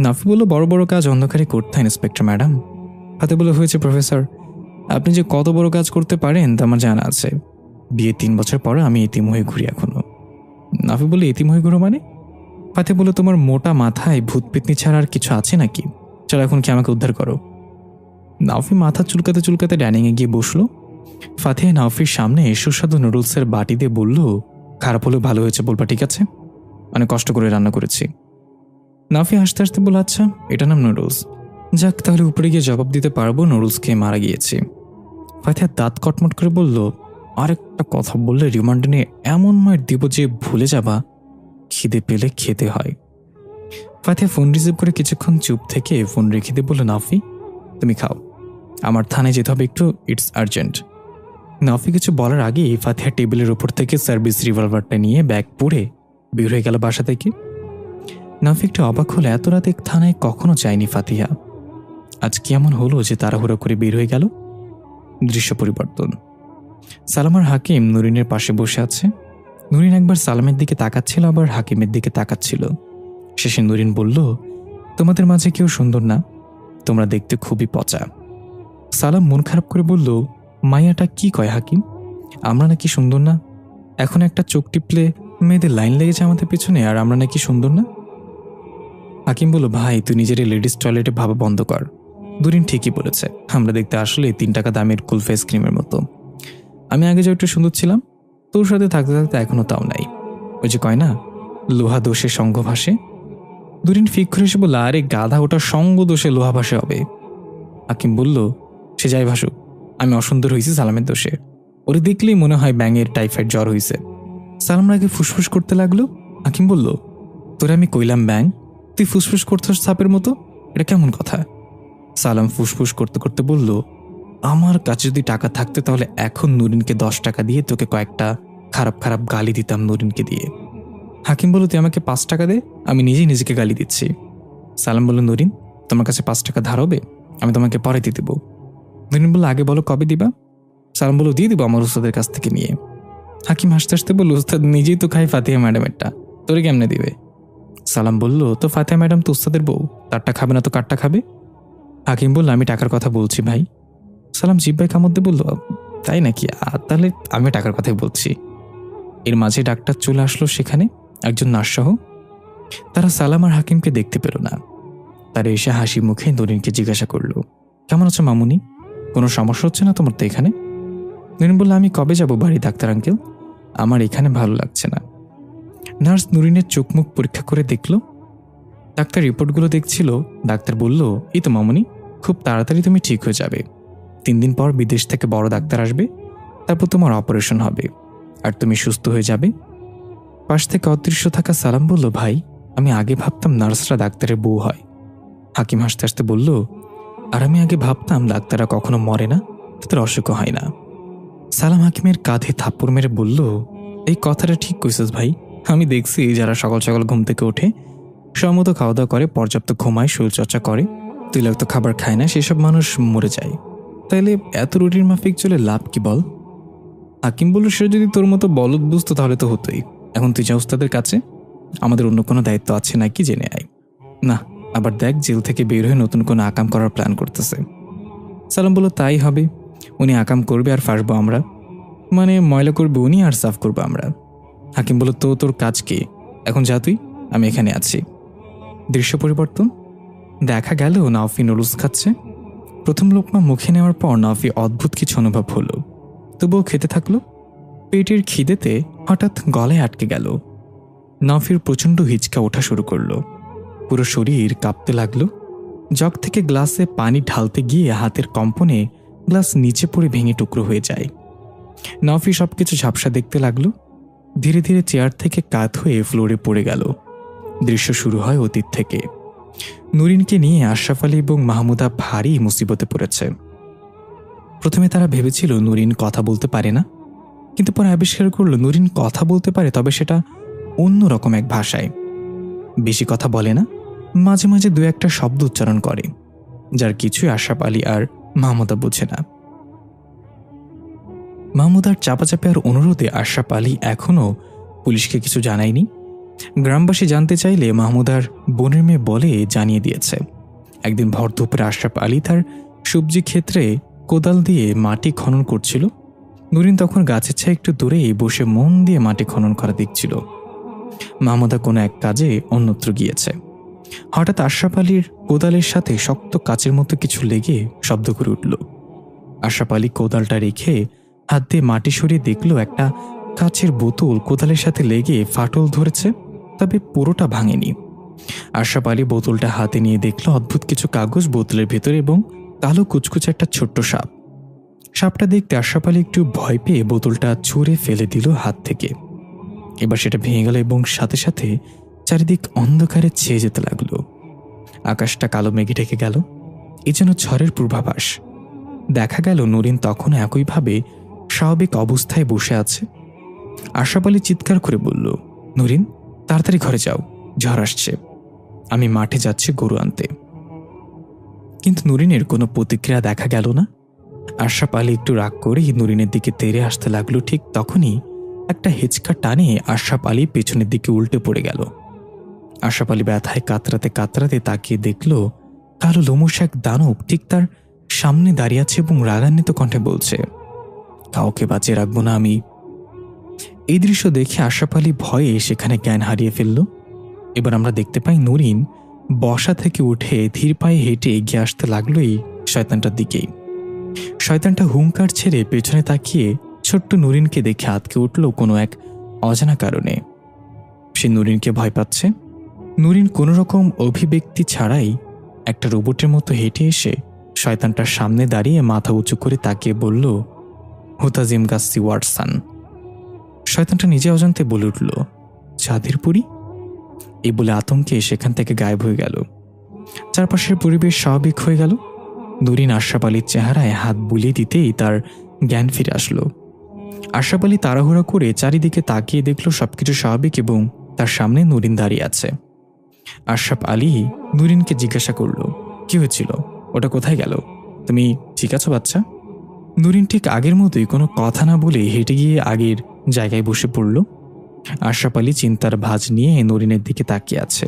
নাফি বলল, বড় বড় কাজ অন্ধকারে করতে হয় ইন্সপেক্টর ম্যাডাম। ফাতে বলে, হয়েছে প্রফেসর, আপনি যে কত বড় কাজ করতে পারেন তা আমার জানা আছে। বিয়ে 3 বছর পরে আমি এতিম হয়ে ঘুরি এখনো। নাফি বলে, এতিম হয়ে ঘুরো মানে? ফাতে বলে, তোমার মোটা মাথায় ভূত পেতনি ছাড়া আর কিছু আছে নাকি? চলো এখন কি আমাকে উদ্ধার করো। নাফি মাথা চুলকাতে চুলকাতে ডাইনিংয়ে গিয়ে বসলো। ফাতিহা নাফির সামনে সুস্বাদু নুডলসের বাটি দিয়ে বলল, খারাপ হলেও ভালো হয়েছে বলবা, ঠিক আছে? অনেক কষ্ট করে রান্না করেছি। নাফি হাসতে হাসতে বলল, আচ্ছা এটা নাম নুডলস। যাক, তাহলে উপরে গিয়ে জবাব দিতে পারবো নুডলস খেয়ে মারা গিয়েছি। ফাতিহা দাঁত কটমট করে বলল, আরেকটা কথা বললে রিমান্ডে নিয়ে এমন মার দিব যে ভুলে যাবা। খিদে পেলে খেতে হয়। ফাতিহা ফোন রিসিভ করে কিছুক্ষণ চুপ থেকে ফোন রেখে দিয়ে বলল, নাফি তুমি খাও, আমার থানায় যেতে হবে একটু, ইটস আর্জেন্ট। নাফি কিছু বলার আগেই ফাতিহা টেবিলের উপর থেকে সার্ভিস রিভলভারটা নিয়ে ব্যাগ পরে বের হয়ে গেল বাসা থেকে। নাফি একটু অবাক হলে এত রাতে থানায় কখনো যায়নি ফাতিহা। আজ কি এমন হলো যে তাড়াহুড়ো করে বের হয়ে গেল? দৃশ্য পরিবর্তন। সালাম আর হাকিম নুরিনের পাশে বসে আছে। নুরিন একবার সালামের দিকে তাকাচ্ছিল, আবার হাকিমের দিকে তাকাচ্ছিল। শেষে নুরিন বলল, তোমাদের মাঝে কেউ সুন্দর না, তোমরা দেখতে খুবই পচা। সালাম মন খারাপ করে বলল, মাইয়াটা কি কয় হাকিম, আমরা নাকি সুন্দর না? এখন একটা চোখ টিপলে মেয়েদের লাইন লেগেছে আমাদের পেছনে, আর আমরা নাকি সুন্দর না? হাকিম বলল, ভাই তুই নিজের লেডিস টয়লেটে ভাবা বন্ধ কর। নুরিন ঠিকই বলেছে, আমরা দেখতে আসলে 3 টাকা দামের কুল ফেস ক্রিমের মতো। আমি আগে যে একটু সুন্দর ছিলাম, তোর সাথে থাকতে থাকতে এখনো তাও নাই। ওই যে কয় না, লোহা দোষে সঙ্গ ভাসে। নুরিন ফিক করে এসে বলল, আরে গাধা, ওটা সঙ্গ দোষে লোহা ভাসে হবে। হাকিম বলল, সে যাই ভাসুক, আমি অসুন্দর হয়েছি সালামের দোষে। ওরে দেখলেই মনে হয় ব্যাঙের টাইফয়েড জ্বর হয়েছে। সালাম আগে ফুসফুস করতে লাগলো। হাকিম বলল, তোরে আমি কইলাম ব্যাং, তুই ফুসফুস করছস সাপের মতো, এটা কেমন কথা? সালাম ফুসফুস করতে করতে বলল, আমার কাছে যদি টাকা থাকতো তাহলে এখন নুরিনকে 10 টাকা দিয়ে তোকে কয়েকটা খারাপ খারাপ গালি দিতাম নুরিনকে দিয়ে। হাকিম বলল, তুই আমাকে 5 টাকা দে, আমি নিজেই নিজেকে গালি দিচ্ছি। সালাম বলল, নুরিন তোমার কাছে 5 টাকা ধার হবে, আমি তোমাকে পরে দিয়ে দেবো। নুরিন বলল, আগে বলো কবে দিবা? সালাম বলল, দিয়ে দিব আমার উস্তাদের কাছ থেকে নিয়ে। হাকিম হাসতে হাসতে বলল, উস্তাদ নিজেই তো খাই ফাতিহা ম্যাডামেরটা, তোরে কেমনে দিবে? সালাম বলল, তো ফাতিহা ম্যাডাম তো উস্তাদের বউ, তারটা খাবে না তো কারটা খাবে? হাকিম বলল, আমি টাকার কথা বলছি ভাই। সালাম জিব্বাই কামড় দিয়ে বলল, তাই নাকি, তাহলে আমি টাকার কথাই বলছি। এর মাঝে ডাক্তার চলে আসলো সেখানে, একজন নার্সসহ। তারা সালাম আর হাকিমকে দেখতে পেল না। তারা এসে হাসি মুখে নুরিনকে জিজ্ঞাসা করলো, কেমন আছো মামুনি, কোনো সমস্যা হচ্ছে না তোমার তো এখানে? নুরিন বলল, আমি কবে যাব বাড়ি ডাক্তার আঙ্কেল, আমার এখানে ভালো লাগছে না। নার্স নুরিনের চোখ মুখ পরীক্ষা করে দেখল। ডাক্তার রিপোর্টগুলো দেখছিল। ডাক্তার বলল, এই তো মামুনি, খুব তাড়াতাড়ি তুমি ঠিক হয়ে যাবে। 3 দিন পর বিদেশ থেকে বড় ডাক্তার আসবে, তারপর তোমার অপারেশন হবে, আর তুমি সুস্থ হয়ে যাবে। পাশ থেকে অদৃশ্য থাকা সালাম বলল, ভাই আমি আগে ভাবতাম নার্সরা ডাক্তারের বউ হয়। হাকিম হাসতে হাসতে বলল, আর আমি আগে ভাবতাম ডাক্তাররা কখনো মরে না, তাদের অসুখও হয় না। সালাম হাকিমের কাঁধে থাপ্পড় মেরে বলল, এই কথাটা ঠিক কইছিস ভাই, আমি দেখছি যারা সকাল সকাল ঘুম থেকে ওঠে, সময়মতো খাওয়া দাওয়া করে, পর্যাপ্ত ঘুমায়, শরীরচর্চা করে, তৈলাক্ত খাবার খায় না, সেসব মানুষ মরে যায়। তাইলে এত রুটির মাফিক চলে লাভ কি বল? হাকিম বলল, সে যদি তোর মতো বলদ বুঝতো তাহলে তো হতোই। এখন তুই যা উস্তাদের কাছে, আমাদের অন্য কোনো দায়িত্ব আছে নাকি জেনে আয়। না, আবার দেখ জেল থেকে বের হয়ে নতুন কোনো আকাম করার প্ল্যান করতেছে। সালাম বলল, তাই হবে, উনি আকাম করবে আর ফাঁসবো আমরা, মানে ময়লা করবে উনি আর সাফ করবো আমরা। হাকিম বলল, তো তোর কাজ কি, এখন যা তুই, আমি এখানে আছি। দৃশ্য পরিবর্তন। দেখা গেল নাওফি নুডলস খাচ্ছে, প্রথম লোকমা মুখে নেওয়ার পর নাফি অদ্ভুত কিছু অনুভব হলো, তবুও খেতে থাকলো। পেটের খিদেতে হঠাৎ গলায় আটকে গেল। নাফির প্রচণ্ড হিচকা ওঠা শুরু করলো, পুরো শরীর কাঁপতে লাগলো। জগ থেকে গ্লাসে পানি ঢালতে গিয়ে হাতের কম্পনে গ্লাস নিচে পড়ে ভেঙে টুকরো হয়ে যায়। নাফি সবকিছু ঝাপসা দেখতে লাগলো। ধীরে ধীরে চেয়ার থেকে কাত হয়ে ফ্লোরে পড়ে গেল। দৃশ্য শুরু হয় অতীত থেকে। নুরিনকে নিয়ে আশরাফ আলী এবং মাহমুদা ভারী মুসিবতে পড়েছে। প্রথমে তারা ভেবেছিল নুরিন কথা বলতে পারে না, কিন্তু পরে আবিষ্কার করলো নুরিন কথা বলতে পারে, তবে সেটা অন্যরকম এক ভাষায়। বেশি কথা বলে না, মাঝে মাঝে দু একটা শব্দ উচ্চারণ করে, যার কিছুই আশরাফ আলী আর মাহমুদা বোঝে না। মাহমুদার চাপাচাপি আর অনুরোধে আশরাফ আলী এখনও পুলিশকে কিছু জানায়নি। গ্রামবাসী জানতে চাইলে মাহমুদার বোনের মেয়ে বলে জানিয়ে দিয়েছে। একদিন ভর দুপুরে আশরাফ আলী তার সবজি ক্ষেত্রে কোদাল দিয়ে মাটি খনন করছিল। নুরিন তখন গাছের ছায় একটু দূরেই বসে মন দিয়ে মাটি খনন করা দেখছিল। মাহমুদা কোনো এক কাজে অন্যত্র গিয়েছে। হঠাৎ আশরাফ আলীর কোদালের সাথে শক্ত কাচের মতো কিছু লেগে শব্দ করে উঠল। আশরাফ আলী কোদালটা রেখে হাত দিয়ে মাটি সরিয়ে দেখল একটা কাচের বোতল কোদালের সাথে লেগে ফাটল ধরেছে, তবে পুরোটা ভাঙেনি। আশরাফ আলী বোতলটা হাতে নিয়ে দেখল অদ্ভুত কিছু কাগজ বোতলের ভেতরে এবং কালো কুচকুচে একটা ছোট্ট সাপ। সাপটা দেখতে আশরাফ আলী একটু ভয় পেয়ে বোতলটা ছুঁড়ে ফেলে দিল হাত থেকে। এবার সেটা ভেঙে গেল এবং সাথে সাথে চারিদিক অন্ধকারে ছেয়ে যেতে লাগলো। আকাশটা কালো মেঘে ঢেকে গেল, এ যেন ঝড়ের পূর্বাভাস। দেখা গেল নুরিন তখন একইভাবে স্বাভাবিক অবস্থায় বসে আছে। আশরাফ আলী চিৎকার করে বলল, নুরিন, তাড়াতাড়ি ঘরে যাও, ঝড় আসছে, আমি মাঠে যাচ্ছি গরু আনতে। কিন্তু নুরিনের কোনো প্রতিক্রিয়া দেখা গেল না। আশরাফ আলী একটু রাগ করে নুরিনের দিকে তেড়ে আসতে লাগলো। ঠিক তখনই একটা হেঁচকা টানে আশরাফ আলী পেছনের দিকে উল্টে পড়ে গেল। আশরাফ আলী ব্যথায় কাতরাতে কাতরাতে তাকিয়ে দেখল কালো লোমশ এক দানব ঠিক তার সামনে দাঁড়িয়ে আছে এবং রাগান্বিত কণ্ঠে বলছে, কাউকে বাঁচিয়ে রাখবো না আমি। এই দৃশ্য দেখে আশরাফ আলী ভয়ে সেখানে জ্ঞান হারিয়ে ফেলল। এবার আমরা দেখতে পাই নুরিন বসা থেকে উঠে ধীর পায়ে হেঁটে এগিয়ে আসতে লাগলো এই শয়তানটার দিকেই। শয়তানটা হুঙ্কার ছেড়ে পেছনে তাকিয়ে ছোট্ট নুরিনকে দেখে আঁতকে উঠল কোনো এক অজানা কারণে। সে নুরিনকে ভয় পাচ্ছে। নুরিন কোনো রকম অভিব্যক্তি ছাড়াই একটা রোবটের মতো হেঁটে এসে শয়তানটার সামনে দাঁড়িয়ে মাথা উঁচু করে তাকিয়ে বলল, হুতাজিম গাসি ওয়াটসন। শয়তানটা নিজে অজান্তে বলে উঠল, চাঁদের পুরি। এই বলে আতঙ্কে সেখান থেকে গায়েব হয়ে গেল। চারপাশের পরিবেশ স্বাভাবিক হয়ে গেল। নুরিন আশরাফ আলীর চেহারায় হাত বুলিয়ে দিতেই তার জ্ঞান ফিরে আসলো। আশরাফ আলী তাড়াহুড়া করে চারিদিকে তাকিয়ে দেখল সবকিছু স্বাভাবিক এবং তার সামনে নুরিন দাঁড়িয়ে আছে। আশরাফ আলী নুরিনকে জিজ্ঞাসা করল, কি হয়েছিল, ওটা কোথায় গেল, তুমি ঠিক আছো বাচ্চা? নুরিন ঠিক আগের মতোই কোনো কথা না বলে হেঁটে গিয়ে আগের জায়গায় বসে পড়ল। আশরাফ আলী চিন্তার ভাঁজ নিয়ে নুরিনের দিকে তাকিয়ে আছে।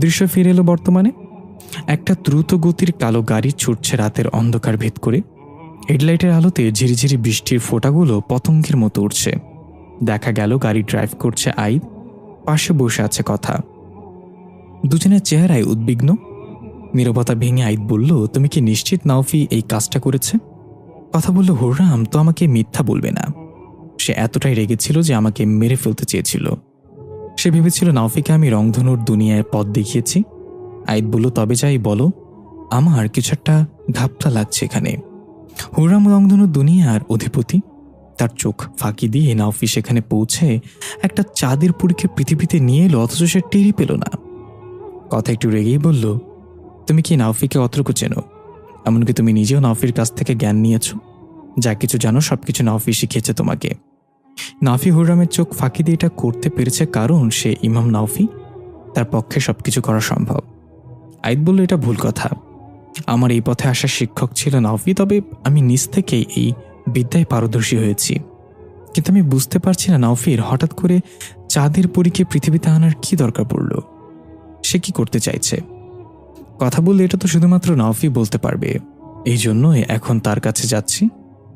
দৃশ্য ফিরে এলো বর্তমানে। একটা দ্রুত গতির কালো গাড়ি ছুটছে রাতের অন্ধকার ভেদ করে। হেডলাইটের আলোতে ঝিরিঝিরি বৃষ্টির ফোঁটাগুলো পতঙ্গের মতো উঠছে। দেখা গেল গাড়ি ড্রাইভ করছে আইদ, পাশে বসে আছে কথা। দুজনের চেহারায় উদ্বিগ্ন। নীরবতা ভেঙে আইদ বলল, তুমি কি নিশ্চিত নাওফি এই কাজটা করেছে? কথা বলল, হুররাম তো আমাকে মিথ্যা বলবে না। সে এতটাই রেগেছিল যে আমাকে মেরে ফেলতে চেয়েছিল। সে ভেবেছিল নাওফিকে আমি রংধনুর দুনিয়ায় পথ দেখিয়েছি। আইদ বলল, তবে যাই বলো, আমার কিছু একটা ঘাপটা লাগছে এখানে। হুররাম রংধনুর দুনিয়ার অধিপতি। তার চোখ ফাঁকি দিয়ে নাওফি সেখানে পৌঁছে একটা চাঁদের পুরীকে পৃথিবীতে নিয়ে এলো, অথচ সে টেরই পেল না। কথা একটু রেগেই বলল, তুমি কি নাওফিকে অতটুকু চেনো? এমনকি তুমি নিজেও নাওফির কাছ থেকে জ্ঞান নিয়েছ। যা কিছু জানো সবকিছু নাওফি শিখিয়েছে তোমাকে। নাওফি হুররামের চোখ ফাঁকি দিয়ে এটা করতে পেরেছে কারণ সে ইমাম নাওফি, তার পক্ষে সবকিছু করা সম্ভব। আইদ বলল, এটা ভুল কথা। আমার এই পথে আসার শিক্ষক ছিল নাওফি, তবে আমি নিজ থেকেই এই বিদ্যায় পারদর্শী হয়েছি। কিন্তু আমি বুঝতে পারছি না নাওফির হঠাৎ করে চাঁদের পরীকে পৃথিবীতে আনার কি দরকার পড়ল। সে কি করতে চাইছে? কথা বললে এটা তো শুধুমাত্র নাওফি বলতে পারবে। এই জন্যই এখন তার কাছে যাচ্ছি।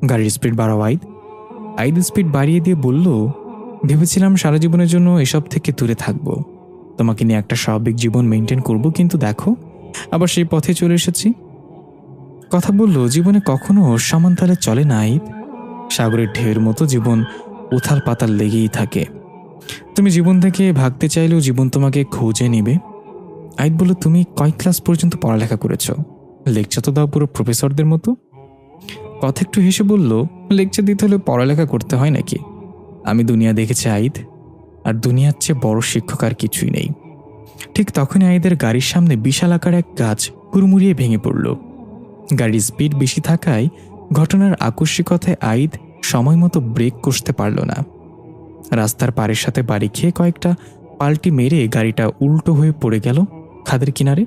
গাড়ির স্পিড বাড়াও আইদ। আইদ স্পিড বাড়িয়ে দিয়ে বলল, ভেবেছিলাম সারা জীবনের জন্য এসব থেকে দূরে থাকব, তোমাকে নিয়ে একটা স্বাভাবিক জীবন মেনটেন করব, কিন্তু দেখো আবার সেই পথে চলে এসেছি। কথা বলল, জীবনে কখনো সমান তালে চলে না আইদ। সাগরের ঢেউয়ের মতো জীবন উথাল পাতাল লেগেই থাকে। তুমি জীবন থেকে ভাগতে চাইলেও জীবন তোমাকে খুঁজে নিবে। আইদ বলল, তুমি কয় ক্লাস পর্যন্ত পড়ালেখা করেছ? লেকচার তো দাও পুরো প্রফেসরদের মতো। কথা একটু হেসে বলল, লেকচার দিতে হলে পড়ালেখা করতে হয় নাকি? আমি দুনিয়া দেখেছি আইদ, আর দুনিয়ার চেয়ে বড় শিক্ষক আর কিছুই নেই। ঠিক তখনই আইদের গাড়ির সামনে বিশাল আকার এক গাছ হুড়মুড়িয়ে ভেঙে পড়ল। গাড়ির স্পিড বেশি থাকায় ঘটনার আকস্মিকতায় আইদ সময় মতো ব্রেক কষতে পারল না। রাস্তার পাড়ের সাথে বাড়ি খেয়ে কয়েকটা পাল্টি মেরে গাড়িটা উল্টো হয়ে পড়ে গেল খাদের কিনারে।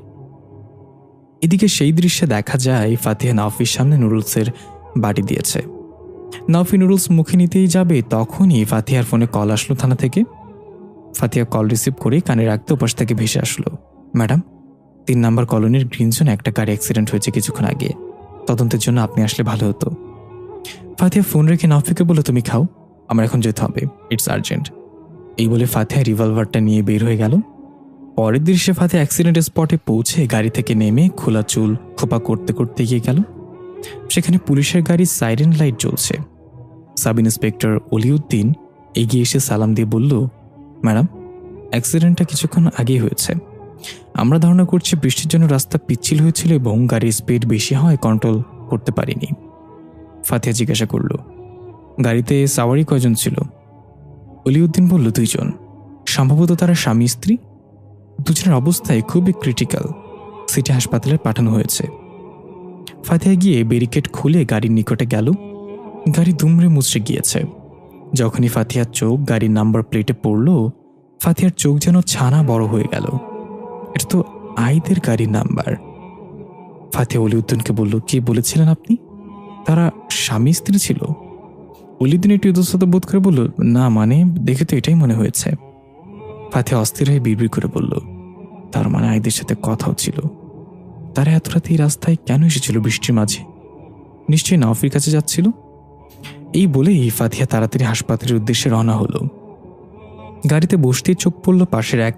এদিকে সেই দৃশ্যে দেখা যায় ফাতিহা নাওফির সামনে নুডলসের বাটি দিয়েছে। নাওফি নুডলস মুখে নিতেই যাবে, তখনই ফাতিহার ফোনে কল আসলো থানা থেকে। ফাতিহা কল রিসিভ করে কানে রাখতে ওপাশ থেকে ভেসে আসলো, ম্যাডাম 3 নম্বর কলোনির গ্রিন জোনে একটা গাড়ি অ্যাক্সিডেন্ট হয়েছে কিছুক্ষণ আগে, তদন্তের জন্য আপনি আসলে ভালো হতো। ফাতিহা ফোন রেখে নাওফিকে বলল, তুমি খাও, আমার এখন যেতে হবে, ইটস আর্জেন্ট। এই বলে ফাতিহা রিভলভারটা নিয়ে বের হয়ে গেল। পরের দৃশ্যে ফাতিহা অ্যাক্সিডেন্ট স্পটে পৌঁছে গাড়ি থেকে নেমে খোলা চুল খোপা করতে করতে গিয়ে গেল। সেখানে পুলিশের গাড়ির সাইরেন লাইট জ্বলছে। সাব ইন্সপেক্টর অলিউদ্দিন এগিয়ে এসে সালাম দিয়ে বলল, ম্যাডাম অ্যাক্সিডেন্টটা কিছুক্ষণ আগেই হয়েছে। আমরা ধারণা করছি বৃষ্টির জন্য রাস্তা পিচ্ছিল হয়েছিল এবং গাড়ির স্পিড বেশি হয় কন্ট্রোল করতে পারিনি। ফাতিহা জিজ্ঞাসা করল, গাড়িতে সাওয়ারি কয়জন ছিল? অলিউদ্দিন বলল, 2 জন, সম্ভবত তারা স্বামী স্ত্রী। দুজনের অবস্থায় খুবই ক্রিটিক্যাল, সিটি হাসপাতালে পাঠানো হয়েছে। ফাতিহা গিয়ে ব্যারিকেড খুলে গাড়ির নিকটে গেল। গাড়ি দুমড়ে মুচড়ে গিয়েছে। যখনই ফাতিহার চোখ গাড়ির নাম্বার প্লেটে পড়ল, ফাতিহার চোখ যেন ছানা বড় হয়ে গেল। এটা তো আইদের গাড়ির নাম্বার। ফাতিহা অলিউদ্দিনকে বলল, কি বলেছিলেন আপনি? তারা স্বামী স্ত্রী ছিল? অলিউদ্দিন একটু ইতস্তত বোধ করে বলল, না মানে দেখে তো এটাই মনে হয়েছে। ফাতিহা অস্থির হয়ে বিড়বিড় করে বলল, তার মানে আইদের সাথে কথাও ছিল। তারা এত রাতে এই রাস্তায় কেন এসেছিল বৃষ্টির মাঝে? নিশ্চয়ই নাওফির কাছে যাচ্ছিল। এই বলেই ফাতিহা তাড়াতাড়ি হাসপাতালের উদ্দেশ্যে রওনা হলো। গাড়িতে বসতেই চোখ পড়ল পাশের এক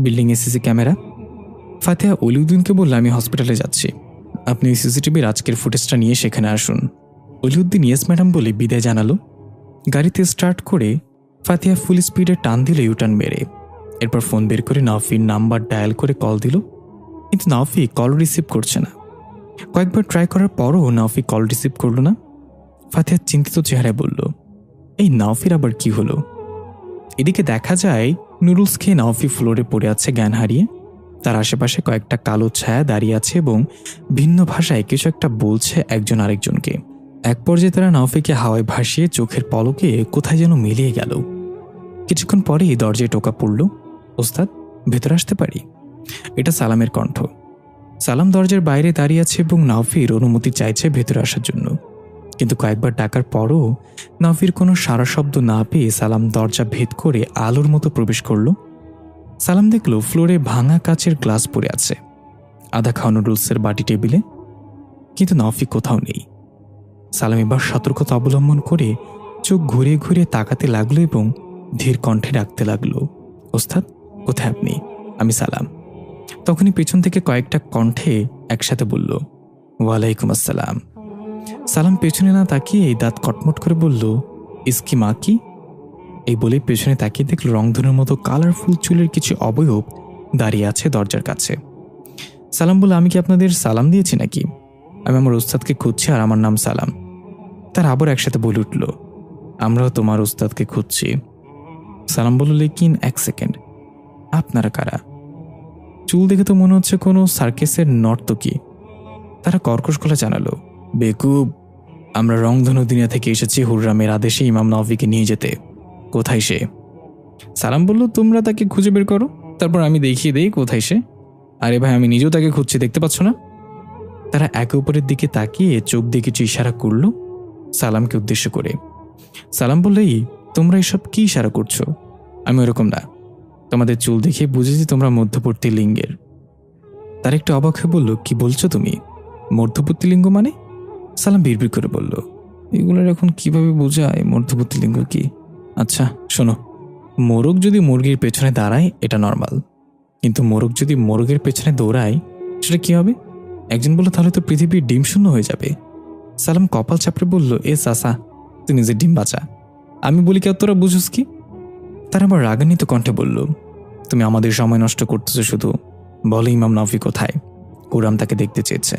বিল্ডিংয়ে সিসি ক্যামেরা। ফাতিহা অলিউদ্দিনকে বলল, আমি হসপিটালে যাচ্ছি, আপনি সিসিটিভির আজকের ফুটেজটা নিয়ে সেখানে আসুন। অলিউদ্দিন ইয়েস ম্যাডাম বলে বিদায় জানালো। গাড়িতে স্টার্ট করে ফাতিহা ফুল স্পিডে টান দিল ইউটার্ন মেরে। এরপর ফোন বের করে নাওফির নাম্বার ডায়াল করে কল দিল, কিন্তু নাওফি কল রিসিভ করছে না। কয়েকবার ট্রাই করার পরও নাওফি কল রিসিভ করল না। ফাতিহা চিন্তিত চেহারায় বলল, এই নাওফির আবার কি হলো? এদিকে দেখা যায় নুডলস খেয়ে নাওফি ফ্লোরে পড়ে আছে জ্ঞান হারিয়ে। তার আশেপাশে কয়েকটা কালো ছায়া দাঁড়িয়ে আছে এবং ভিন্ন ভাষায় কিছু একটা বলছে একজন আরেকজনকে। এক পর্যায়ে তারা নাওফিকে হাওয়ায় ভাসিয়ে চোখের পলকে কোথায় যেন মিলিয়ে গেল। কিছুক্ষণ পরেই দরজায় টোকা পড়ল, ওস্তাদ ভেতরে আসতে পারি? এটা সালামের কণ্ঠ। সালাম দরজার বাইরে দাঁড়িয়ে আছে এবং নাওফির অনুমতি চাইছে ভেতরে আসার জন্য। কিন্তু কয়েকবার ডাকার পরও নাওফির কোনো সারা শব্দ না পেয়ে সালাম দরজা ভেদ করে আলোর মতো প্রবেশ করল। সালাম দেখল ফ্লোরে ভাঙা কাচের গ্লাস পড়ে আছে, আধা খাওয়া নুডলসের বাটি টেবিলে, কিন্তু নাওফি কোথাও নেই। সালাম এবার সতর্কতা অবলম্বন করে চোখ ঘুরিয়ে ঘুরিয়ে তাকাতে লাগলো এবং ধীর কণ্ঠে ডাকতে লাগলো, ওস্তাদ কোথায় আপনি? আমি সালাম। তখনই পেছন থেকে কয়েকটা কণ্ঠে একসাথে বলল, ওয়ালাইকুম আসসালাম। সালাম পেছনে না তাকিয়ে দাঁত কটমট করে বলল, ইসকি মা কি? এই বলে পেছনে তাকিয়ে দেখল রংধনুর মতো কালারফুল চুলের কিছু অবয়ব দাঁড়িয়ে আছে দরজার কাছে। সালাম বলল, আমি কি আপনাদের সালাম দিয়েছি নাকি? আমি আমার উস্তাদকে খুঁজছি আর আমার নাম সালাম। তার আবার একসাথে বলে উঠল, আমরাও তোমার উস্তাদকে খুঁজছি। সালাম বলল, লেকিন এক সেকেন্ড, আপনারা কারা? চুল দেখে তো মনে হচ্ছে কোনো সার্কেসের নর্তকী। তারা কর্কশ গলা জানালো, বেকুব, আমরা রংধনু দুনিয়া থেকে এসেছি হুররামের আদেশে ইমাম নাওফিকে নিয়ে যেতে। কোথায় সে? সালাম বলল, তোমরা তাকে খুঁজে বের করো, তারপর আমি দেখিয়ে দেই কোথায় সে। আরে ভাই, আমি নিজেও তাকে খুঁজছি, দেখতে পাচ্ছ না? তারা একে অপরের দিকে তাকিয়ে চোখ দিয়ে কিছু ইশারা করল সালামকে উদ্দেশ্য করে। সালাম বলল, এই তোমরা এসব কি ইশারা করছো? আমি ওরকম না, তোমাদের চুল দেখে বুঝেছি তোমরা মধ্যবর্তী লিঙ্গের। তার একটু অবাক হয়ে বলল, কি বলছো তুমি? মধ্যবর্তী লিঙ্গ মানে? সালাম বিড়বিড় করে বলল, এগুলোর এখন কিভাবে বোঝায় মধ্যবর্তী লিঙ্গ কি? আচ্ছা শোনো, মোরগ যদি মুরগির পেছনে দাঁড়ায় এটা নর্মাল, কিন্তু মোরগ যদি মোরগের পেছনে দৌড়ায় সেটা কি হবে? একজন বলল, তাহলে তো পৃথিবীর ডিম শূন্য হয়ে যাবে। সালাম কপাল চাপড়ে বলল, এ চাচা, তুই নিজের ডিম বাঁচা, আমি বলি কেউ তোরা বুঝুস কি? তার আবার রাগান্বিত কণ্ঠে বলল, তুমি আমাদের সময় নষ্ট করতেছো শুধু। বলো ইমাম নাফি কোথায়? কুরাম তাকে দেখতে চেয়েছে।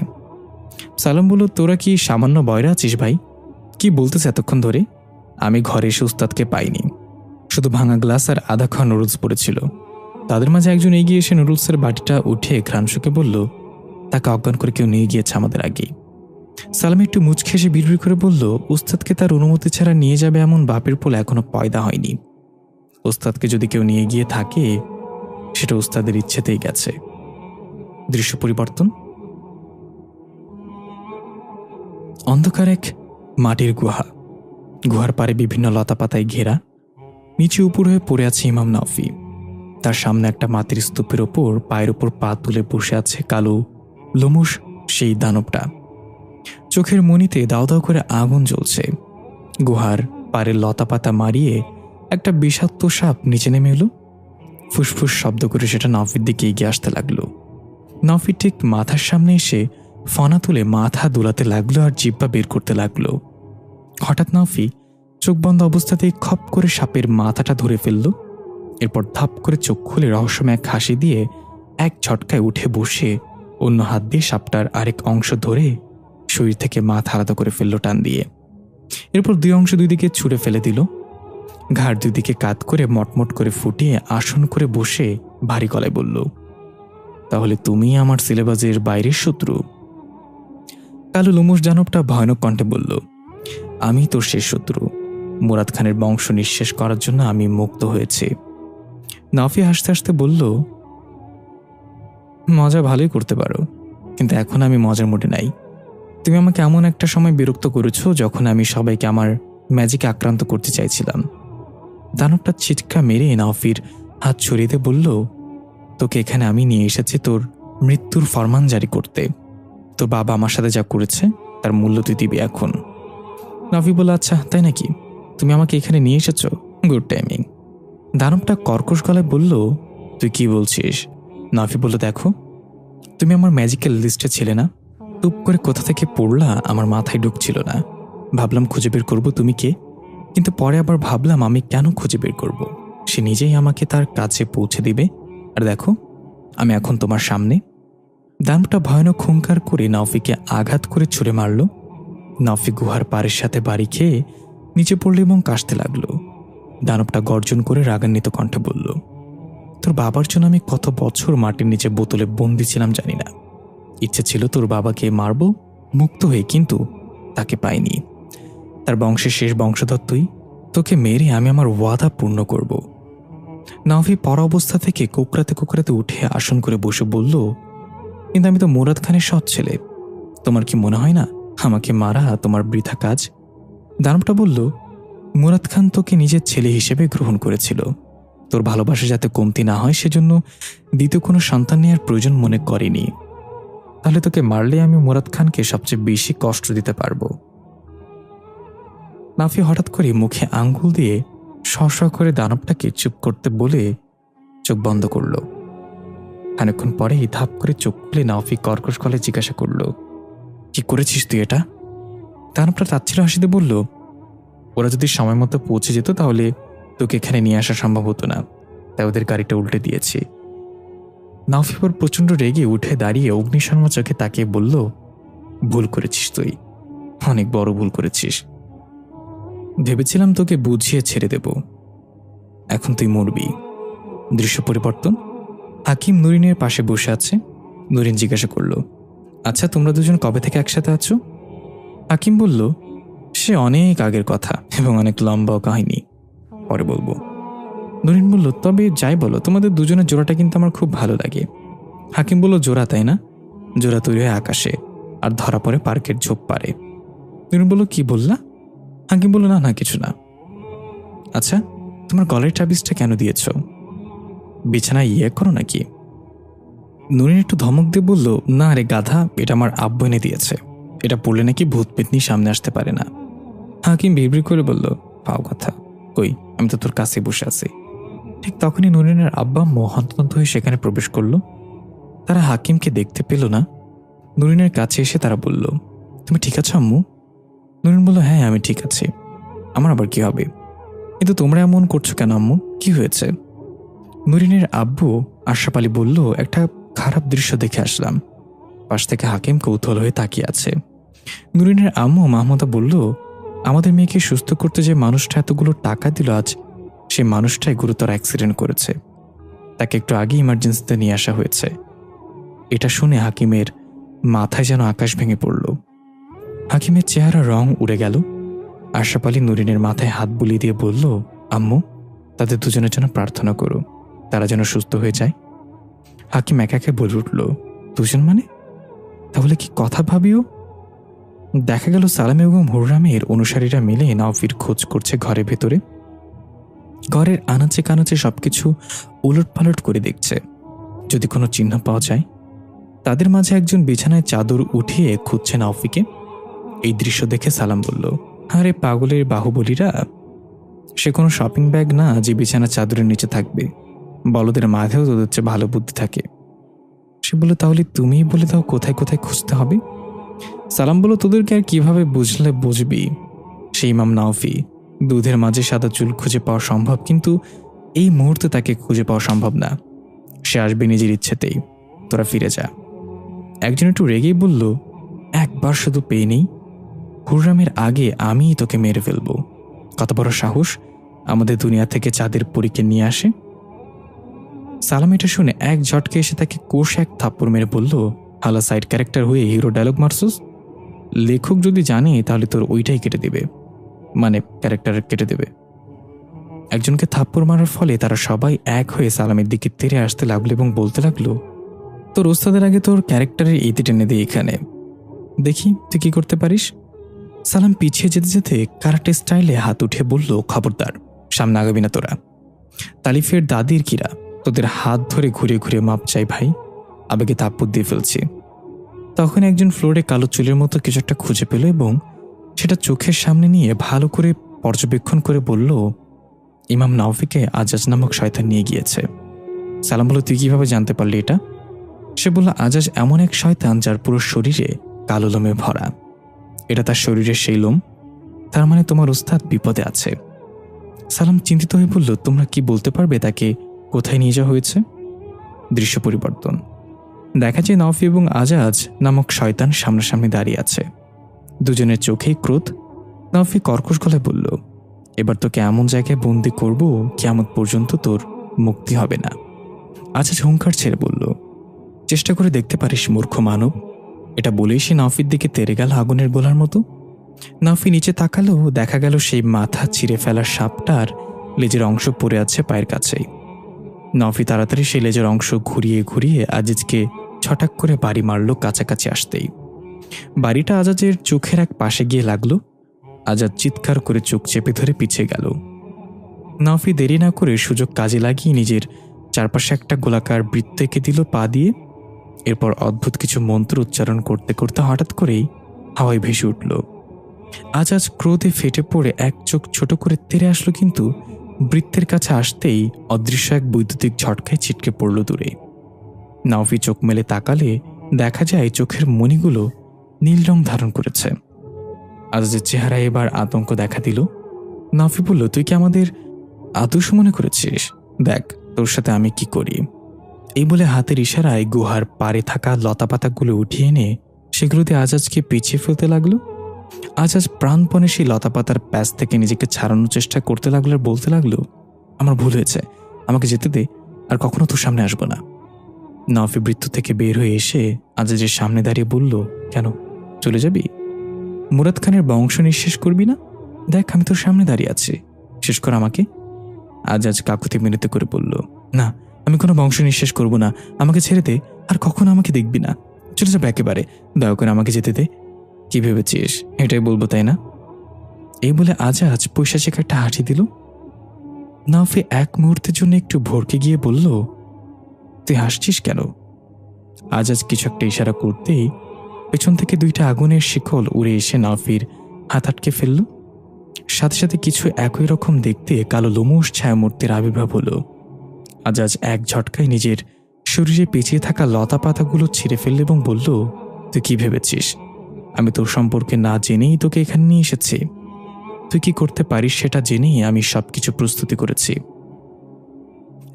সালাম বলল, তোরা কি সামান্য বয়রা আছিস ভাই? কি বলতেছে এতক্ষণ ধরে? আমি ঘরে এসে উস্তাদকে পাইনি, শুধু ভাঙা গ্লাস আর আধা খাওয়া নুডলস পড়েছিল। তাদের মাঝে একজন এগিয়ে এসে নুডলসের বাটিটা উঠে ঘ্রাণশুকে বলল, তাকে অজ্ঞান করে কেউ নিয়ে গিয়েছে আমাদের আগেই। সালাম একটু মুচকে এসে বিড়বিড় করে বলল, উস্তাদকে তার অনুমতি ছাড়া নিয়ে যাবে এমন বাপের পোল এখনো পয়দা হয়নি। উস্তাদকে যদি কেউ নিয়ে গিয়ে থাকে, সেটা উস্তাদের ইচ্ছেতেই গেছে। দৃশ্য পরিবর্তন। অন্ধকার এক মাটির গুহা। গুহার পারে বিভিন্ন লতাপাতায় ঘেরা। নিচে উপর হয়ে পড়ে আছে ইমাম নাফি। তার সামনে একটা মাটির স্তূপের ওপর পায়ের ওপর পা তুলে বসে আছে কালো লোমশ সেই দানবটা। চোখের মণিতে দাও দাও করে আগুন জ্বলছে। গুহার পাড়ের লতাপাতা মারিয়ে একটা বিষাক্ত সাপ নিচে নেমে এলো। ফুসফুস শব্দ করে সেটা নাফির দিকে এগিয়ে আসতে লাগলো। নাফি ঠিক মাথার সামনে এসে ফনা তুলে মাথা দোলাতে লাগলো আর জিব্বা বের করতে লাগলো। হঠাৎ নাফি চোখ বন্ধ অবস্থাতেই খপ করে সাপের মাথাটা ধরে ফেলল। এরপর ধাপ করে চোখ খুলে রহস্যময় এক হাসি দিয়ে এক ঝটকায় উঠে বসে অন্য হাত দিয়ে সাপটার আরেক অংশ ধরে শরীর থেকে মাথা আলাদা করে ফেলল টান দিয়ে। এরপর দুই অংশ দুই দিকে ছুঁড়ে ফেলে দিল। ঘাড় দুই দিকে কাত করে মটমট করে ফুটিয়ে আসন করে বসে ভারী গলায় বলল, তাহলে তুমি আমার সিলেবাসের বাইরের শত্রু? কালো লোমশ দানবটা ভয়ানক কণ্ঠে বলল, আমি তোর শেষ শত্রু। মুরাদ খানের বংশ নিঃশেষ করার জন্য আমি মুক্ত হয়েছি। নাফি হাসতে হাসতে বলল, মজা ভালোই করতে পারো, কিন্তু এখন আমি মজার মুডে নাই। তুমি আমাকে এমন একটা সময় বিরক্ত করেছো যখন আমি সবাইকে আমার ম্যাজিকে আক্রান্ত করতে চাইছিলাম। দানবটা ছিটকা মেরে নাফির হাত ছড়িয়ে দিয়ে বলল, তোকে এখানে আমি নিয়ে এসেছি তোর মৃত্যুর ফরমান জারি করতে। তোর বাবা আমার সাথে যা করেছে তার মূল্য তুই দিবি এখন। নাফি বলল, আচ্ছা তাই নাকি? তুমি আমাকে এখানে নিয়ে এসেছো, গুড টাইমিং। দানবটা কর্কশ গলায় বলল, তুই কি বলছিস? নাফি বলল, দেখো, তুমি আমার ম্যাজিক্যাল লিস্টে ছিলে না। টুপ করে কোথা থেকে পড়লা আমার মাথায় ঢুকছিল না। ভাবলাম খুঁজে বের করবো তুমি কে, কিন্তু পরে আবার ভাবলাম আমি কেন খুঁজে বের করব। সে নিজেই আমাকে তার কাছে পৌঁছে দিবে। আর দেখো, আমি এখন তোমার সামনে। দানবটা ভয়ানক হুঙ্কার করে নাফিকে আঘাত করে ছুঁড়ে মারল। নাফি গুহার পাড়ের সাথে বাড়ি খেয়ে নিচে পড়ল এবং কাশতে লাগলো। দানবটা গর্জন করে রাগান্বিত কণ্ঠে বলল, তোর বাবার জন্য আমি কত বছর মাটির নিচে বোতলে বন্দি ছিলাম জানি না। ইচ্ছে ছিল তোর বাবাকে মারব মুক্ত হয়ে, কিন্তু তাকে পাইনি। তার বংশের শেষ বংশধর তুই, তোকে মেরে আমি আমার ওয়াদা পূর্ণ করব। নাফি পর অবস্থা থেকে কোকড়াতে কোকড়াতে উঠে আসন করে বসে বলল, কিন্তু আমি তো মুরাদ খানের সৎ ছেলে। তোমার কি মনে হয় না আমাকে মারা তোমার বৃথা কাজ? দানবটা বলল, মুরাদ খান তোকে নিজের ছেলে হিসেবে গ্রহণ করেছিল। তোর ভালোবাসা যাতে কমতি না হয় সেজন্য দ্বিতীয় কোনো সন্তান নেওয়ার প্রয়োজন মনে করেনি। তাহলে তোকে মারলে আমি মুরাদ খানকে সবচেয়ে বেশি কষ্ট দিতে পারবো। নাফি হঠাৎ করে মুখে আঙ্গুল দিয়ে শ করে দানবটাকে চুপ করতে বলে চোখ বন্ধ করল। খানিকক্ষণ পরেই ধাপ করে চোখ খুলে নাফি কর্কশ গলায় জিজ্ঞাসা করল, কি করেছিস তুই এটা? দানবটা তাচ্ছিল হাসিতে বলল, ওরা যদি সময় মতো পৌঁছে যেত তাহলে তোকে এখানে নিয়ে আসা সম্ভব হতো না, তাই ওদের গাড়িটা উল্টে দিয়েছি। নাফি পর প্রচণ্ড রেগে উঠে দাঁড়িয়ে অগ্নিশর্মা চোখে তাকিয়ে বলল, ভুল করেছিস তুই, অনেক বড় ভুল করেছিস। ভেবেছিলাম তোকে বুঝিয়ে ছেড়ে দেব, এখন তুই মরবি। দৃশ্য পরিবর্তন। হাকিম নুরিনের পাশে বসে আছে। নুরিন জিজ্ঞাসা করল, আচ্ছা তোমরা দুজন কবে থেকে একসাথে আছো? হাকিম বলল, সে অনেক আগের কথা এবং অনেক লম্বা কাহিনী, পরে বলবো। নুরিন বলল, তবে যাই বলো তোমাদের দুজনের জোড়াটা কিন্তু আমার খুব ভালো লাগে। হাকিম বলল, জোড়া তাই না? জোড়া তৈরি হয় আকাশে আর ধরা পড়ে পার্কের ঝোপ পারে। নুরিন বলল, কি বললা? হাকিম বলল, না না কিছু না। আচ্ছা তোমার গলার তাবিজটা কেন দিয়েছ? বিছানায় ইয়ে করো নাকি? নুরিন একটু ধমক দিয়ে বলল, না রে গাধা, এটা আমার আব্বু এনে দিয়েছে। এটা পড়লে নাকি ভূত পেতনি সামনে আসতে পারে না। হাকিম বিড়বিড় করে বলল, পাও কথা, কই আমি তো তোর কাছে বসে আছি। ঠিক তখনই নুরিনের আব্বা হন্তদন্ত হয়ে সেখানে প্রবেশ করল। তারা হাকিমকে দেখতে পেল না। নুরিনের কাছে এসে তারা বলল, তুমি ঠিক আছো আম্মু? নুরিন বলল, হ্যাঁ আমি ঠিক আছি, আমার আবার কি হবে? কিন্তু তোমরা এমন করছো কেন আম্মু, কি হয়েছে? নুরিনের আব্বু আশরাফ আলী বলল, একটা খারাপ দৃশ্য দেখে আসলাম। পাশ থেকে হাকিম কৌতূহল হয়ে তাকিয়ে আছে। নুরিনের আম্মু মাহমুদা বলল, আমাদের মেয়েকে সুস্থ করতে যে মানুষটা এতগুলো টাকা দিল, আজ সে মানুষটাই গুরুতর অ্যাক্সিডেন্ট করেছে। তাকে একটু আগে ইমার্জেন্সিতে নিয়ে আসা হয়েছে। এটা শুনে হাকিমের মাথায় যেন আকাশ ভেঙে পড়ল। হাকিমের চেহারা রং উড়ে গেল। আশরাফ আলী নুরিনের মাথায় হাত বুলিয়ে দিয়ে বলল, আম্মু, তাদের দুজনের জন্য প্রার্থনা করো, তারা যেন সুস্থ হয়ে যায়। হাকিম একাকে বলে উঠল, দুজন মানে? তাহলে কি কথা ভাবিও? দেখা গেল সালাম এবং হুররামের অনুসারীরা মিলে নাওফির খোঁজ করছে ঘরের ভেতরে। ঘরের আনাচে কানাচে সবকিছু উলটপালট করে দেখছে, যদি কোনো চিহ্ন পাওয়া যায়। তাদের মাঝে একজন বিছানায় চাদর উঠিয়ে খুঁজছে নাওফিকে। এই দৃশ্য দেখে সালাম বলল, আরে পাগলের বাহুবলীরা, সে কোনো শপিং ব্যাগ না যে বিছানা চাদরের নিচে থাকবে। বলদের মাঝেও তোদের চেয়ে ভালো বুদ্ধি থাকে। সে বলল, তাহলে তুমিই বলে দাও কোথায় কোথায় খুঁজতে হবে। সালাম বলল, তোদেরকে আর কিভাবে বুঝবি? সেই ইমাম নাওফি, দুধের মাঝে সাদা চুল খুঁজে পাওয়া সম্ভব, কিন্তু এই মুহূর্তে তাকে খুঁজে পাওয়া সম্ভব না। সে আসবে নিজের ইচ্ছেতেই, তোরা ফিরে যা। একজন একটু রেগেই বলল, একবার শুধু পেয়ে নেই, হুররামের আগে আমিই তোকে মেরে ফেলবো। কত বড় সাহস আমাদের দুনিয়া থেকে চাঁদের পরীকে নিয়ে আসে। সালাম এটা শুনে এক ঝটকে এসে তাকে কোষ এক থাপ্পড় মেরে বলল, হালা সাইড ক্যারেক্টার হয়ে হিরো ডায়লগ মারছুস? লেখক যদি জানে তাহলে তোর ওইটাই কেটে দেবে, মানে ক্যারেক্টার কেটে দেবে। একজনকে থাপ্পড় মারার ফলে তারা সবাই এক হয়ে সালামের দিকে তেড়ে আসতে লাগলো এবং বলতে লাগলো, তোর ওস্তাদের আগে তোর ক্যারেক্টারের ইতি টেনে দিয়ে এখানে দেখি তুই কি করতে পারিস। সালাম পিছিয়ে যেতে যেতে কারাটে স্টাইলে হাত উঠে বলল, খবরদার, সামনে আগাবি না তোরা। তালিফের দাদির কিরা, তোদের হাত ধরে ঘুরে ঘুরে মাপ চাই ভাই, আবেগে থাপ্পড় দিয়ে ফেলছি। তখন একজন ফ্লোরে কালো চুলের মতো কিছু একটা খুঁজে পেল এবং সেটা চোখের সামনে নিয়ে ভালো করে পর্যবেক্ষণ করে বলল, ইমাম নাওফিকে আজাজ নামক শয়তান নিয়ে গিয়েছে। সালাম বলল, তুই কিভাবে জানতে পারলি এটা? সে বলল, আজাজ এমন এক শয়তান যার পুরো শরীরে কালো লোমে ভরা। এটা তার শরীরের সেই লোম, তার মানে তোমার উস্তাদ বিপদে আছে। সালাম চিন্তিত হয়ে বলল, তোমরা কি বলতে পারবে তাকে কোথায় নিয়ে যাওয়া হয়েছে? দৃশ্য পরিবর্তন, দেখা যায় নাওফি এবং আজাজ নামক শয়তান সামনাসামনি দাঁড়িয়ে আছে। দুজনের চোখেই ক্রোধ। নাওফি কর্কশ গলায় বলল, এবার তোকে এমন জায়গায় বন্দি করব কিয়ামত পর্যন্ত তোর মুক্তি হবে না। আজাজ হুঙ্কার ছেড়ে বলল, চেষ্টা করে দেখতে পারিস মূর্খ মানব। এটা বলেই সে নাওফির দিকে তেড়ে গেল আগুনের গোলার মতো। নাওফি নিচে তাকালো, দেখা গেল সেই মাথা ছিঁড়ে ফেলার সাপটার লেজের অংশ পড়ে আছে পায়ের কাছেই। নাওফি তাড়াতাড়ি সেই লেজের অংশ ঘুরিয়ে ঘুরিয়ে আজিজকে ছটাক করে বাড়ি মারল কাছাকাছি আসতেই। বাড়িটা আজাজের চোখের এক পাশে গিয়ে লাগলো। আজাদ চিৎকার করে চোখ চেপে ধরে পিছিয়ে গেল। নাওফি দেরি না করে সুযোগ কাজে লাগিয়ে নিজের চারপাশে একটা গোলাকার বৃত্ত এঁকে দিল পা দিয়ে। এরপর অদ্ভুত কিছু মন্ত্র উচ্চারণ করতে করতে হঠাৎ করেই হাওয়ায় ভেসে উঠল। আজাজ ক্রোধে ফেটে পড়ে এক চোখ ছোট করে তেড়ে আসলো, কিন্তু বৃত্তের কাছে আসতেই অদৃশ্য এক বৈদ্যুতিক ঝটকায় ছিটকে পড়ল দূরে। নাওফি চোখ মেলে তাকালে দেখা যায় চোখের মণিগুলো নীল রং ধারণ করেছে। আজাজের চেহারায় এবার আতঙ্ক দেখা দিল। নাওফি বলল, তুই কি আমাদের আদর্শ মনে করেছিস? দেখ তোর সাথে আমি কি করি। এই বলে হাতের ইশারায় গুহার পাড়ে থাকা লতাপাতাগুলো উঠিয়ে এনে সেগুলো দিয়ে আজাজকে পিছিয়ে ফেলতে লাগলো। আজাজ প্রাণপণে সেই লতাপাতার প্যাচ থেকে নিজেকে ছাড়ানোর চেষ্টা করতে লাগলো আর বলতে লাগলো, আমার ভুল হয়েছে, আমাকে যেতে দে, আর কখনো তোর সামনে আসবো না। নাওফি বৃত্ত থেকে বের হয়ে এসে আজাজের সামনে দাঁড়িয়ে বলল, কেন চলে যাবি? মুরাদ খানের বংশ নিঃশেষ করবি না? দেখ আমি তোর সামনে দাঁড়িয়ে আছি, শেষ কর আমাকে। আজাজ কাকুতি মিনতি করে বলল, না আমি কোনো বংশ নিঃশেষ করব না, আমাকে ছেড়ে দে, আর কখনো আমাকে দেখবি না, চলে যাবে একেবারে, দয়া করে আমাকে যেতে দে। কি ভেবেছিস এটাই বলবো তাই না? এই বলে আজাজ পৈশাচিক একটা হাসি দিল। নাওফি এক মুহূর্তের জন্য একটু ভরকে গিয়ে বলল, তুই হাসছিস কেন? আজাজ কিছু একটা ইশারা করতেই পেছন থেকে দুইটা আগুনের শিকল উড়ে এসে নাওফির হাত আটকে ফেলল। সাথে সাথে কিছু একই রকম দেখতে কালো লোমশ ছায়ামূর্তির আবির্ভাব হলো। আজাজ এক ঝটকায় নিজের শরীরে পেঁচিয়ে থাকা লতা পাতাগুলো ছিঁড়ে ফেলল এবং বলল, তুই কি ভেবেছিস আমি তোর সম্পর্কে না জেনেই তোকে এখানে নিয়ে এসেছি? তুই কি করতে পারিস সেটা জেনেই আমি সবকিছু প্রস্তুতি করেছি।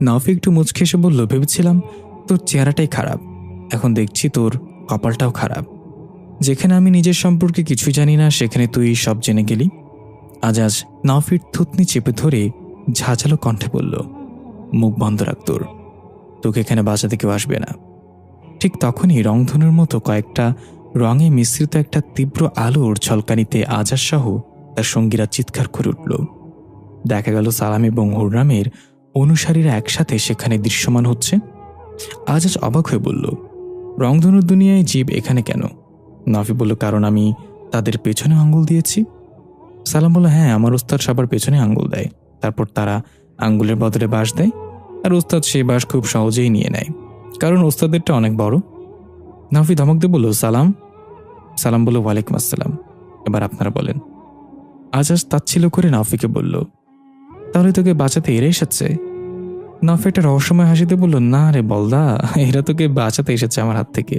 নাফি একটু মুচকে এসে বলল, ভেবেছিলাম তোর চেহারাটাই খারাপ, এখন দেখছি তোর কপালটাও খারাপ। যেখানে আমি নিজের সম্পর্কে কিছুই জানি না সেখানে তুই সব জেনে গেলি। আজাজ নাফির থুতনি চেপে ধরে ঝাঁঝালো কণ্ঠে বলল, মুখ বন্ধ রাখ তোর, তোকে এখানে বাঁচাতে কেউ আসবে না। ঠিক তখনই রংধনুর মতো কয়েকটা রঙে মিশ্রিত একটা তীব্র আলোর ঝলকানিতে আজাজ সহ তার সঙ্গীরা চিৎকার করে উঠল। দেখা গেল সালাম এবং হুররামের অনুসারীরা একসাথে সেখানে দৃশ্যমান হচ্ছে। আজাজ অবাক হয়ে বলল, রংধনুর দুনিয়ায় জীব এখানে কেন? নাফি বলল, কারণ আমি তাদের পেছনে আঙ্গুল দিয়েছি। সালাম বলল, হ্যাঁ, আমার ওস্তাদ সবার পেছনে আঙ্গুল দেয়, তারপর তারা আঙ্গুলের বদলে বাঁশ দেয়, আর ওস্তাদ সেই বাঁশ খুব সহজেই নিয়ে নেয়, কারণ ওস্তাদেরটা অনেক বড়। নাফি ধমক দিয়ে বলল, সালাম। সালাম বলল, ওয়ালাইকুম আসসালাম, এবার আপনারা বলেন। আজাজ তাচ্ছিল করে নাফিকে বলল, তাহলে তোকে বাঁচাতে এরা এসেছে? নাফি একটা রহস্যময় হাসিতে বলল, না রে বলদা, এরা তোকে বাঁচাতে এসেছে আমার হাত থেকে।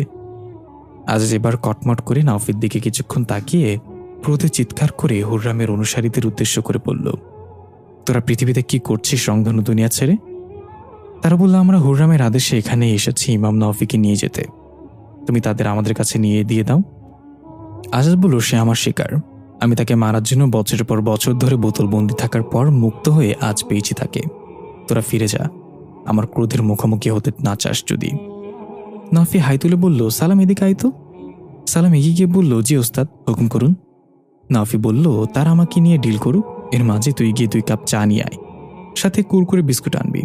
আজাজ এবার কটমট করে নাফির দিকে কিছুক্ষণ তাকিয়ে ক্রোধে চিৎকার করে হুররামের অনুসারীদের উদ্দেশ্য করে বলল, তোরা পৃথিবীতে কি করছিস রংধনু দুনিয়া ছেড়ে? তারা বলল, আমরা হুররামের আদেশে এখানে এসেছি ইমাম নাফিকে নিয়ে যেতে, তুমি তাদের আমাদের কাছে নিয়ে দিয়ে দাও। আজাজ বলল, সে আমার শিকার, আমি তাকে মারার জন্য বছরের পর বছর ধরে বোতলবন্দি থাকার পর মুক্ত হয়ে আজ পেয়েছি তাকে। তোরা ফিরে যা, আমার ক্রোধের মুখোমুখি হতে না চাস যদি। নাফি হাই তুলে বলল, সালাম এদিকে আয় তো। সালাম এগিয়ে গিয়ে বলল, জি ওস্তাদ, হুকুম করুন। নাফি বলল, তারা আমাকে নিয়ে ডিল করুক, এর মাঝে তুই গিয়ে 2 কাপ চা নিয়ে আয়, সাথে কুরকুরে বিস্কুট আনবি,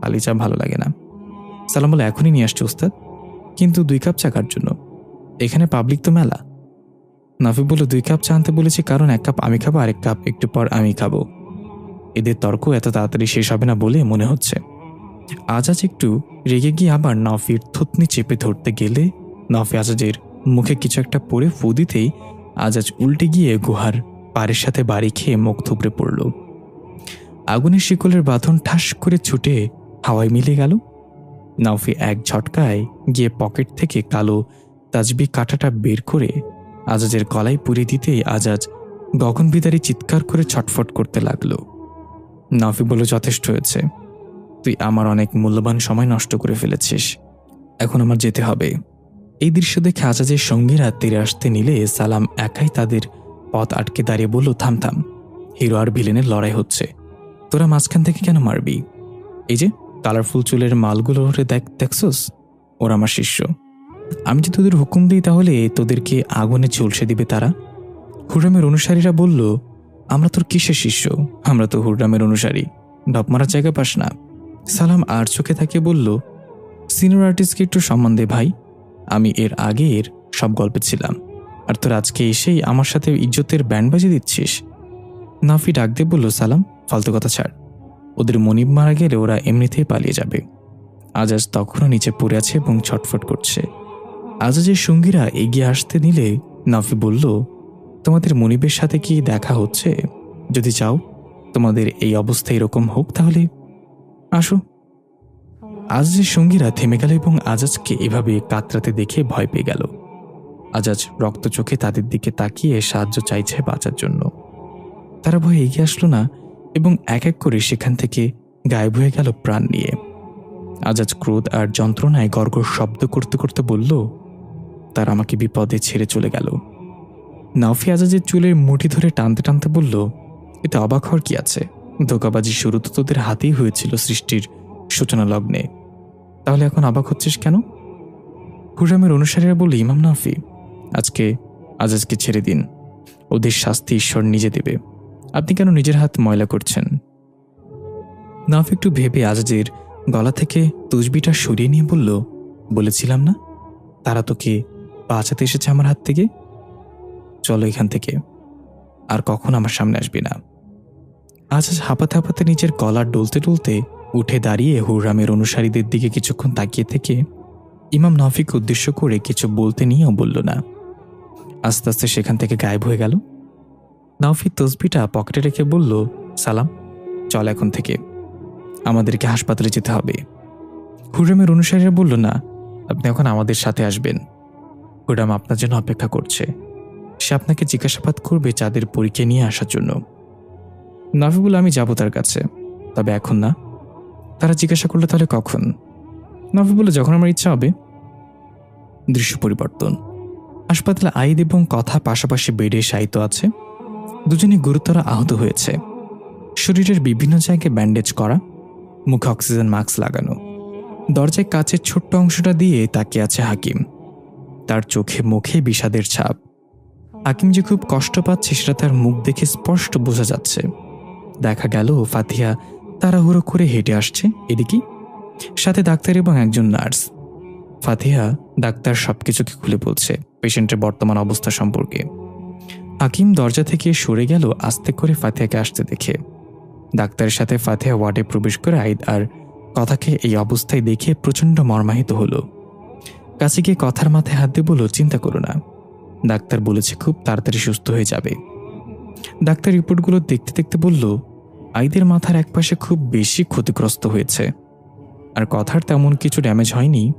পালি চা ভালো লাগে না। সালাম বলে, এখনই নিয়ে আসছে ওস্তাদ, কিন্তু 2 কাপ চা কার জন্য? এখানে পাবলিক তো মেলা। নাফি বলল, 2 কাপ চা আনতে বলেছি কারণ 1 কাপ আমি খাবো, আর 1 কাপ একটু পর আমি খাবো। এদের তর্ক এত তাড়াতাড়ি শেষ হবে না বলে মনে হচ্ছে। আজাজ একটু রেগে গিয়ে আবার নাফির থুতনি চেপে ধরতে গেলে নাফি আজাজের মুখে কিছু একটা পড়ে ফু দিতেই আজাজ উল্টে গিয়ে গুহার পাড়ের সাথে বাড়ি খেয়ে মুখ থুবড়ে পড়ল। আগুনের শিকলের বাঁধন ঠাস করে ছুটে হাওয়ায় মিলে গেল। নাফি এক ঝটকায় গিয়ে পকেট থেকে কালো তাজবি কাঁটাটা বের করে আজাজের গলায় পুড়ে দিতেই আজাজ গগনবিদারী চিৎকার করে ছটফট করতে লাগলো। নাফি বলল, যথেষ্ট হয়েছে, তুই আমার অনেক মূল্যবান সময় নষ্ট করে ফেলেছিস, এখন আমার যেতে হবে। এই দৃশ্য দেখে আজাজের সঙ্গীরা তীরে আসতে নিলে সালাম একাই তাদের পথ আটকে দাঁড়িয়ে বলল, থাম থাম, হিরো আর ভিলেনের লড়াই হচ্ছে, তোরা মাঝখান থেকে কেন মারবি? এই যে কালারফুল চুলের মালগুলো দেখছস, ওরা আমার শিষ্য, আমি যদি তোদের হুকুম দিই তাহলে তোদেরকে আগুনে ঝলসে দিবে তারা। হুররামের অনুসারীরা বলল, আমরা তোর কিসের শিষ্য? আমরা তো হুররামের অনুসারী, ঢপ মারার জায়গা পাস না। সালাম আর চোখে তাকিয়ে বলল, সিনিয়র আর্টিস্টকে একটু সম্মান দে ভাই, আমি এর আগের সব গল্পে ছিলাম, আর তোর আজকে এসেই আমার সাথে ইজ্জতের ব্যান্ড বাজিয়ে দিচ্ছিস। নাফি ডাক দিয়ে বলল, সালাম ফালতু কথা ছাড়, ওদের মনিব মারা গেলে ওরা এমনিতেই পালিয়ে যাবে। আজাজ তখনও নিচে পড়ে আছে এবং ছটফট করছে। আজাজের সঙ্গীরা এগিয়ে আসতে নিলে নাফি বলল, তোমাদের মনিবের সাথে কি দেখা হচ্ছে? যদি চাও তোমাদের এই অবস্থা এরকম হোক তাহলে আসো। আজাজের সঙ্গীরা থেমে গেল এবং আজাজকে এভাবে কাতরাতে দেখে ভয় পেয়ে গেল। আজাজ রক্ত চোখে তাদের দিকে তাকিয়ে সাহায্য চাইছে বাঁচার জন্য। তারা ভয়ে এগিয়ে আসলো না এবং এক এক করে সেখান থেকে গায়েব হয়ে গেল প্রাণ নিয়ে। আজাজ ক্রোধ আর যন্ত্রণায় গর্গর শব্দ করতে করতে বলল, তারা আমাকে বিপদে ছেড়ে চলে গেল। নাফি আজাজের চুলের মুঠি ধরে টানতে টানতে বলল, এতে অবাক হওয়ার কি আছে? ধোঁকাবাজি শুরু তো তোদের হাতেই হয়েছিল সৃষ্টির সূচনা লগ্নে, তাহলে এখন অবাক হচ্ছিস কেন? হুররামের অনুসারীরা বলল, ইমাম নাফি, আজকে আজাজকে ছেড়ে দিন, ওদের শাস্তি ঈশ্বর নিজে দেবে, আপনি কেন নিজের হাত ময়লা করছেন? নাফি একটু ভেবে আজাজের গলা থেকে তুসবিটা সরিয়ে নিয়ে বলল, বলেছিলাম না তারা তোকে বাঁচাতে এসেছে আমার হাত থেকে, চলো এখান থেকে, আর কখন আমার সামনে আসবি না। আজাজ হাঁপাতে হাঁপাতে নিজের গলা ডলতে ডলতে উঠে দাঁড়িয়ে হুররামের অনুসারীদের দিকে কিছুক্ষণ তাকিয়ে থেকে ইমাম নাফিকে উদ্দেশ্য করে কিছু বলতে নিয়েও বলল না। আস্তে আস্তে সেখান থেকে গায়েব হয়ে গেল। নাফি তসবিটা পকেটে রেখে বলল, সালাম চল এখন থেকে, আমাদেরকে হাসপাতালে যেতে হবে। হুররামের অনুসারীরা বলল, না, আপনি এখন আমাদের সাথে আসবেন। ম্যাডাম আপনার জন্য অপেক্ষা করছে। সে আপনাকে জিজ্ঞাসাবাদ করবে চাঁদের পরীকে নিয়ে আসার জন্য। নাভি বলে, আমি যাব তার কাছে, তবে এখন না। তারা জিজ্ঞাসা করলে, তাহলে কখন? নাভি বলে, যখন আমার ইচ্ছা হবে। দৃশ্য পরিবর্তন। হাসপাতালে আইদ এবং কথা পাশাপাশি বেডে শায়িত আছে। দুজনে গুরুতর আহত হয়েছে। শরীরের বিভিন্ন জায়গায় ব্যান্ডেজ করা, মুখে অক্সিজেন মাস্ক লাগানো। দরজায় কাচের ছোট্ট অংশটা দিয়ে তাকিয়ে আছে হাকিম। তার চোখে মুখে বিষাদের ছাপ। হাকিম যে খুব কষ্ট পাচ্ছে সেটা তার মুখ দেখে স্পষ্ট বোঝা যাচ্ছে। দেখা গেল ফাতিহা তাড়াহুড়ো করে হেঁটে আসছে এদিকে, সাথে ডাক্তার এবং একজন নার্স। ফাতিহা ডাক্তার সবকিছুকে খুলে বলছে পেশেন্টের বর্তমান অবস্থা সম্পর্কে। হাকিম দরজা থেকে সরে গেল আস্তে করে ফাতিহাকে আসতে দেখে। ডাক্তারের সাথে ফাতিহা ওয়ার্ডে প্রবেশ করে আইদ আর কথাকে এই অবস্থায় দেখে প্রচণ্ড মর্মাহিত হলো। কাছে গিয়ে কথার মাথায় হাত দিয়ে বলল, চিন্তা করো না, ডাক্তার বলেছে খুব তাড়াতাড়ি সুস্থ হয়ে যাবে। ডাক্তার রিপোর্টগুলো দেখতে দেখতে বলল, আইদের মাথার একপাশে খুব বেশি ক্ষতিগ্রস্ত হয়েছে, আর কথার তেমন কিছু ড্যামেজ হয়নি।